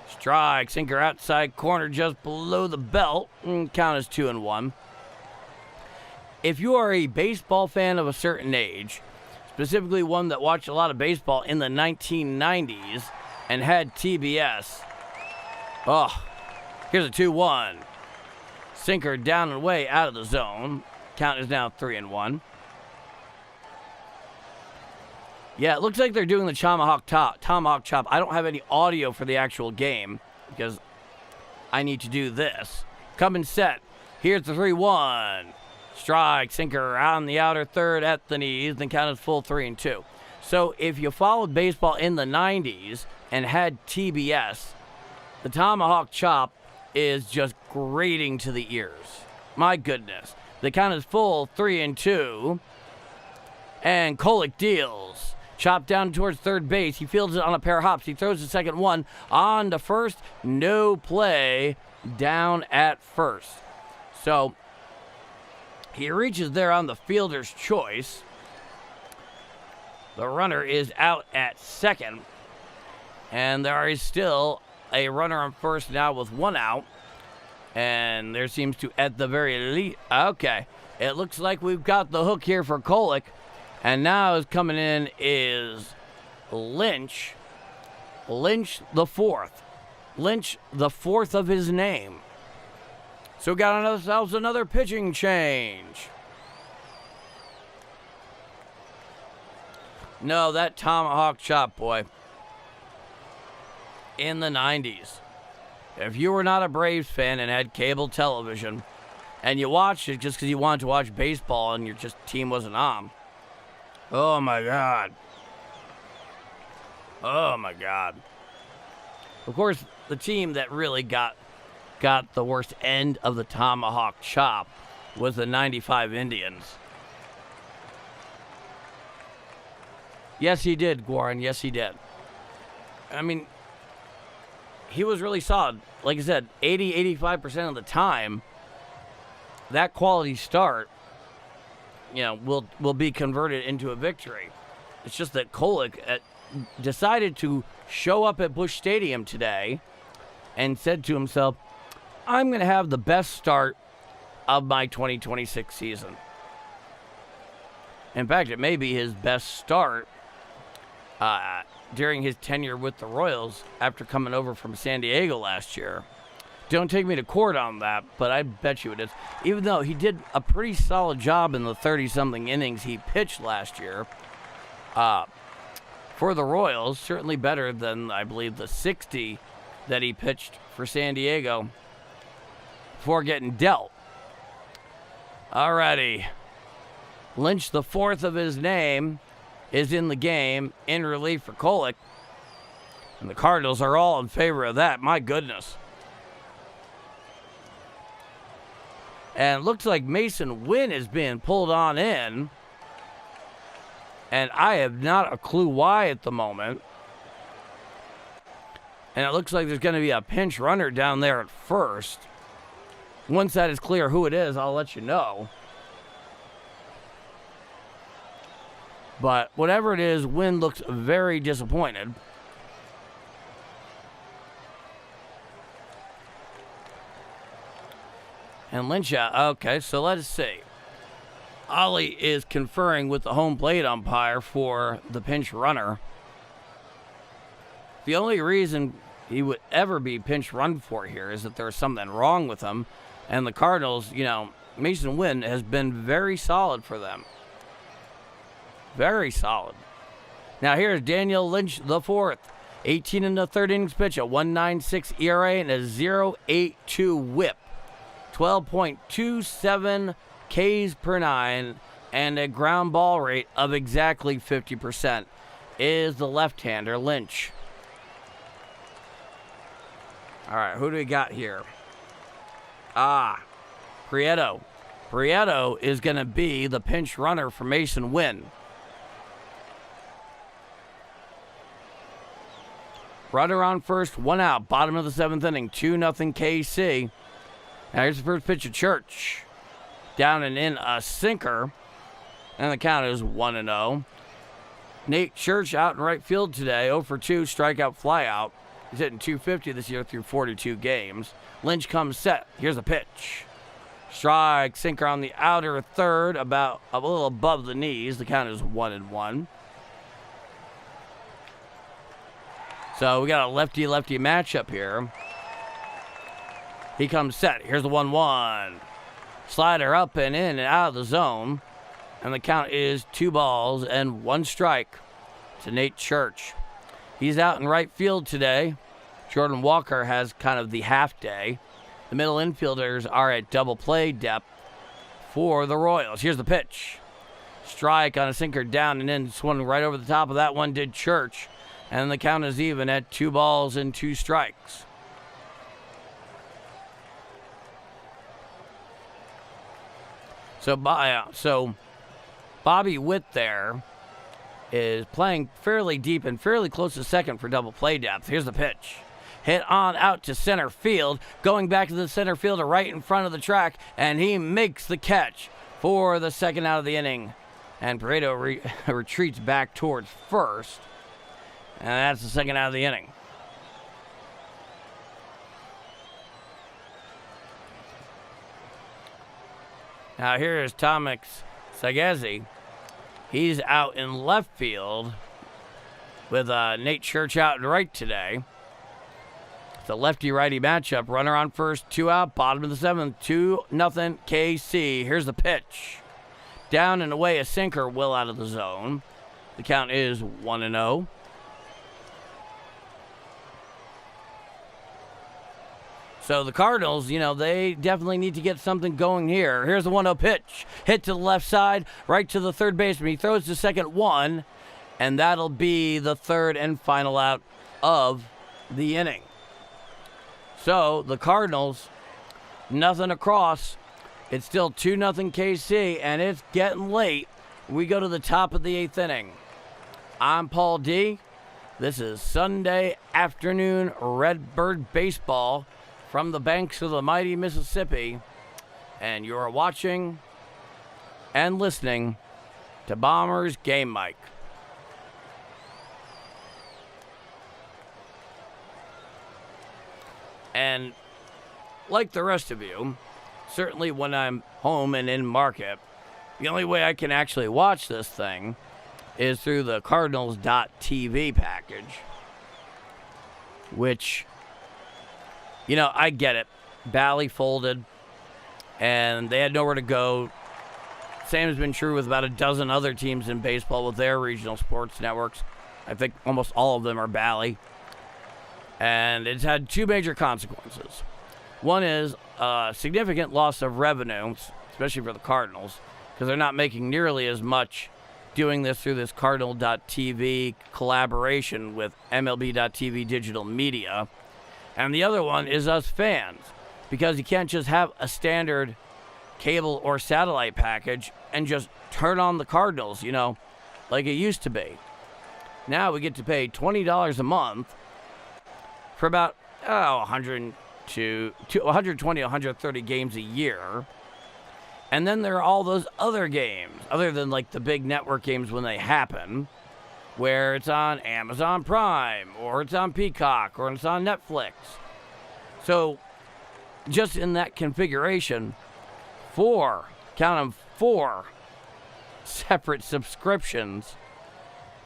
Strike, sinker outside corner just below the belt. Count as 2-1. If you are a baseball fan of a certain age, specifically one that watched a lot of baseball in the 1990s and had TBS, here's a 2-1. Sinker down and away out of the zone. Count is now 3-1. Yeah, it looks like they're doing the tomahawk chop. I don't have any audio for the actual game because I need to do this. Coming set. Here's the 3-1. Strike, sinker on the outer third at the knees, then count as full 3-2. So if you followed baseball in the 90s and had TBS, the tomahawk chop is just grating to the ears. My goodness. The count is full 3-2. And Kolick deals. Chopped down towards third base. He fields it on a pair of hops. He throws the second one on to first. No play down at first. So he reaches there on the fielder's choice. The runner is out at second. And there is still a runner on first now with 1 out. And there seems to, at the very least, okay. It looks like we've got the hook here for Kolick. And now is coming in is Lynch. Lynch the fourth. Lynch the fourth of his name. So we got ourselves another pitching change. No, that tomahawk chop, boy. In the 90s. If you were not a Braves fan and had cable television, and you watched it just because you wanted to watch baseball and your team wasn't on, oh my God. Oh my God. Of course, the team that really got the worst end of the tomahawk chop was the 95 Indians. Yes, he did, Warren. Yes, he did. I mean, he was really solid. Like I said, 85% of the time, that quality start, will be converted into a victory. It's just that Kolek decided to show up at Busch Stadium today and said to himself, I'm going to have the best start of my 2026 season. In fact, it may be his best start during his tenure with the Royals after coming over from San Diego last year. Don't take me to court on that, but I bet you it is. Even though he did a pretty solid job in the 30-something innings he pitched last year for the Royals, certainly better than, I believe, the 60 that he pitched for San Diego before getting dealt. Alrighty. Lynch, the fourth of his name, is in the game in relief for Kolek. And the Cardinals are all in favor of that. My goodness. And it looks like Mason Wynn is being pulled on in. And I have not a clue why at the moment. And it looks like there's going to be a pinch runner down there at first. Once that is clear who it is, I'll let you know. But whatever it is, Wynn looks very disappointed. And Lynch, okay, so let's see. Ollie is conferring with the home plate umpire for the pinch runner. The only reason he would ever be pinch run for here is that there's something wrong with him. And the Cardinals, Mason Wynn has been very solid for them. Very solid. Now here's Daniel Lynch, the fourth. 18 in the third innings pitch, a 1.96 ERA and a 0.82 whip. 12.27 Ks per nine and a ground ball rate of exactly 50% is the left-hander Lynch. All right, who do we got here? Prieto. Prieto is going to be the pinch runner for Mason Wynn. Runner on first, one out, bottom of the seventh inning, 2-0 KC. Now here's the first pitch of Church. Down and in a sinker. And the count is 1-0. Nate Church out in right field today, 0 for 2, strikeout, flyout. He's hitting .250 this year through 42 games. Lynch comes set. Here's the pitch. Strike, sinker on the outer third, about a little above the knees. The count is 1-1. So we got a lefty-lefty matchup here. He comes set. Here's the 1-1. Slider up and in and out of the zone. And the count is 2-1 strike to Nate Church. He's out in right field today. Jordan Walker has kind of the half day. The middle infielders are at double play depth for the Royals. Here's the pitch. Strike on a sinker down and in. Swung right over the top of that one did Church. And the count is even at 2-2 strikes. So Bobby Witt there is playing fairly deep and fairly close to second for double play depth. Here's the pitch. Hit on out to center field. Going back to the center fielder right in front of the track. And he makes the catch for the second out of the inning. And Pareto retreats back towards first. And that's the second out of the inning. Now here is Tomek Sagezi. He's out in left field with Nate Church out in right today. It's a lefty-righty matchup. Runner on first, 2 out, bottom of the seventh, 2-0 KC. Here's the pitch. Down and away, a sinker well out of the zone. The count is 1-0. So the Cardinals, they definitely need to get something going here. Here's the 1-0 pitch. Hit to the left side, right to the third baseman. He throws the second one, and that'll be the third and final out of the inning. So the Cardinals, nothing across. It's still 2-0 KC, and it's getting late. We go to the top of the eighth inning. I'm Paul D. This is Sunday afternoon Redbird baseball from the banks of the mighty Mississippi, and you're watching and listening to Bombers Game Mic. And like the rest of you, certainly when I'm home and in market, the only way I can actually watch this thing is through the Cardinals.tv package, which, you know, I get it. Bally folded, and they had nowhere to go. Same has been true with about a dozen other teams in baseball with their regional sports networks. I think almost all of them are Bally. And it's had two major consequences. One is a significant loss of revenue, especially for the Cardinals, because they're not making nearly as much doing this through this Cardinal.tv collaboration with MLB.tv digital media. And the other one is us fans, because you can't just have a standard cable or satellite package and just turn on the Cardinals, you know, like it used to be. Now we get to pay $20 a month for about 120, 130 games a year. And then there are all those other games, other than like the big network games when they happen, where it's on Amazon Prime, or it's on Peacock, or it's on Netflix. So just in that configuration, four separate subscriptions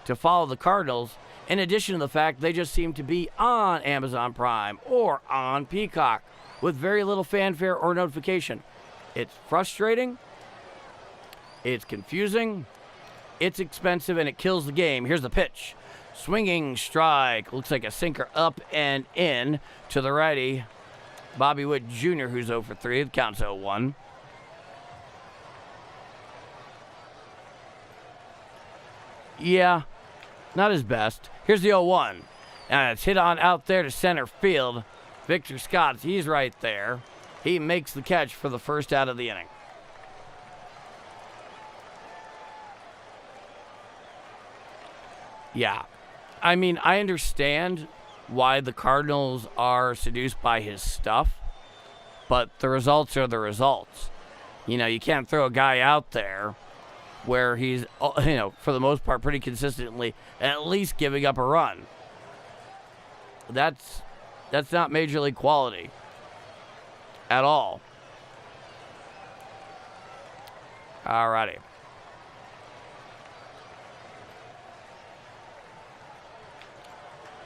to follow the Cardinals, in addition to the fact they just seem to be on Amazon Prime or on Peacock with very little fanfare or notification. It's frustrating, it's confusing, it's expensive, and it kills the game. Here's the pitch. Swinging strike. Looks like a sinker up and in to the righty, Bobby Witt Jr., who's 0 for 3. The count's 0-1. Yeah, not his best. Here's the 0-1. And it's hit on out there to center field. Victor Scott, he's right there. He makes the catch for the first out of the inning. Yeah. I mean, I understand why the Cardinals are seduced by his stuff, but the results are the results. You know, you can't throw a guy out there where he's, you know, for the most part, pretty consistently at least giving up a run. That's not major league quality at all. Alrighty.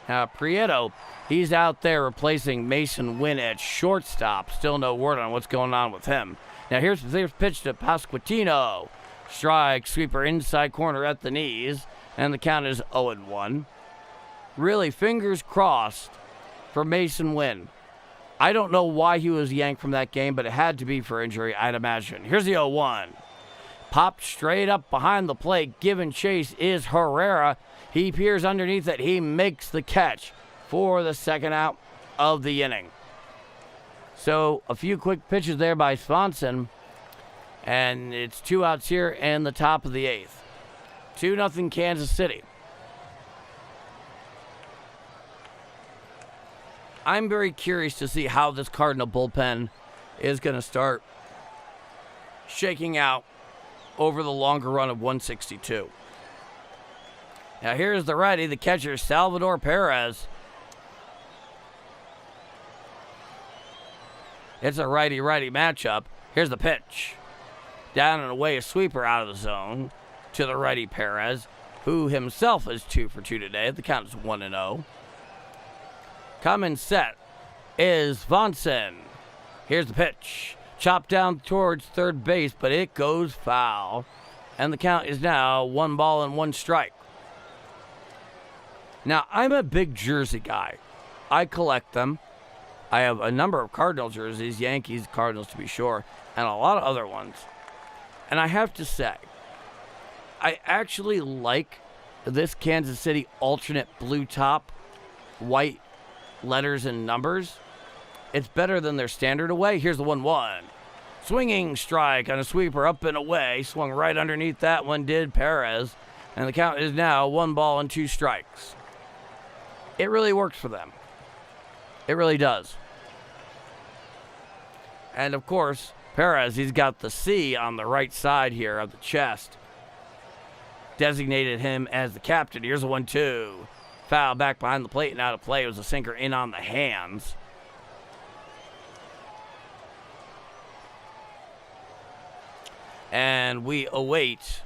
Now, Prieto, he's out there replacing Mason Wynn at shortstop. Still no word on what's going on with him. Now, here's pitch to Pasquantino. Strike, sweeper inside corner at the knees, and the count is 0-1. Really, fingers crossed for Mason Wynn. I don't know why he was yanked from that game, but it had to be for injury, I'd imagine. Here's the 0-1. Popped straight up behind the plate. Giving chase is Herrera. He peers underneath it. He makes the catch for the second out of the inning. So a few quick pitches there by Swanson. And it's 2 outs here in the top of the 8th. 2-0 Kansas City. I'm very curious to see how this Cardinal bullpen is going to start shaking out over the longer run of 162. Now here's the righty, the catcher, Salvador Perez. It's a righty-righty matchup. Here's the pitch. Down and away, a sweeper out of the zone to the righty Perez, who himself is 2 for 2 today. The count is 1-0. Coming set is Swanson. Here's the pitch. Chopped down towards third base, but it goes foul. And the count is now 1-1 strike. Now, I'm a big jersey guy. I collect them. I have a number of Cardinal jerseys, Yankees, Cardinals to be sure, and a lot of other ones. And I have to say, I actually like this Kansas City alternate blue top, white letters and numbers. It's better than their standard away. Here's the 1-1. Swinging strike on a sweeper up and away. Swung right underneath that one, did Perez. And the count is now 1-2 strikes. It really works for them. It really does. And of course, Perez, he's got the C on the right side here of the chest. Designated him as the captain. Here's a 1-2. Foul back behind the plate and out of play. It was a sinker in on the hands. And we await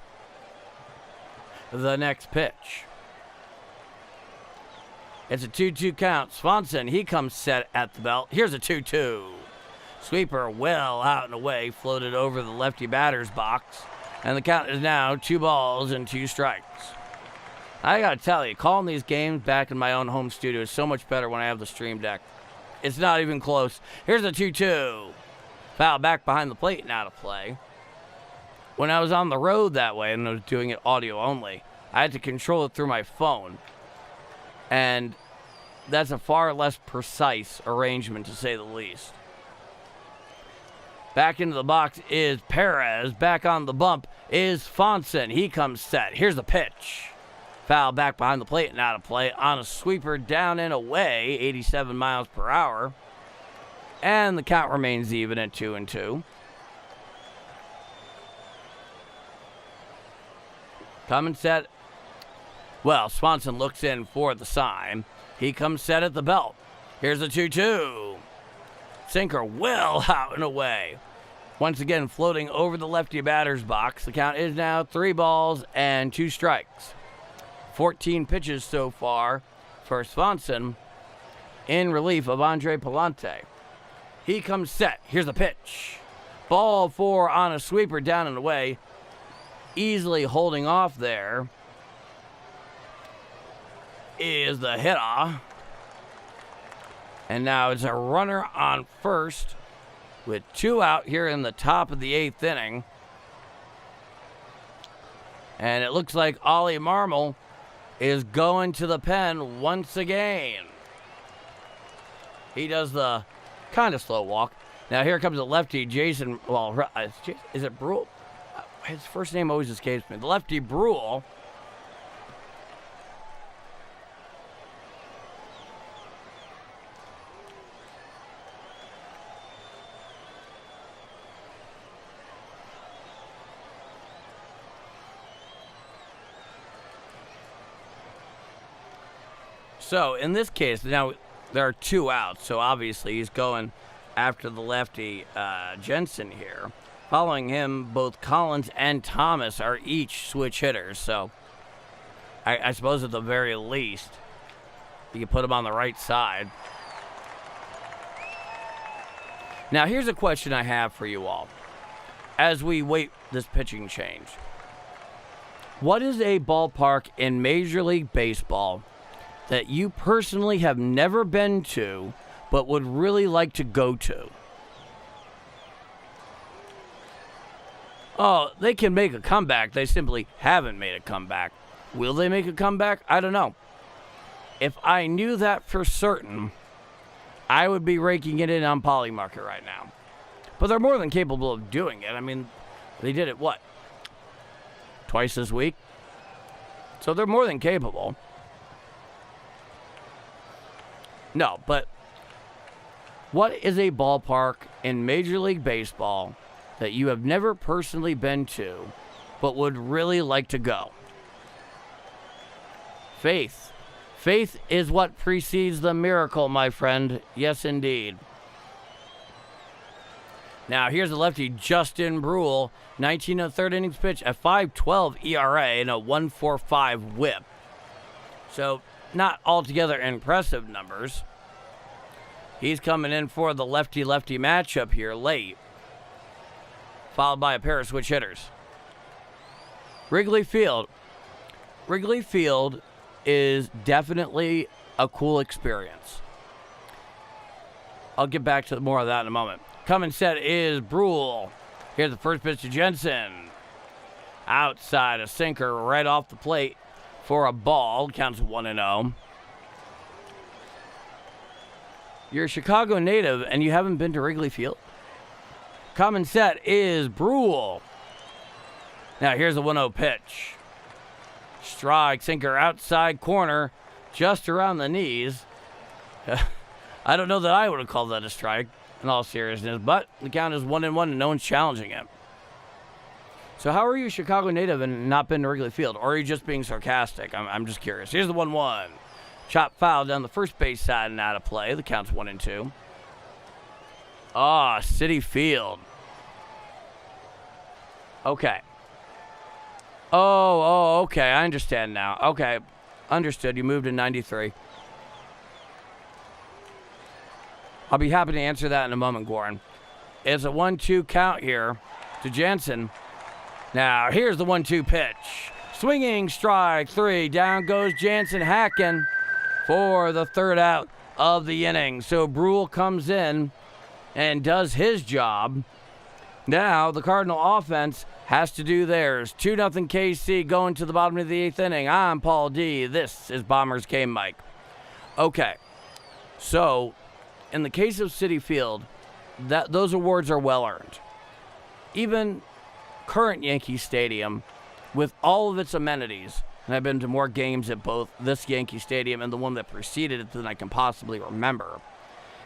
the next pitch. It's a 2-2 count. Swanson, he comes set at the belt. Here's a 2-2. Sweeper well out and away, floated over the lefty batter's box. And the count is now 2-2 strikes. I gotta tell you, calling these games back in my own home studio is so much better when I have the stream deck. It's not even close. Here's a 2-2. Foul back behind the plate and out of play. When I was on the road that way and I was doing it audio only, I had to control it through my phone. And that's a far less precise arrangement, to say the least. Back into the box is Perez. Back on the bump is Swanson. He comes set. Here's the pitch. Foul back behind the plate and out of play on a sweeper down and away, 87 miles per hour. And the count remains even at 2-2. Coming set. Well, Swanson looks in for the sign. He comes set at the belt. Here's a 2-2. Sinker well out and away. Once again, floating over the lefty batter's box. The count is now 3-2 strikes. 14 pitches so far for Swanson in relief of Andre Pallante. He comes set. Here's the pitch. Ball 4 on a sweeper down and away. Easily holding off there is the hitter. And now it's a runner on first with 2 out here in the top of the 8th inning. And it looks like Ollie Marmol is going to the pen once again. He does the kind of slow walk. Now here comes the lefty, Jason. Well, is it Brule? His first name always escapes me. The lefty Brule. So, in this case, now there are 2 outs, so obviously he's going after the lefty Jensen here. Following him, both Collins and Thomas are each switch hitters, so I suppose at the very least, you can put him on the right side. Now, here's a question I have for you all as we wait this pitching change. What is a ballpark in Major League Baseball that you personally have never been to but would really like to go to? Oh, they can make a comeback. They simply haven't made a comeback. Will they make a comeback? I don't know. If I knew that for certain, I would be raking it in on Polymarket right now. But they're more than capable of doing it. I mean, they did it, what? Twice this week? So they're more than capable. No, but what is a ballpark in Major League Baseball that you have never personally been to but would really like to go? Faith. Faith is what precedes the miracle, my friend. Yes, indeed. Now, here's the lefty, Justin Brule. 19 1/3 innings pitch, a 5.12 ERA and a 1.45 whip. So, not altogether impressive numbers. He's coming in for the lefty-lefty matchup here late, followed by a pair of switch hitters. Wrigley Field. Wrigley Field is definitely a cool experience. I'll get back to more of that in a moment. Coming set is Brule. Here's the first pitch to Jensen. Outside, a sinker right off the plate for a ball. Counts 1-0. You're a Chicago native and you haven't been to Wrigley Field? Coming set is Brule. Now here's a 1-0 pitch. Strike, sinker, outside corner, just around the knees. I don't know that I would have called that a strike, in all seriousness, but the count is 1-1 and no one's challenging him. So how are you a Chicago native and not been to Wrigley Field? Or are you just being sarcastic? I'm just curious. Here's the 1-1. Chop foul down the first base side and out of play. The count's 1-2. Citi Field. Okay. Okay. I understand now. Okay. Understood. You moved in 93. I'll be happy to answer that in a moment, Goran. It's a 1-2 count here to Jansen. Now, here's the 1-2 pitch. Swinging strike 3. Down goes Jansen hacking for the third out of the inning. So Brule comes in and does his job. Now the Cardinal offense has to do theirs. 2-0 KC going to the bottom of the 8th inning. I'm Paul D. This is Bombers Game Mike. Okay, so in the case of Citi Field, those awards are well earned. Even current Yankee Stadium, with all of its amenities, and I've been to more games at both this Yankee Stadium and the one that preceded it than I can possibly remember.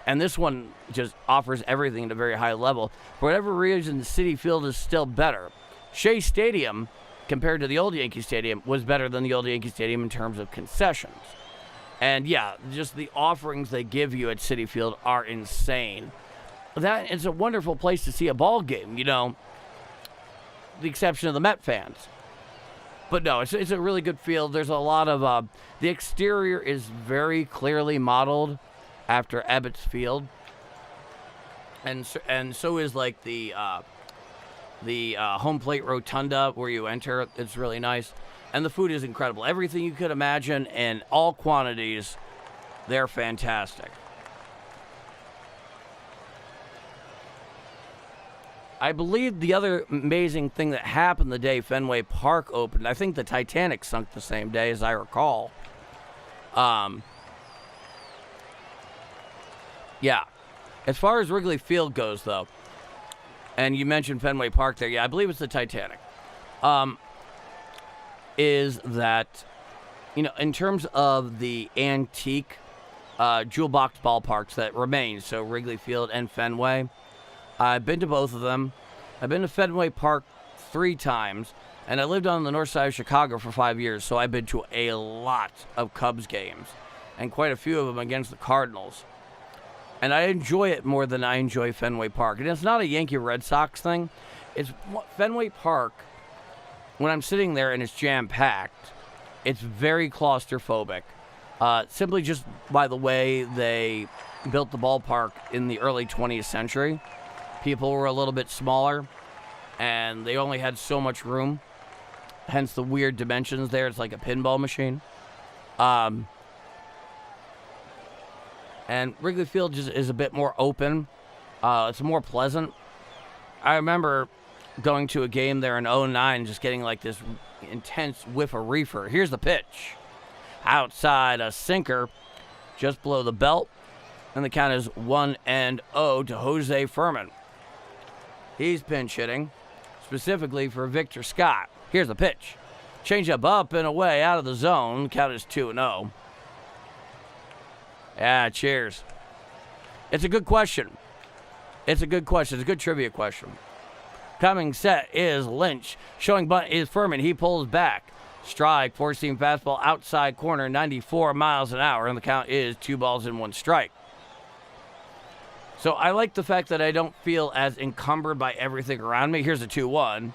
And this one just offers everything at a very high level. For whatever reason, Citi Field is still better. Shea Stadium, compared to the old Yankee Stadium, was better than the old Yankee Stadium in terms of concessions. And yeah, just the offerings they give you at Citi Field are insane. That it's a wonderful place to see a ball game, you know, the exception of the Met fans. But no, it's a really good field. There's a lot of, the exterior is very clearly modeled after Ebbets Field. And so is like the home plate rotunda where you enter. It's really nice. And the food is incredible. Everything you could imagine in all quantities, they're fantastic. I believe the other amazing thing that happened the day Fenway Park opened, I think the Titanic sunk the same day as I recall. Yeah. As far as Wrigley Field goes, though, and you mentioned Fenway Park there, yeah, I believe it's the Titanic, is that, you know, in terms of the antique jewel box ballparks that remain, so Wrigley Field and Fenway, I've been to both of them. I've been to Fenway Park 3 times, and I lived on the north side of Chicago for 5 years, so I've been to a lot of Cubs games, and quite a few of them against the Cardinals. And I enjoy it more than I enjoy Fenway Park. And it's not a Yankee Red Sox thing. It's Fenway Park, when I'm sitting there and it's jam-packed, it's very claustrophobic. Simply just by the way they built the ballpark in the early 20th century. People were a little bit smaller, and they only had so much room. Hence the weird dimensions there. It's like a pinball machine. And Wrigley Field just is a bit more open. It's more pleasant. I remember going to a game there in 2009, just getting like this intense whiff of reefer. Here's the pitch. Outside, a sinker just below the belt. And the count is 1-0 to Jose Furman. He's pinch hitting, specifically for Victor Scott. Here's the pitch. Changeup up and away out of the zone. The count is 2-0. Yeah, cheers. It's a good question. It's a good trivia question. Coming set is Lynch. Showing bunt is Furman. He pulls back. Strike, 4-seam fastball, outside corner, 94 miles an hour. And the count is 2-1 strike. So I like the fact that I don't feel as encumbered by everything around me. Here's a 2-1.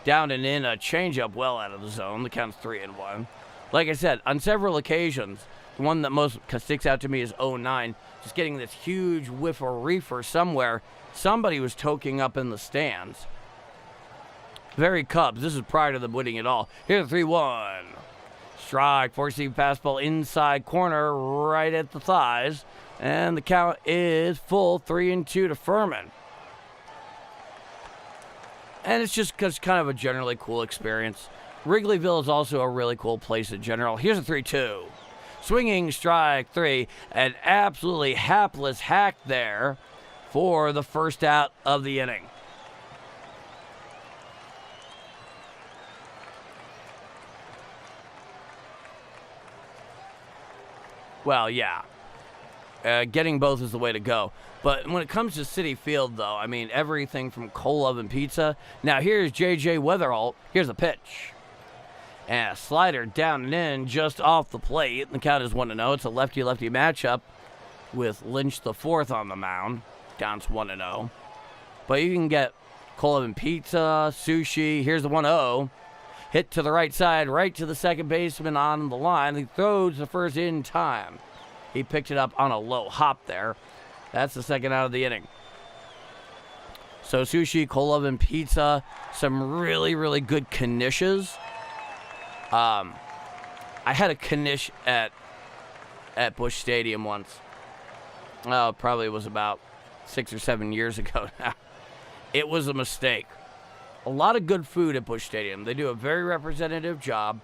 Down and in, a changeup well out of the zone. The count's 3-1. Like I said, on several occasions, the one that most sticks out to me is 2009. Just getting this huge whiff of reefer somewhere. Somebody was toking up in the stands. Very Cubs. This is prior to them winning it all. Here's a 3-1. Strike, 4-seam fastball inside corner right at the thighs. And the count is full 3-2 to Furman. And it's just kind of a generally cool experience. Wrigleyville is also a really cool place in general. Here's a 3-2. Swinging strike 3. An absolutely hapless hack there for the first out of the inning. Well, yeah. Getting both is the way to go. But when it comes to Citi Field, though, I mean, everything from cold oven pizza. Now, here's J.J. Weatherholt. Here's a pitch. And a slider down and in just off the plate. The count is 1-0. It's a lefty-lefty matchup with Lynch the fourth on the mound. Down to 1-0. But you can get cold oven pizza, sushi. Here's the 1-0. Hit to the right side, right to the second baseman on the line. He throws the first in time. He picked it up on a low hop there. That's the second out of the inning. So sushi, cold oven pizza, some really, really good knishes. I had a knish at Busch Stadium once. Oh, probably was about 6 or 7 years ago now. It was a mistake. A lot of good food at Busch Stadium. They do a very representative job,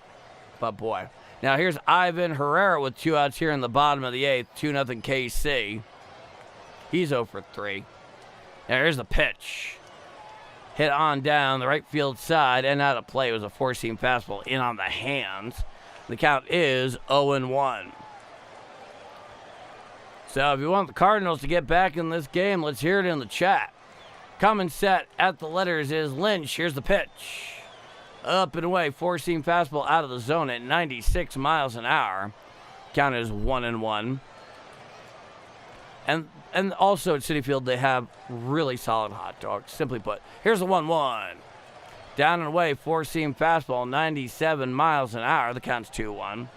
but boy. Now here's Ivan Herrera with 2 outs here in the bottom of the 8th. 2-0 KC. He's 0 for 3. Now here's the pitch. Hit on down the right field side and out of play. It was a four-seam fastball in on the hands. The count is 0-1. So if you want the Cardinals to get back in this game, let's hear it in the chat. Coming set at the letters is Lynch. Here's the pitch. Up and away, four-seam fastball out of the zone at 96 miles an hour. Count is 1-1. And also at Citi Field, they have really solid hot dogs. Simply put, here's the 1-1. Down and away, four-seam fastball, 97 miles an hour. The count's 2-1.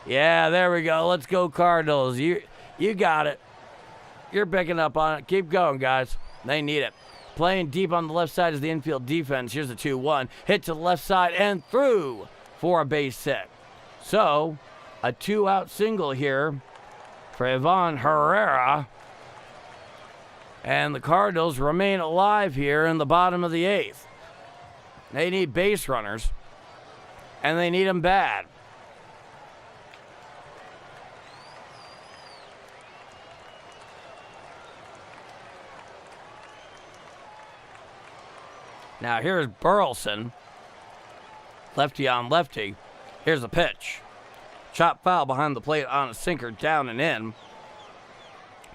Yeah, there we go. Let's go Cardinals. You got it. You're picking up on it. Keep going, guys. They need it. Playing deep on the left side is the infield defense. Here's the 2-1. Hit to the left side and through for a base hit. So, a 2-out single here for Ivan Herrera. And the Cardinals remain alive here in the bottom of the 8th. They need base runners, and they need them bad. Now here's Burleson. Lefty on lefty. Here's the pitch. Chop foul behind the plate on a sinker, down and in.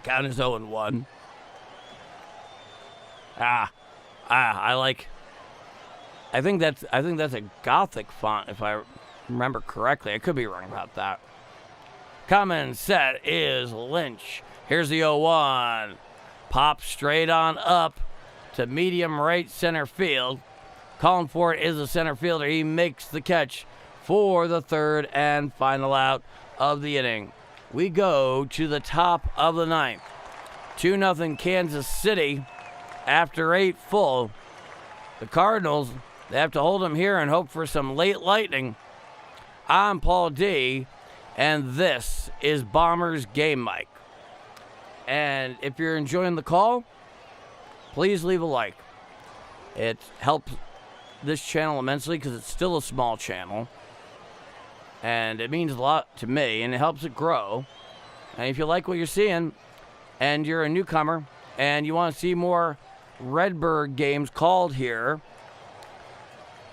Count is 0-1. I think that's a Gothic font if I remember correctly. I could be wrong about that. Coming set is Lynch. Here's the 0-1. Pop straight on up to medium right center field. Calling for it is the center fielder. He makes the catch for the third and final out of the inning. We go to the top of the 9th. 2-0 Kansas City after 8 full. The Cardinals, they have to hold them here and hope for some late lightning. I'm Paul D, and this is Bombers Game Mic. And if you're enjoying the call, please leave a like. It helps this channel immensely because it's still a small channel. And it means a lot to me, and it helps it grow. And if you like what you're seeing, and you're a newcomer, and you want to see more Redbird games called here,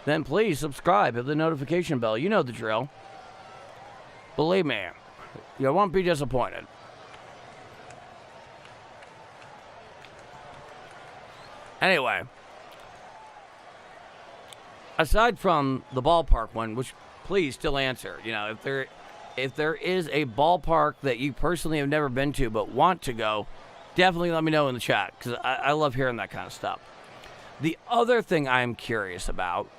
then please subscribe, hit the notification bell. You know the drill. Believe me, you won't be disappointed. Anyway, aside from the ballpark one, which please still answer, you know, if there is a ballpark that you personally have never been to but want to go, definitely let me know in the chat, because I love hearing that kind of stuff. The other thing I'm curious about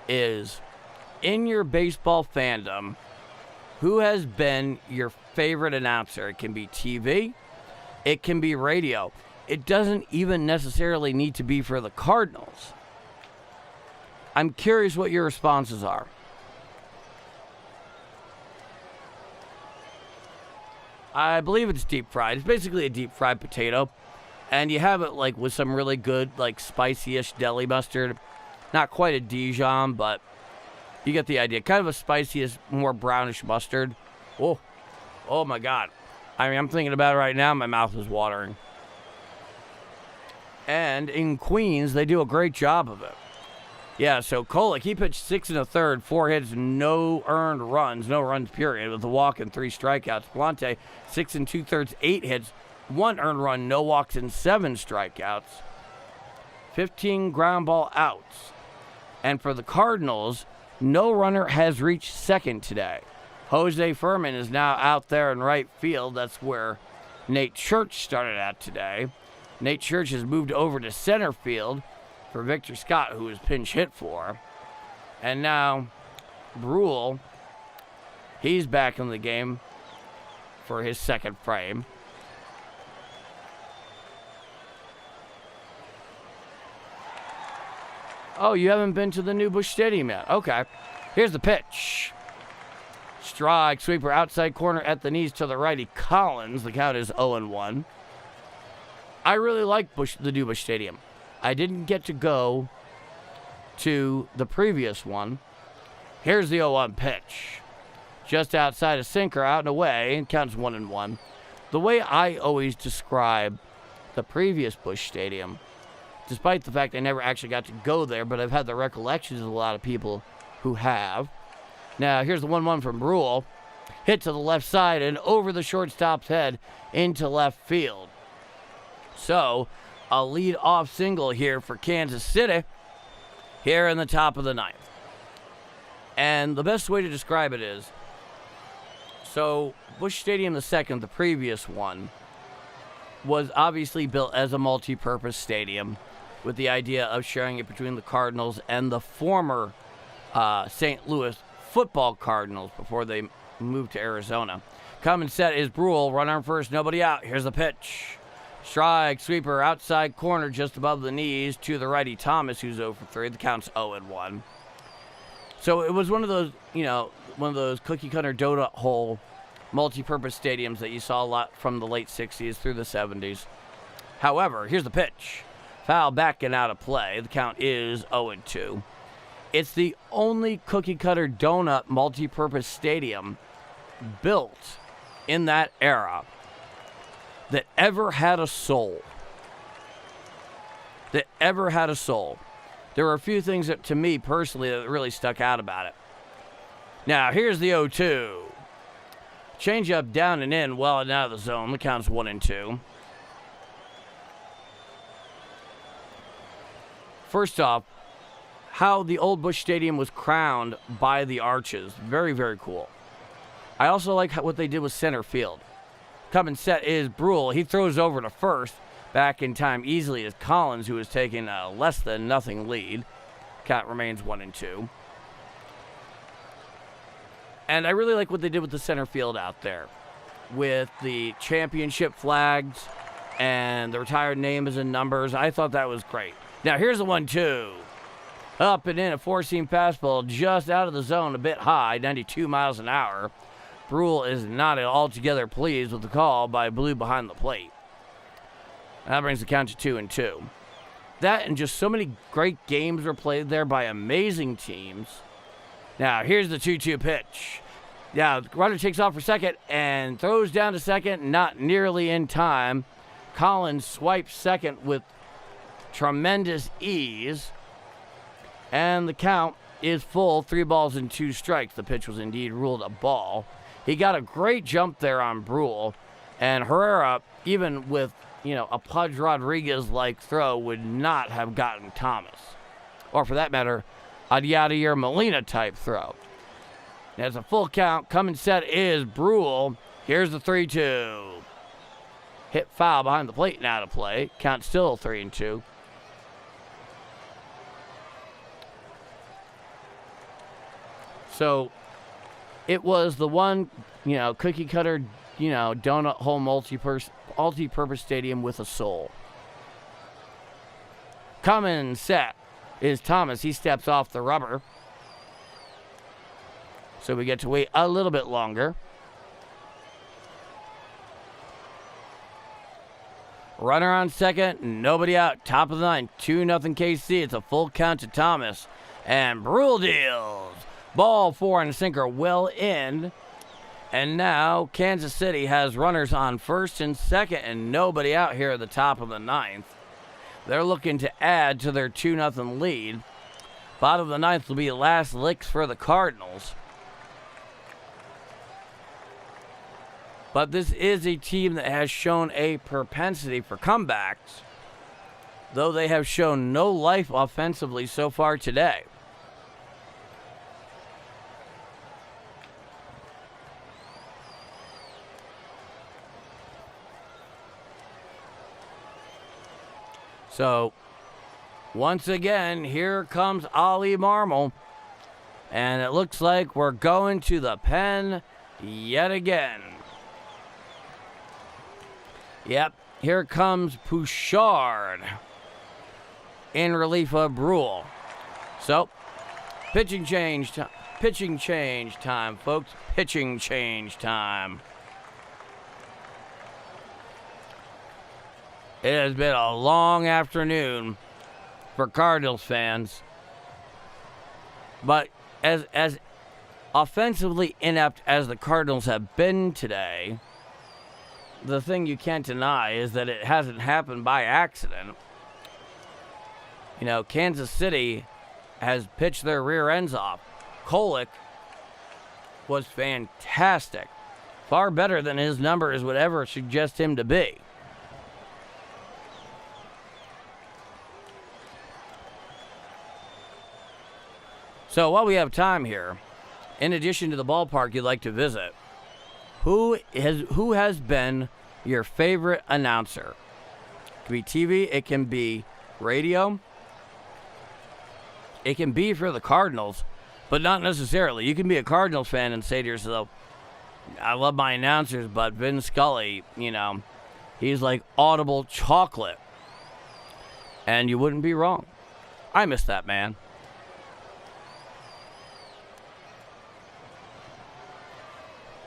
is, in your baseball fandom, who has been your favorite announcer? It can be TV, it can be radio. It doesn't even necessarily need to be for the Cardinals. I'm curious what your responses are. I believe it's deep fried. It's basically a deep fried potato. And you have it like with some really good, like spicy-ish deli mustard. Not quite a Dijon, but you get the idea. Kind of a spiciest, more brownish mustard. Oh my God. I mean, I'm thinking about it right now. My mouth is watering. And in Queens, they do a great job of it. Yeah, so Kolick, he pitched 6 1/3, 4 hits, no earned runs, no runs period, with a walk and 3 strikeouts. Pallante, 6 2/3, 8 hits, 1 earned run, no walks, and 7 strikeouts. 15 ground ball outs. And for the Cardinals, no runner has reached second today. Jose Furman is now out there in right field. That's where Nate Church started at today. Nate Church has moved over to center field for Victor Scott, who was pinch hit for. And now Brule, he's back in the game for his second frame. Oh, you haven't been to the new Busch Stadium yet. Okay. Here's the pitch. Strike, sweeper, outside corner at the knees to the righty Collins. The count is 0-1. I really like the new Busch Stadium. I didn't get to go to the previous one. Here's the 0-1 pitch. Just outside a sinker, out and away, and counts 1-1. The way I always describe the previous Busch Stadium, despite the fact I never actually got to go there, but I've had the recollections of a lot of people who have. Now, here's the 1-1 from Brule. Hit to the left side and over the shortstop's head into left field. So, a lead-off single here for Kansas City here in the top of the ninth. And the best way to describe it is, so Busch Stadium II, the previous one, was obviously built as a multi-purpose stadium with the idea of sharing it between the Cardinals and the former St. Louis football Cardinals before they moved to Arizona. Coming set is Brule, runner on first, nobody out. Here's the pitch. Strike, sweeper, outside corner just above the knees to the righty Thomas, who's 0 for 3. The count's 0-1. So it was one of those, cookie cutter donut hole multi-purpose stadiums that you saw a lot from the late 60s through the 70s. However, here's the pitch. Foul back and out of play. The count is 0-2. It's the only cookie cutter donut multi-purpose stadium built in that era that ever had a soul. There were a few things that, to me personally, that really stuck out about it. Now, here's the 0-2. Change up down and in, well and out of the zone. The count's 1-2. First off, how the old Busch Stadium was crowned by the arches. Very, very cool. I also like what they did with center field. Coming set is Brule. He throws over to first. Back in time easily is Collins, who is taking a less than nothing lead. Count remains 1-2. And I really like what they did with the center field out there, with the championship flags and the retired names and numbers. I thought that was great. Now here's the 1-2. Up and in, a four-seam fastball just out of the zone, a bit high, 92 miles an hour. Brule is not altogether pleased with the call by Blue behind the plate. That brings the count to 2-2. That and just so many great games were played there by amazing teams. Now, here's the 2-2 pitch. Now, the runner takes off for second and throws down to second, not nearly in time. Collins swipes second with tremendous ease. And the count is full, 3 balls and 2 strikes. The pitch was indeed ruled a ball. He got a great jump there on Brule. And Herrera, even with, a Pudge Rodriguez-like throw, would not have gotten Thomas. Or for that matter, a Yadier Molina-type throw. As a full count, coming set is Brule. Here's the 3-2. Hit foul behind the plate and out of play. Count still 3-2. So it was the one, cookie cutter, donut hole multi-purpose stadium with a soul. Coming set is Thomas. He steps off the rubber. So we get to wait a little bit longer. Runner on second, nobody out. Top of the ninth, 2-0 KC. It's a full count to Thomas. And Brule deals. Ball 4 and a sinker well in. And now Kansas City has runners on first and second and nobody out here at the top of the ninth. They're looking to add to their 2-0 lead. Bottom of the ninth will be the last licks for the Cardinals. But this is a team that has shown a propensity for comebacks, though they have shown no life offensively so far today. So, once again, here comes Ollie Marmol. And it looks like we're going to the pen yet again. Yep, here comes Bouchard in relief of Brule. So, pitching change time, folks. Pitching change time. It has been a long afternoon for Cardinals fans. But as offensively inept as the Cardinals have been today, the thing you can't deny is that it hasn't happened by accident. You know, Kansas City has pitched their rear ends off. Kolek was fantastic. Far better than his numbers would ever suggest him to be. So while we have time here, in addition to the ballpark you'd like to visit, who has been your favorite announcer? It can be TV, it can be radio, it can be for the Cardinals, but not necessarily. You can be a Cardinals fan and say to yourself, I love my announcers, but Vin Scully, you know, he's like audible chocolate. And you wouldn't be wrong. I miss that man.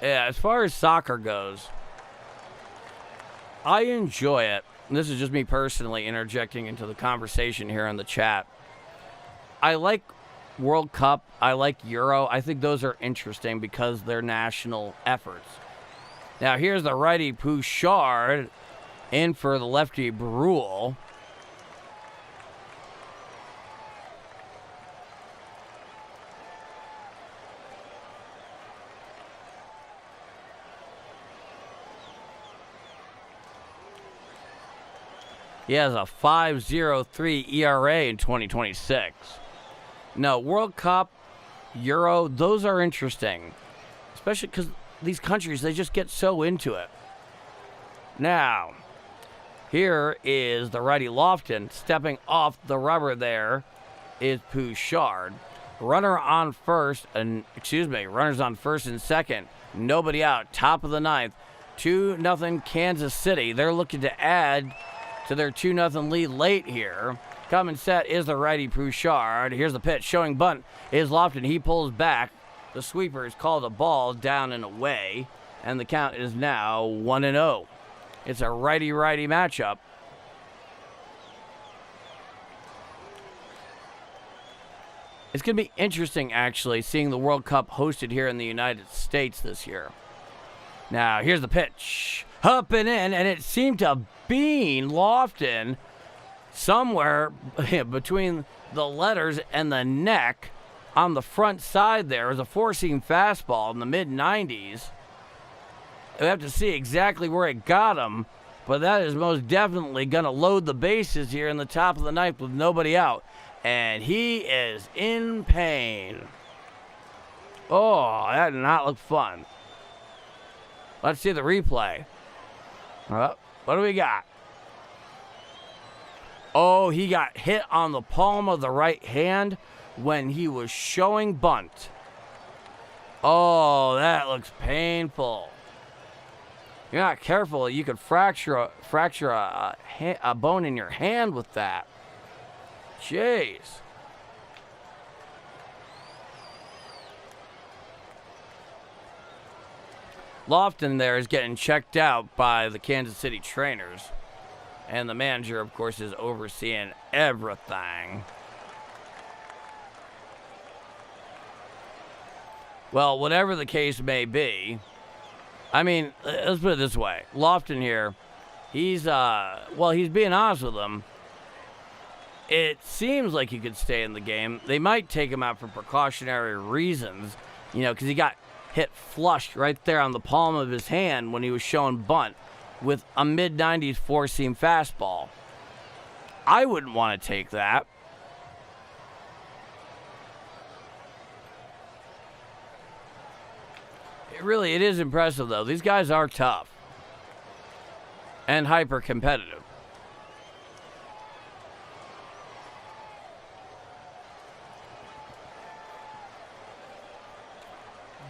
Yeah, as far as soccer goes, I enjoy it. And this is just me personally interjecting into the conversation here in the chat. I like World Cup. I like Euro. I think those are interesting because they're national efforts. Now, here's the righty Bouchard in for the lefty Brule. He has a 5.03 ERA in 2026. No, World Cup, Euro, those are interesting. Especially because these countries, they just get so into it. Now, here is the righty Lofton. Stepping off the rubber there is Bouchard. Runners on first and second. Nobody out. Top of the ninth. 2-0 Kansas City. They're looking to add to their 2-0 lead late here. Coming set is the righty Bouchard. Here's the pitch. Showing bunt is Lofton. He pulls back. The sweeper is called a ball down and away. And the count is now 1-0. It's a righty-righty matchup. It's going to be interesting, actually, seeing the World Cup hosted here in the United States this year. Now, here's the pitch. Up and in, and it seemed to bean Lofton somewhere between the letters and the neck on the front side there. It was a four-seam fastball in the mid-90s. We have to see exactly where it got him, but that is most definitely going to load the bases here in the top of the ninth with nobody out. And he is in pain. Oh, that did not look fun. Let's see the replay. What do we got? Oh, he got hit on the palm of the right hand when he was showing bunt. Oh, that looks painful. You're not careful, you could fracture a bone in your hand with that. Jeez. Lofton there is getting checked out by the Kansas City trainers. And the manager, of course, is overseeing everything. Well, whatever the case may be, I mean, let's put it this way. Lofton here, he's being honest with them. it seems like he could stay in the game. They might take him out for precautionary reasons, because he got hit flush right there on the palm of his hand when he was showing bunt with a mid-90s four-seam fastball. I wouldn't want to take that. It is impressive, though. These guys are tough and hyper-competitive.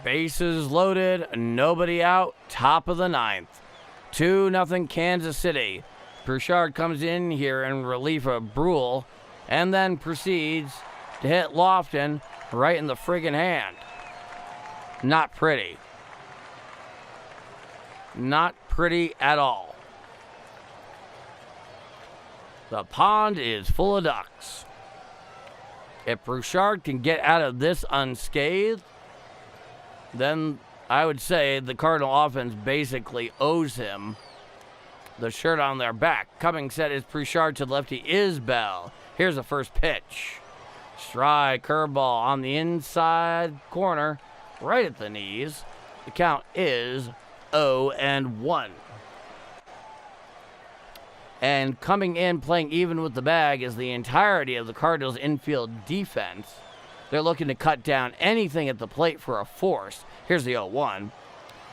Bases loaded, nobody out, top of the ninth. 2-0 Kansas City. Bouchard comes in here in relief of Brule and then proceeds to hit Lofton right in the friggin' hand. Not pretty. Not pretty at all. The pond is full of ducks. If Bouchard can get out of this unscathed, then I would say the Cardinal offense basically owes him the shirt on their back. Coming set is Bouchard to lefty is Bell. Here's the first pitch. Strike, curveball on the inside corner, right at the knees. The count is 0-1. And coming in, playing even with the bag, is the entirety of the Cardinals' infield defense. They're looking to cut down anything at the plate for a force. Here's the 0-1.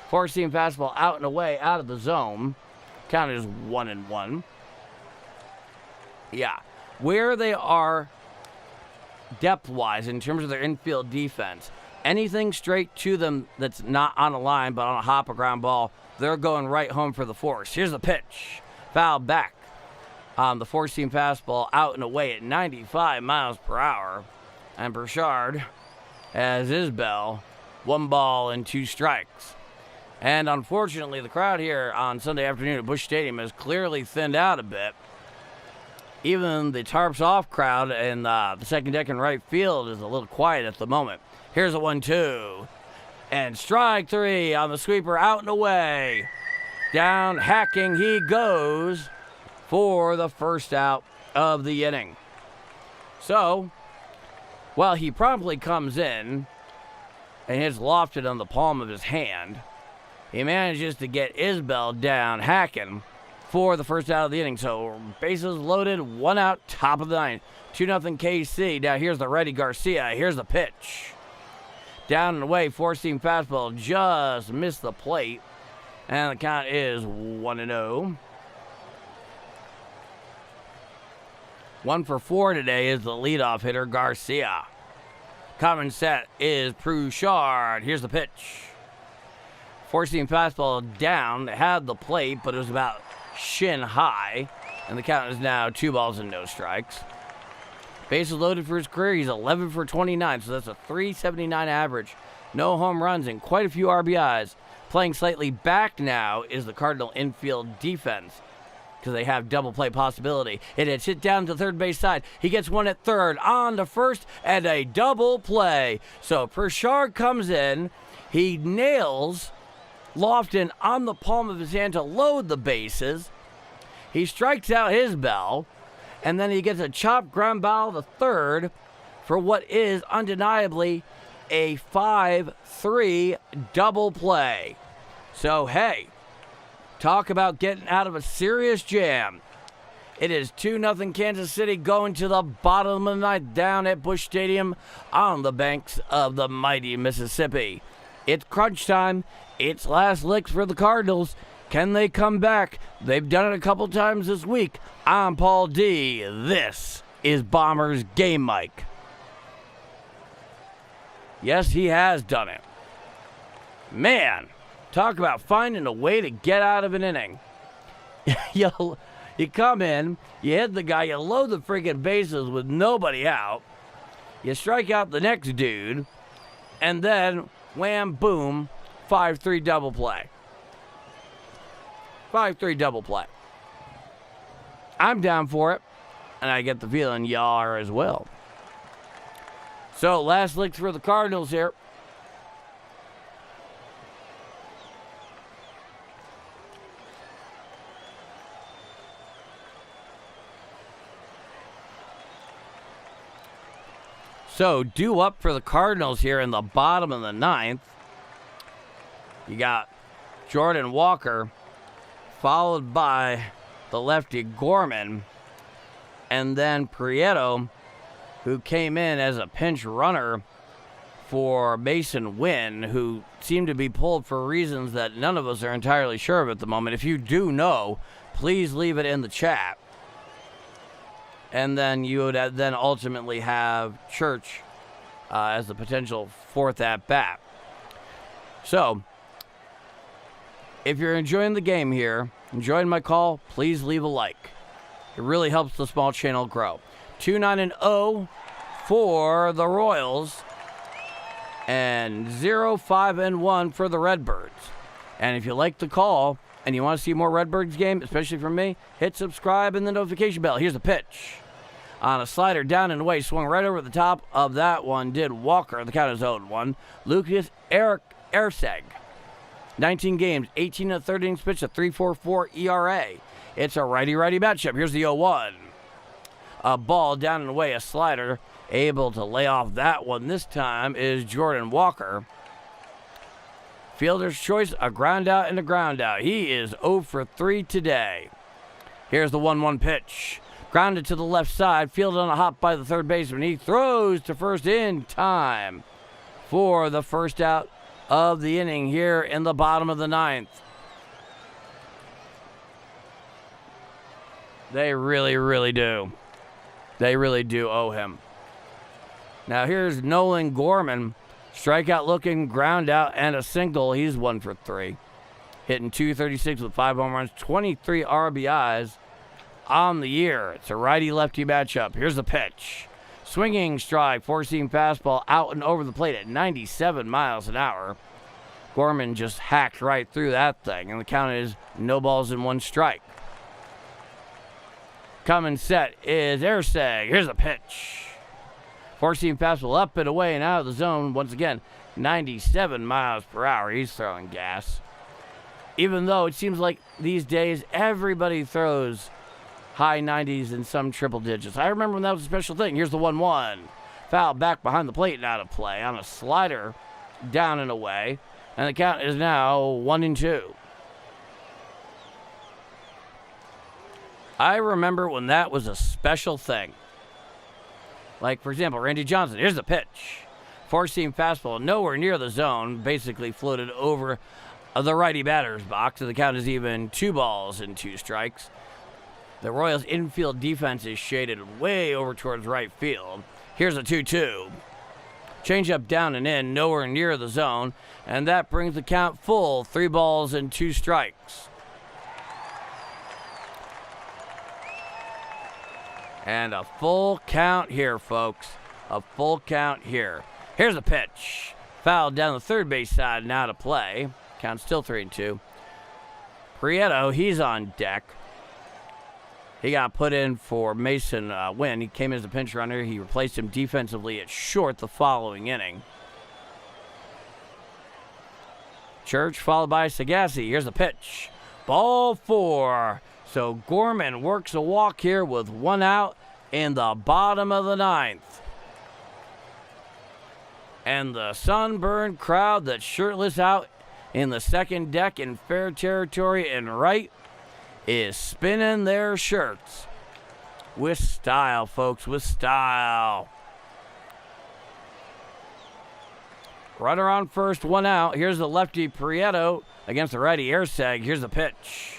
Four-seam fastball out and away, out of the zone. Count is 1-1. Yeah. Where they are depth-wise in terms of their infield defense, anything straight to them that's not on a line but on a hop or ground ball, they're going right home for the force. Here's the pitch. Foul back. The four-seam fastball out and away at 95 miles per hour. And Bouchard, as is Bell, 1 ball and 2 strikes. And unfortunately, the crowd here on Sunday afternoon at Busch Stadium has clearly thinned out a bit. Even the tarps off crowd in the second deck and right field is a little quiet at the moment. Here's a 1-2. And strike 3 on the sweeper, out and away. Down hacking he goes for the first out of the inning. So, while he promptly comes in and hits Lofted on the palm of his hand, he manages to get Isbell down hacking for the first out of the inning. So bases loaded, 1 out, top of the ninth. 2-0 KC. Now here's the righty Garcia. Here's the pitch. Down and away, four-seam fastball just missed the plate. And the count is 1-0. 1 for 4 today is the leadoff hitter, Garcia. Common set is Bouchard. Here's the pitch. Four-seam fastball down, had the plate, but it was about shin high. And the count is now 2 balls and no strikes. Bases loaded for his career. He's 11 for 29, so that's a .379 average. No home runs and quite a few RBIs. Playing slightly back now is the Cardinal infield defense, because they have double play possibility. It is hit down to third base side. He gets one at third, on to first, and a double play. So Bouchard comes in. He nails Lofton on the palm of his hand to load the bases. He strikes out his Bell, and then he gets a chopped ground ball to third for what is undeniably a 5-3 double play. So, hey, talk about getting out of a serious jam. It is 2-0 Kansas City going to the bottom of the ninth down at Busch Stadium on the banks of the mighty Mississippi. It's crunch time. It's last licks for the Cardinals. Can they come back? They've done it a couple times this week. I'm Paul D. This is Bombers Game Mike. Yes, he has done it. Man, talk about finding a way to get out of an inning. You come in, you hit the guy, you load the freaking bases with nobody out, you strike out the next dude, and then, wham, boom, 5-3 double play. 5-3 double play. I'm down for it, and I get the feeling y'all are as well. So, last licks for the Cardinals here. So, due up for the Cardinals here in the bottom of the ninth. You got Jordan Walker, followed by the lefty Gorman, and then Prieto, who came in as a pinch runner for Mason Wynn, who seemed to be pulled for reasons that none of us are entirely sure of at the moment. If you do know, please leave it in the chat. And then you would then ultimately have Church as the potential fourth at-bat. So, if you're enjoying the game here, enjoying my call, please leave a like. It really helps the small channel grow. 2-9-0 for the Royals, and 0-5-1 for the Redbirds. And if you like the call and you want to see more Redbirds game, especially from me, hit subscribe and the notification bell. Here's the pitch. On a slider down and away, swung right over the top of that one, did Walker. The count is 0-1. Lucas Erseg. 19 games, 18 and a third innings pitched, a 3.44 ERA. It's a righty-righty matchup. Here's the 0-1. A ball down and away, a slider. Able to lay off that one this time is Jordan Walker. Fielder's choice, a ground out and a ground out. He is 0 for 3 today. Here's the 1-1 pitch. Grounded to the left side, fielded on a hop by the third baseman. He throws to first in time for the first out of the inning here in the bottom of the ninth. They really, really do. They really do owe him. Now here's Nolan Gorman. Strikeout looking, ground out, and a single. He's 1 for 3. Hitting .236 with 5 home runs, 23 RBIs on the year. It's a righty-lefty matchup. Here's the pitch. Swinging strike, four-seam fastball out and over the plate at 97 miles an hour. Gorman just hacked right through that thing, and the count is no balls and 1 strike. Coming set is Erseg. Here's a pitch. Four-seam fastball up and away and out of the zone. Once again, 97 miles per hour. He's throwing gas. Even though it seems like these days everybody throws high 90s and some triple digits. I remember when that was a special thing. Here's the 1-1. Foul back behind the plate and out of play on a slider down and away. And the count is now 1-2. I remember when that was a special thing. Like, for example, Randy Johnson. Here's the pitch. Four-seam fastball nowhere near the zone. Basically floated over the righty batter's box. And the count is even 2 balls and 2 strikes. The Royals' infield defense is shaded way over towards right field. Here's a 2-2. Changeup down and in, nowhere near the zone. And that brings the count full. 3 balls and 2 strikes. And a full count here, folks. A full count here. Here's a pitch. Fouled down the third base side, now to play. Count still 3-2. Prieto, he's on deck. He got put in for Mason Wynn. He came as a pinch runner. He replaced him defensively at short the following inning. Church followed by Sagassi. Here's the pitch. Ball 4. So Gorman works a walk here with 1 out in the bottom of the ninth. And the sunburned crowd that's shirtless out in the second deck in fair territory and right is spinning their shirts. With style, folks, with style. Runner on first, 1 out. Here's the lefty Prieto against the righty Erseg. Here's the pitch.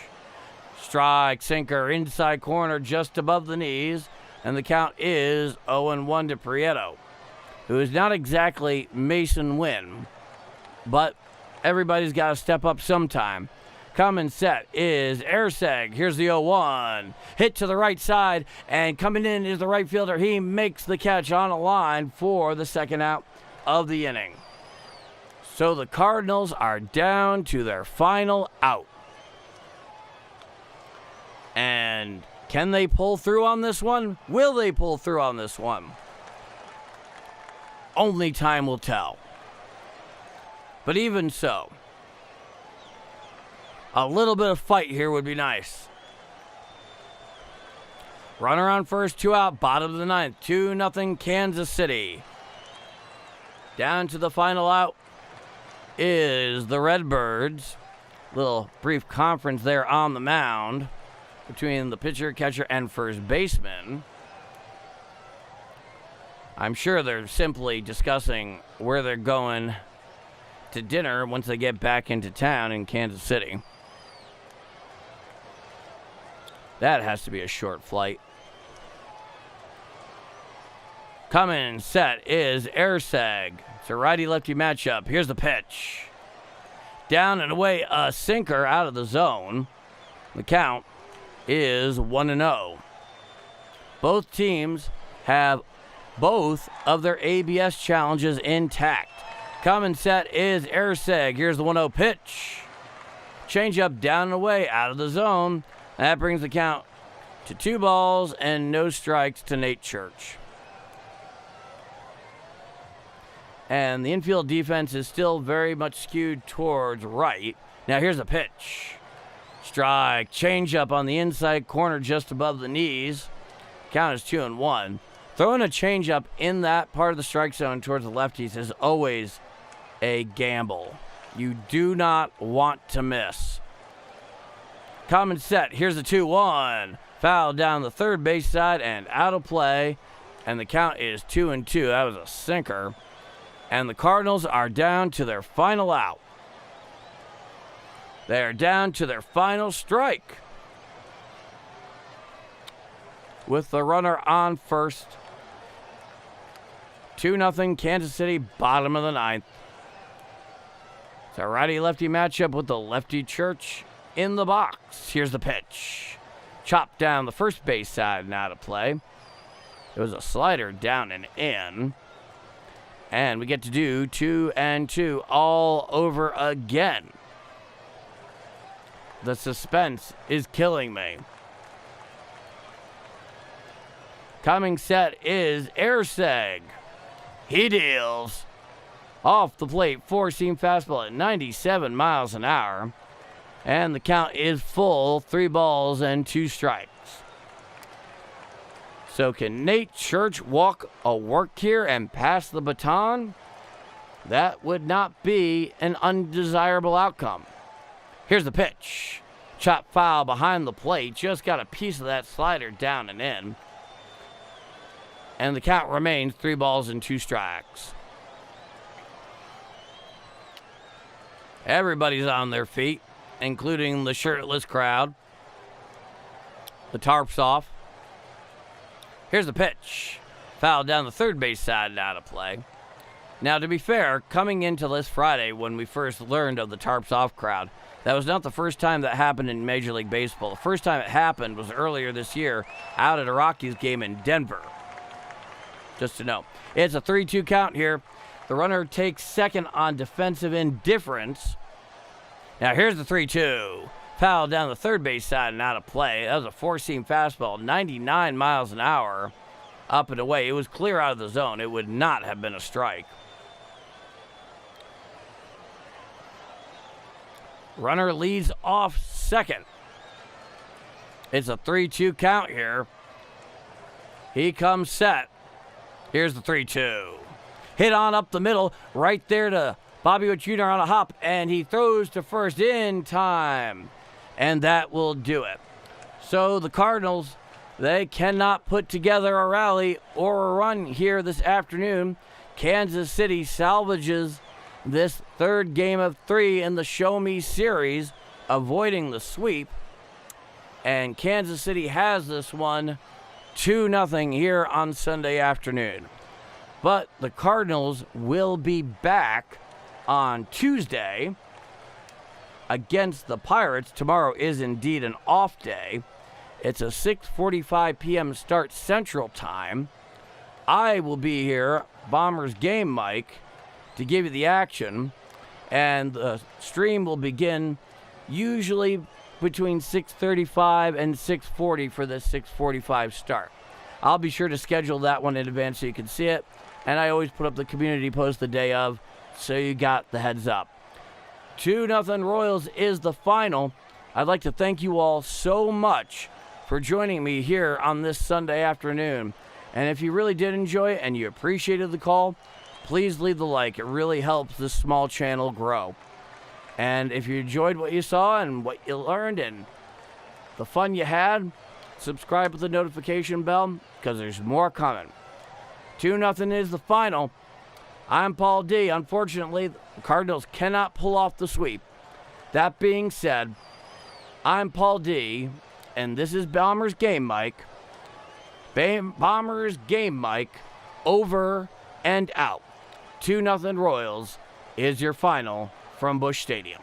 Strike, sinker, inside corner, just above the knees. And the count is 0-1 to Prieto, who is not exactly Mason Wynn, but everybody's got to step up sometime. Coming set is Erseg. Here's the 0-1. Hit to the right side, and coming in is the right fielder. He makes the catch on a line for the second out of the inning. So the Cardinals are down to their final out. And can they pull through on this one? Will they pull through on this one? Only time will tell. But even so, a little bit of fight here would be nice. Runner on first, 2 out, bottom of the ninth, 2-0 Kansas City. Down to the final out is the Redbirds. Little brief conference there on the mound between the pitcher, catcher, and first baseman. I'm sure they're simply discussing where they're going to dinner once they get back into town in Kansas City. That has to be a short flight. Coming set is Erseg. It's a righty-lefty matchup. Here's the pitch. Down and away, a sinker out of the zone. The count is 1-0. Both teams have both of their ABS challenges intact. Coming set is Erseg. Here's the 1-0 pitch. Changeup down and away out of the zone. That brings the count to 2 balls and no strikes to Nate Church. And the infield defense is still very much skewed towards right. Now here's a pitch. Strike. Changeup on the inside corner just above the knees. Count is 2-1. Throwing a changeup in that part of the strike zone towards the lefties is always a gamble. You do not want to miss. Common set. Here's the 2-1. Foul down the third base side and out of play. And the count is 2-2. That was a sinker. And the Cardinals are down to their final out. They are down to their final strike. With the runner on first. 2-0 Kansas City, bottom of the ninth. It's a righty-lefty matchup with the lefty Church in the box. Here's the pitch. Chopped down the first base side and out of play. It was a slider down and in. And we get to do 2-2 all over again. The suspense is killing me. Coming set is Erseg. He deals. Off the plate, four-seam fastball at 97 miles an hour. And the count is full, 3 balls and 2 strikes. So can Nate Church walk a work here and pass the baton? That would not be an undesirable outcome. Here's the pitch. Chop foul behind the plate. Just got a piece of that slider down and in. And the count remains 3 balls and 2 strikes. Everybody's on their feet, including the shirtless crowd. The tarp's off. Here's the pitch. Foul down the third base side and out of play. Now, to be fair, coming into this Friday when we first learned of the tarp's off crowd, that was not the first time that happened in Major League Baseball. The first time it happened was earlier this year out at a Rockies game in Denver. Just to know. It's a 3-2 count here. The runner takes second on defensive indifference. Now here's the 3-2. Foul down the third base side and out of play. That was a four-seam fastball, 99 miles an hour, up and away. It was clear out of the zone. It would not have been a strike. Runner leads off second. It's a 3-2 count here. He comes set. Here's the 3-2. Hit on up the middle, right there to Bobby Witt Jr. on a hop, and he throws to first in time. And that will do it. So the Cardinals, they cannot put together a rally or a run here this afternoon. Kansas City salvages this third game of 3 in the Show Me series, avoiding the sweep. And Kansas City has this one 2-0 here on Sunday afternoon. But the Cardinals will be back on Tuesday against the Pirates. Tomorrow is indeed an off day. It's a 6:45 p.m. start Central Time. I will be here, Bombers Game Mike, to give you the action. And the stream will begin usually between 6:35 and 6:40 for the 6:45 start. I'll be sure to schedule that one in advance so you can see it. And I always put up the community post the day of, so you got the heads up. 2-0 Royals is the final. I'd like to thank you all so much for joining me here on this Sunday afternoon. And if you really did enjoy it and you appreciated the call, please leave the like. It really helps this small channel grow. And if you enjoyed what you saw and what you learned and the fun you had, subscribe with the notification bell because there's more coming. 2-0 is the final. I'm Paul D. Unfortunately, the Cardinals cannot pull off the sweep. That being said, I'm Paul D. and this is Bombers Game Mike. Bombers Game Mike, over and out. 2-0 Royals is your final from Busch Stadium.